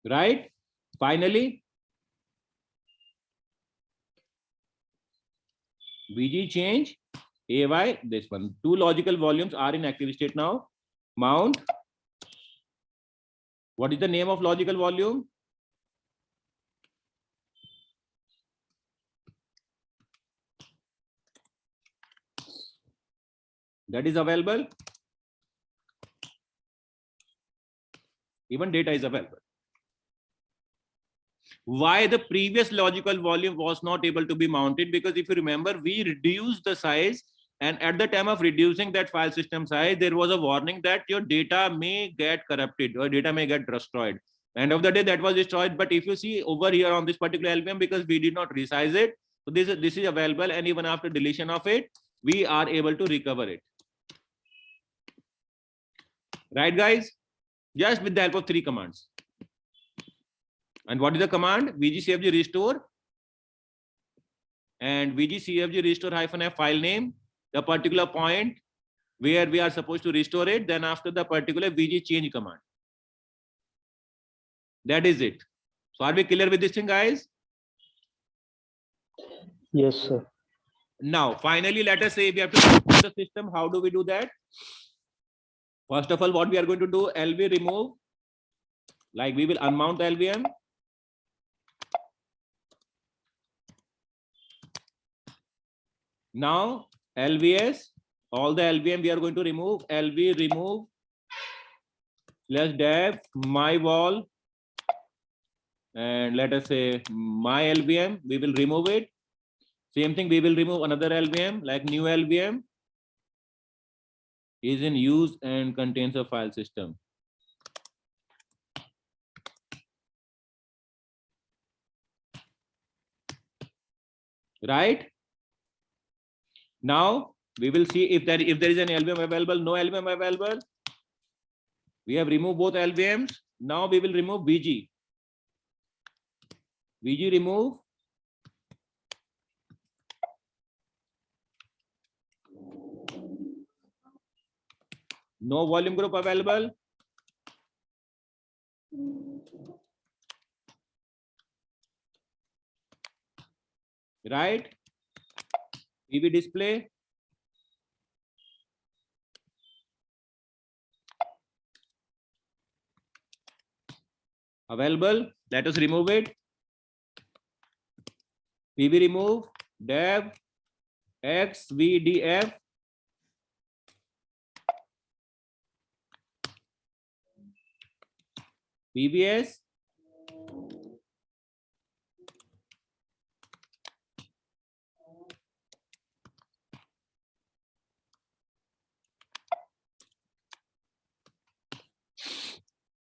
Right? Finally, VG change AY, this one. Two logical volumes are in active state now. Mount. What is the name of logical volume? That is available. Even data is available. Why the previous logical volume was not able to be mounted? Because if you remember, we reduced the size, and at the time of reducing that file system size, there was a warning that your data may get corrupted or data may get destroyed. End of the day, that was destroyed. But if you see over here on this particular LVM, because we did not resize it, so this is available, and even after deletion of it, we are able to recover it. Right, guys? just with the help of 3 commands. And what is the command? VGCFG restore and VGCFG restore -f file name, the particular point where we are supposed to restore it, then after the particular VG change command. That is it. So are we clear with this thing, guys? Yes, sir. Now, finally, let us say we have to restore the system. How do we do that? First of all, what we are going to do, LV remove, like we will unmount the LVM. Now, LVS, all the LVM we are going to remove, LV remove, /dev, my wall, and let us say my LVM, we will remove it. Same thing, we will remove another LVM, like new LVM is in use and contains a file system. Right? Now we will see if there is an LVM available, no LVM available. We have removed both LVMs. Now we will remove VG. VG remove. No volume group available. Right? PV display. Available. Let us remove it. PV remove. Dev. XVDF. PVS.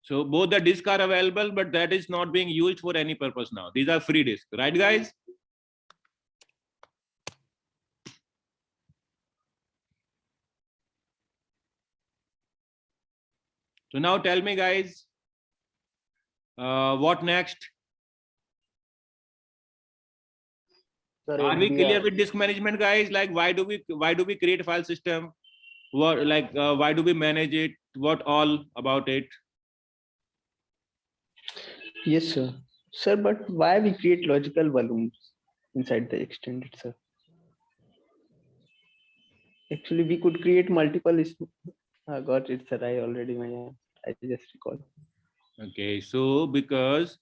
So both the disks are available, but that is not being used for any purpose now. These are free disks, right, guys? So now tell me, guys, what next? Sir, Are we LBR. clear with disk management, guys? Like, why do we create a file system? What, like, why do we manage it? What all about it? Yes, sir. Sir, but why we create logical volumes inside the extended, sir? Actually, we could create multiple. Got it, sir. I just recall. Okay, so because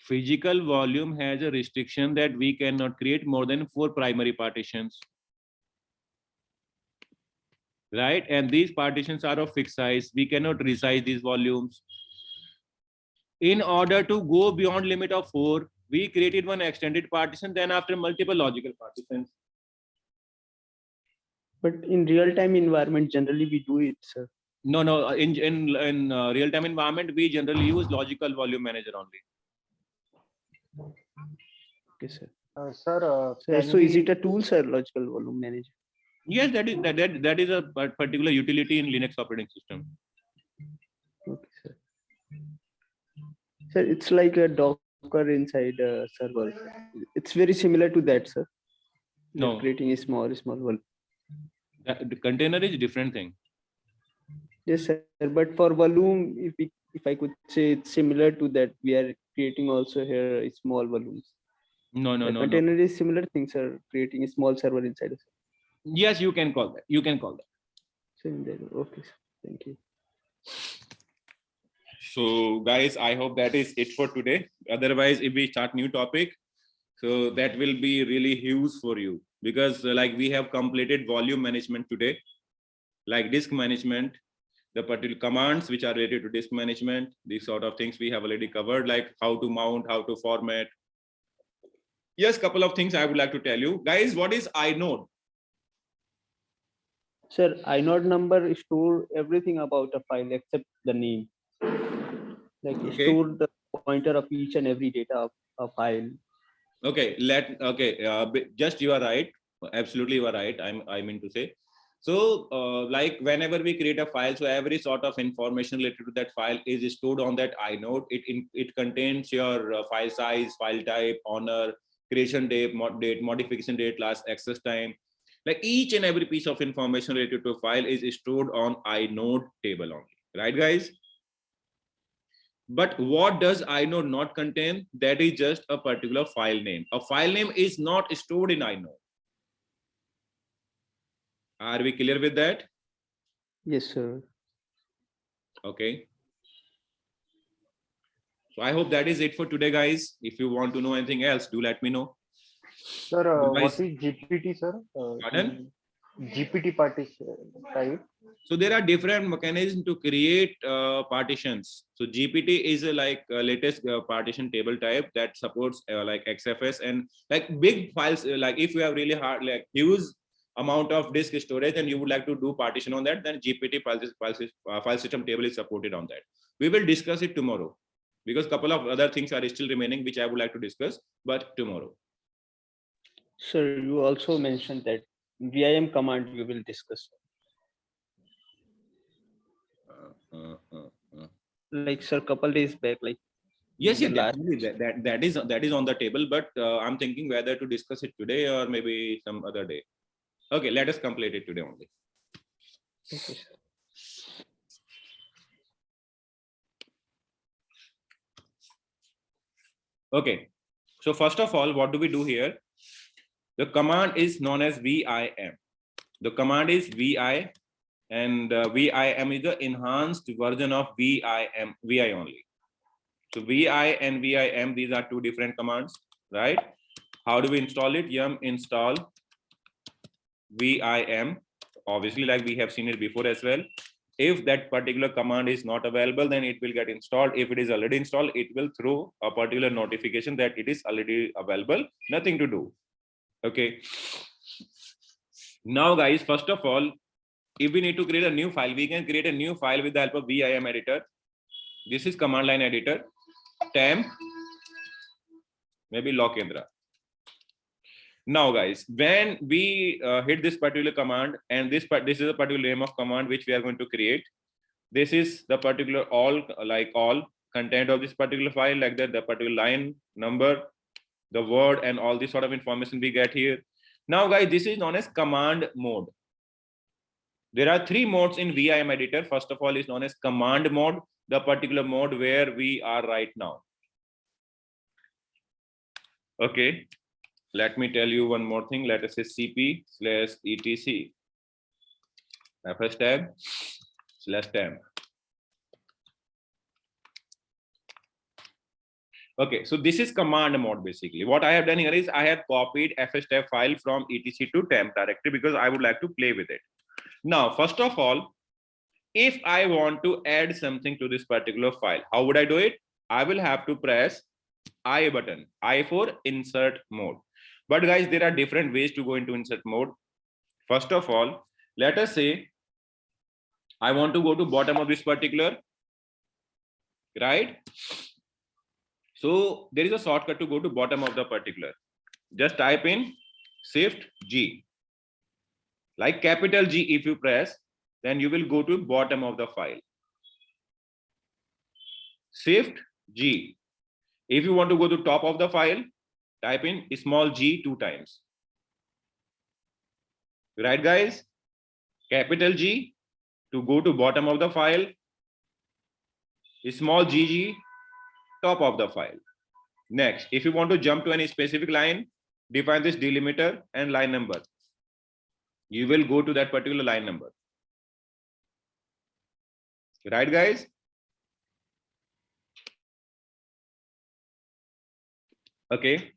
physical volume has a restriction that we cannot create more than 4 primary partitions. Right? And these partitions are of fixed size. We cannot resize these volumes. In order to go beyond limit of 4, we created one extended partition, then after multiple logical partitions. But in real-time environment, generally we do it, sir. No, in real-time environment, we generally use logical volume manager only. Okay, sir. Sir, Sir, can so is we- it a tool, sir, logical volume manager? Yes, that is a particular utility in Linux operating system. Okay, sir. Sir, it's like a Docker inside a server. It's very similar to that, sir. No. Like creating a small volume. The container is a different thing. Yes, sir. But for volume, if I could say it's similar to that, we are creating also here a small volumes. No. Container is similar thing, sir. Creating a small server inside. Yes, you can call that. You can call that. Same there. Okay, sir. Thank you. So guys, I hope that is it for today. Otherwise, if we start new topic, so that will be really huge for you, because like we have completed volume management today, like disk management, the particular commands which are related to disk management, these sort of things we have already covered, like how to mount, how to format. Yes, couple of things I would like to tell you. Guys, what is inode? Sir, inode number store everything about a file except the name. Like Okay. store the pointer of each and every data of a file. Okay, just you are right. Absolutely, you are right. I mean to say, So like whenever we create a file, so every sort of information related to that file is stored on that inode. It contains your file size, file type, owner, creation date, modification date, last access time. Like each and every piece of information related to a file is stored on inode table only, right guys? But what does inode not contain? That is just a particular file name. A file name is not stored in inode. Are we clear with that? Yes, sir. Okay. So I hope that is it for today, guys. If you want to know anything else, do let me know. Sir, what Guys, is GPT, sir? pardon? GPT partition type. So there are different mechanisms to create partitions. So GPT is like a latest partition table type that supports like XFS and like big files. Like if you have really hard, like huge amount of disk storage and you would like to do partition on that, then GPT file system table is supported on that. We will discuss it tomorrow because a couple of other things are still remaining which I would like to discuss, but tomorrow. Sir, you also mentioned that VIM command you will discuss. Like, sir, couple days back, like. Yes, the yeah, last- definitely. That is on the table, but I'm thinking whether to discuss it today or maybe some other day. Okay, let us complete it today only. Okay, sir. Okay, so first of all, what do we do here? The command is known as VIM. The command is VI, and VIM is the enhanced version of VI only. So VI and VIM, these are two different commands, right? How do we install it? Yum install VIM. Obviously, like we have seen it before as well. If that particular command is not available, then it will get installed. If it is already installed, it will throw a particular notification that it is already available. Nothing to do. Okay. Now, guys, first of all, if we need to create a new file, we can create a new file with the help of VIM editor. This is command line editor. Temp, maybe Lokendra. Now, guys, when we hit this particular command, and this is a particular name of command which we are going to create. This is the particular all content of this particular file, like that, the particular line number, the word, and all this sort of information we get here. Now, guys, this is known as command mode. There are three modes in VIM editor. First of all is known as command mode, the particular mode where we are right now. Okay. Let me tell you one more thing. Let us say cp/etc fstab/temp. Okay, so this is command mode basically. What I have done here is I have copied fstab file from etc to temp directory because I would like to play with it. Now, first of all, if I want to add something to this particular file, how would I do it? I will have to press I button, I for insert mode. But guys, there are different ways to go into insert mode. First of all, let us say I want to go to bottom of this particular, right? So there is a shortcut to go to bottom of the particular. Just type in Shift G. Like capital G, if you press, then you will go to bottom of the file. Shift G. If you want to go to top of the file, type in small g 2 times. Right, guys? Capital G to go to bottom of the file, small gg top of the file. Next, if you want to jump to any specific line, define this delimiter and line number. You will go to that particular line number. Right, guys? Okay.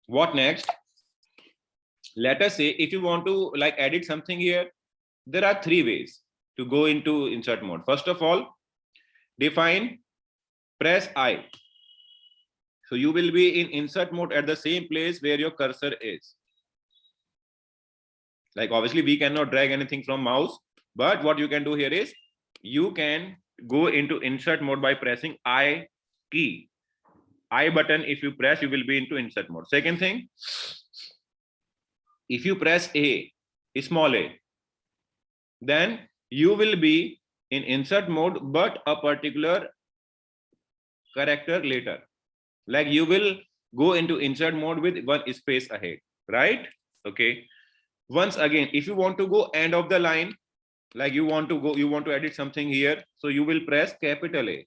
What next? Let us say if you want to like edit something here, there are three ways to go into insert mode. First of all, define, press I. So you will be in insert mode at the same place where your cursor is. Like obviously we cannot drag anything from mouse, but what you can do here is you can go into insert mode by pressing I key. I button, if you press, you will be into insert mode. Second thing, if you press A, small a, then you will be in insert mode, but a particular character later. Like you will go into insert mode with one space ahead, right? Okay. Once again, if you want to go end of the line, like you want to edit something here, so you will press capital A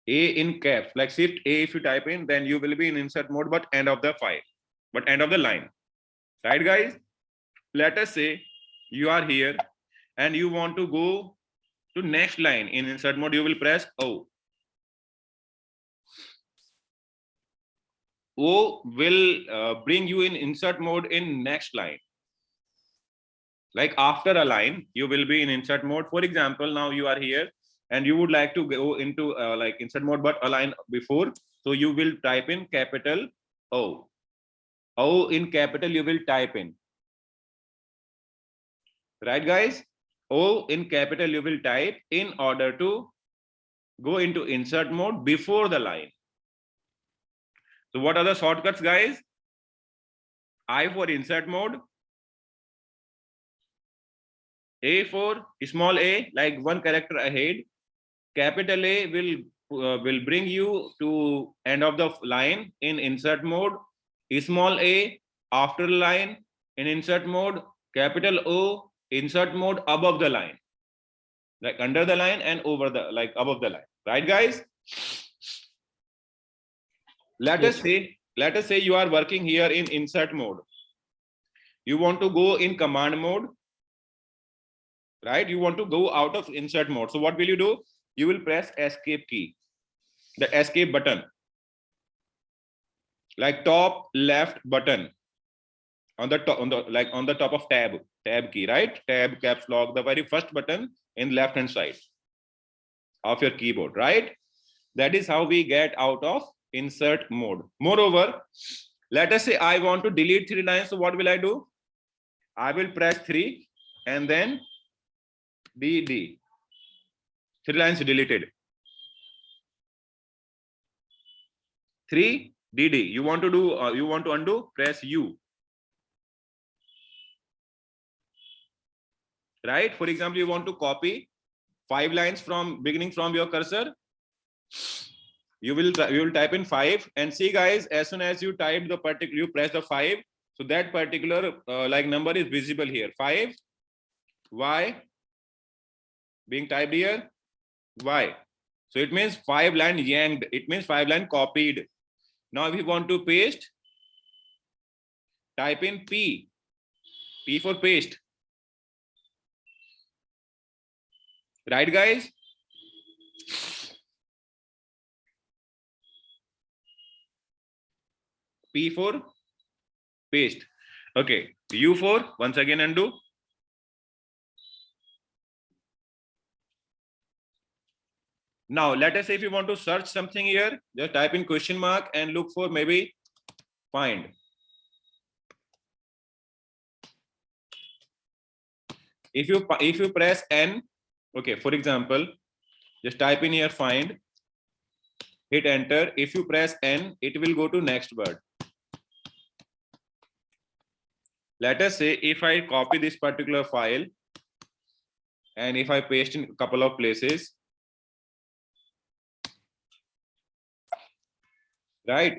in caps, like shift A if you type in, then you will be in insert mode, but end of the file, but end of the line, right guys? Let us say you are here and you want to go to next line in insert mode, you will press O. O will bring you in insert mode in next line. Like after a line, you will be in insert mode. For example, now you are here and you would like to go into like insert mode, but a line before. So you will type in capital O. O in capital you will type in. Right, guys? O in capital you will type in order to go into insert mode before the line. So what are the shortcuts, guys? I for insert mode, A for small a, like one character ahead. Capital A will bring you to end of the line in insert mode. Small a after line in insert mode. Capital O insert mode above the line, like under the line and over the, like above the line. Right, guys? Let us say you are working here in insert mode. You want to go in command mode, right? You want to go out of insert mode. So what will you do? You will press escape key, the escape button, like top left button on the top, on the top of tab key, right? Tab, caps lock, the very first button in left hand side of your keyboard, right? That is how we get out of insert mode. Moreover, let us say I want to delete 3 lines. So what will I do? I will press 3 and then DD. 3 lines deleted. 3 DD. You want to do, you want to undo? Press U. Right? For example, you want to copy 5 lines from beginning from your cursor. You will type in 5 and see, guys, as soon as you type the particular, you press the 5. So that particular like number is visible here. 5 Y being typed here. Y. So it means 5 line yanked. It means 5 line copied. Now if you want to paste, type in P. P for paste. Right, guys? P for paste. Okay. U for, once again undo. Now let us say if you want to search something here, just type in question mark and look for maybe find. If you press N, okay, for example, just type in here find, hit enter. If you press N, it will go to next word. Let us say if I copy this particular file and if I paste in a couple of places, right?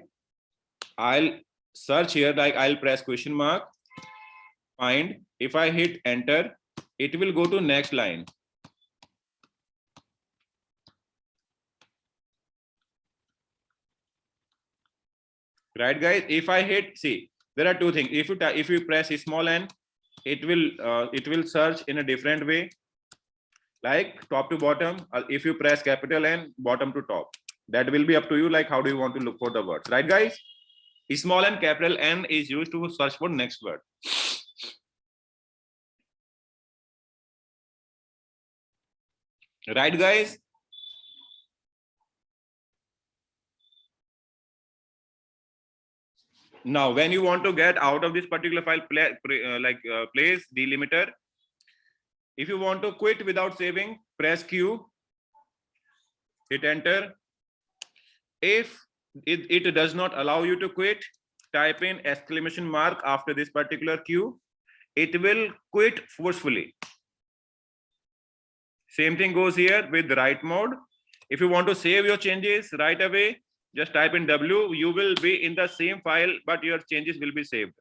I'll search here, like I'll press question mark, find. If I hit enter, it will go to next line. Right, guys? If I hit, see, there are 2 things. If you press small n, it will search in a different way, like top to bottom. If you press capital N, bottom to top. That will be up to you, like how do you want to look for the words, right, guys? Small n, capital N is used to search for next word. Right, guys? Now, when you want to get out of this particular file, place delimiter. If you want to quit without saving, press Q, hit enter. If it does not allow you to quit, type in exclamation mark after this particular Q. it will quit forcefully. Same thing goes here with write mode. If you want to save your changes right away, just type in W. You will be in the same file, but your changes will be saved.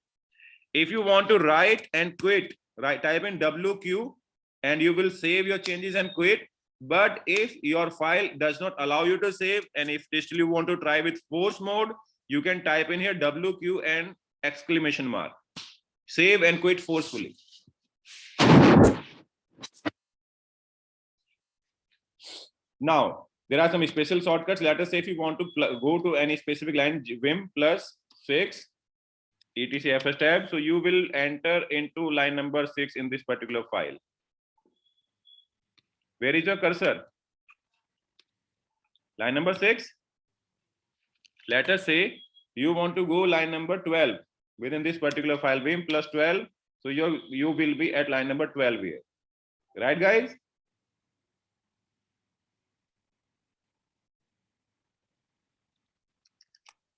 If you want to write and quit, type in WQ and you will save your changes and quit. But if your file does not allow you to save, and if still you want to try with force mode, you can type in here WQ and exclamation mark. Save and quit forcefully. Now, there are some special shortcuts. Let us say if you want to go to any specific line, Vim plus 6, etc fs tab. So you will enter into line number 6 in this particular file. Where is your cursor? Line number 6. Let us say you want to go line number 12 within this particular file, Vim plus 12. So you will be at line number 12 here. Right, guys?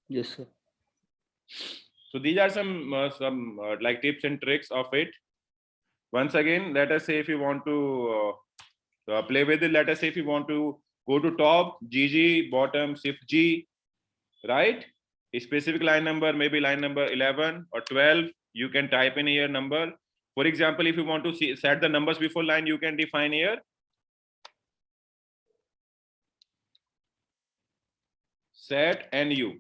Yes, sir. So these are some like tips and tricks of it. Once again, let us say if you want to play with it, let us say if you want to go to top, GG, bottom, shift G, right? A specific line number, maybe line number 11 or 12, you can type in here number. For example, if you want to set the numbers before line, you can define here. Set NU,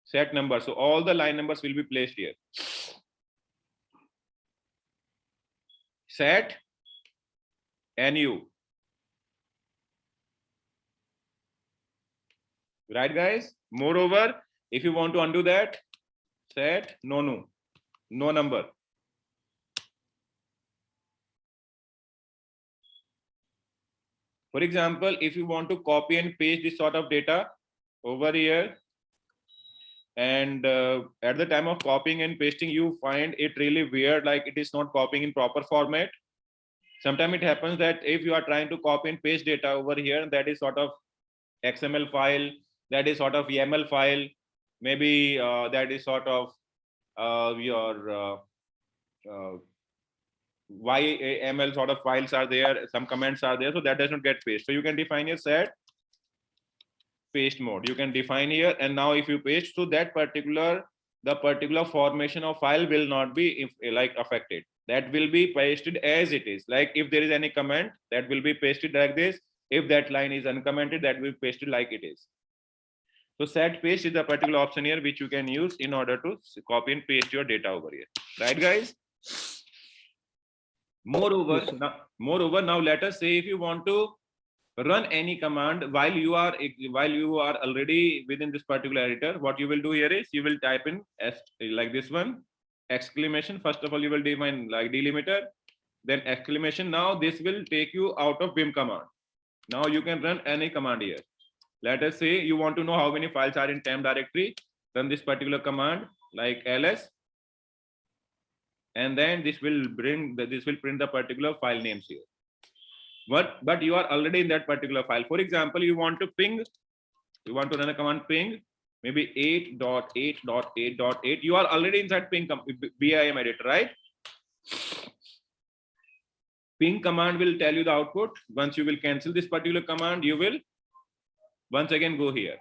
set number. So all the line numbers will be placed here. Set NU. Right, guys? Moreover, if you want to undo that, set no number. For example, if you want to copy and paste this sort of data over here, and at the time of copying and pasting, you find it really weird, like it is not copying in proper format. Sometimes it happens that if you are trying to copy and paste data over here, that is sort of XML file, that is sort of YAML file, maybe that is sort of your YAML sort of files are there, some comments are there, so that does not get pasted. So you can define your set paste mode. You can define here, and now if you paste, so that the particular formation of file will not be like affected. That will be pasted as it is. Like if there is any comment, that will be pasted like this. If that line is uncommented, that will be pasted like it is. So set paste is a particular option here which you can use in order to copy and paste your data over here. Right, guys? Moreover, now let us say if you want to run any command while you are already within this particular editor, what you will do here is you will type in like this one, exclamation. First of all, you will define like delimiter, then exclamation. Now this will take you out of Vim command. Now you can run any command here. Let us say you want to know how many files are in temp directory. Run this particular command like ls, and then this will print the particular file names here. But you are already in that particular file. For example, you want to run a command ping, maybe 8.8.8.8. You are already inside ping BIM editor, right? Ping command will tell you the output. Once you will cancel this particular command, you will once again go here.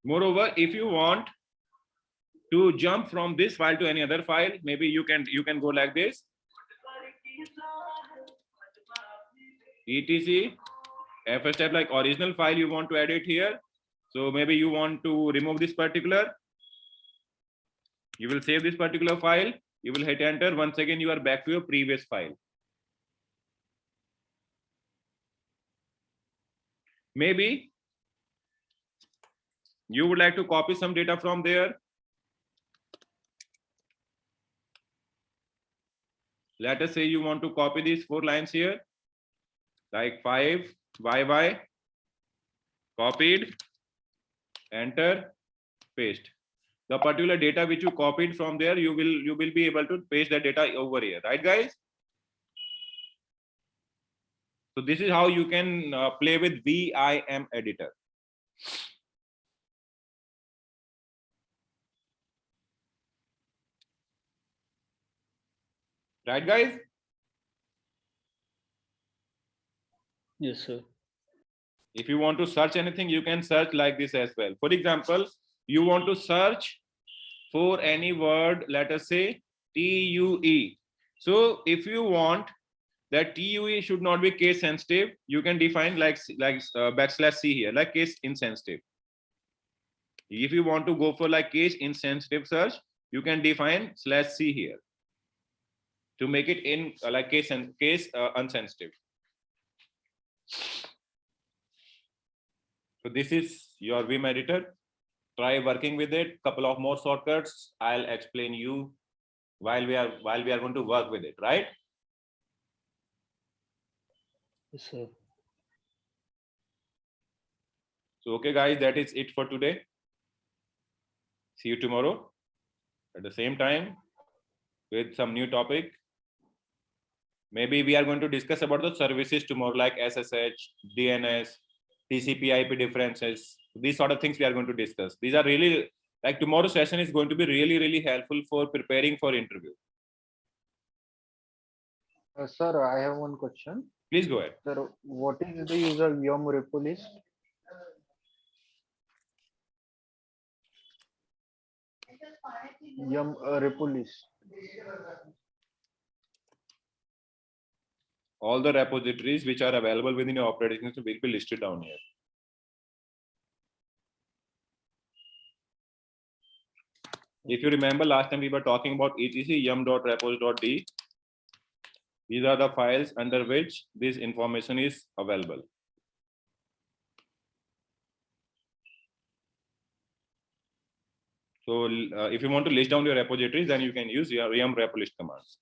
Moreover, if you want to jump from this file to any other file, maybe you can go like this. etc fs tab, like original file you want to edit here. So maybe you want to remove this particular, you will save this particular file, you will hit enter. Once again you are back to your previous file. Maybe you would like to copy some data from there. Let us say you want to copy these 4 lines here, like 5 YY, copied, enter, paste. The particular data which you copied from there, you will be able to paste the data over here, right, guys? So this is how you can play with VIM editor. Right, guys? Yes, sir. If you want to search anything, you can search like this as well. For example, you want to search for any word, let us say TUE. So if you want that TUE should not be case sensitive, you can define like \c here, like case insensitive. If you want to go for like case insensitive search, you can define /c here to make it in like case unsensitive. So this is your Vim editor. Try working with it. Couple of more shortcuts I'll explain you while we are going to work with it, right? Yes, sir. So okay guys, that is it for today. See you tomorrow at the same time with some new topic. Maybe we are going to discuss about the services tomorrow, like SSH, DNS, TCP/IP differences. These sort of things we are going to discuss. These are really, like, tomorrow's session is going to be really helpful for preparing for interview. Sir, I have one question. Please go ahead. Sir, what is the use of YUM repo list? YUM repo list. All the repositories which are available within your operating system will be listed down here. If you remember, last time we were talking about etc yum.repos.d. These are the files under which this information is available. So if you want to list down your repositories, then you can use your yum repo list commands.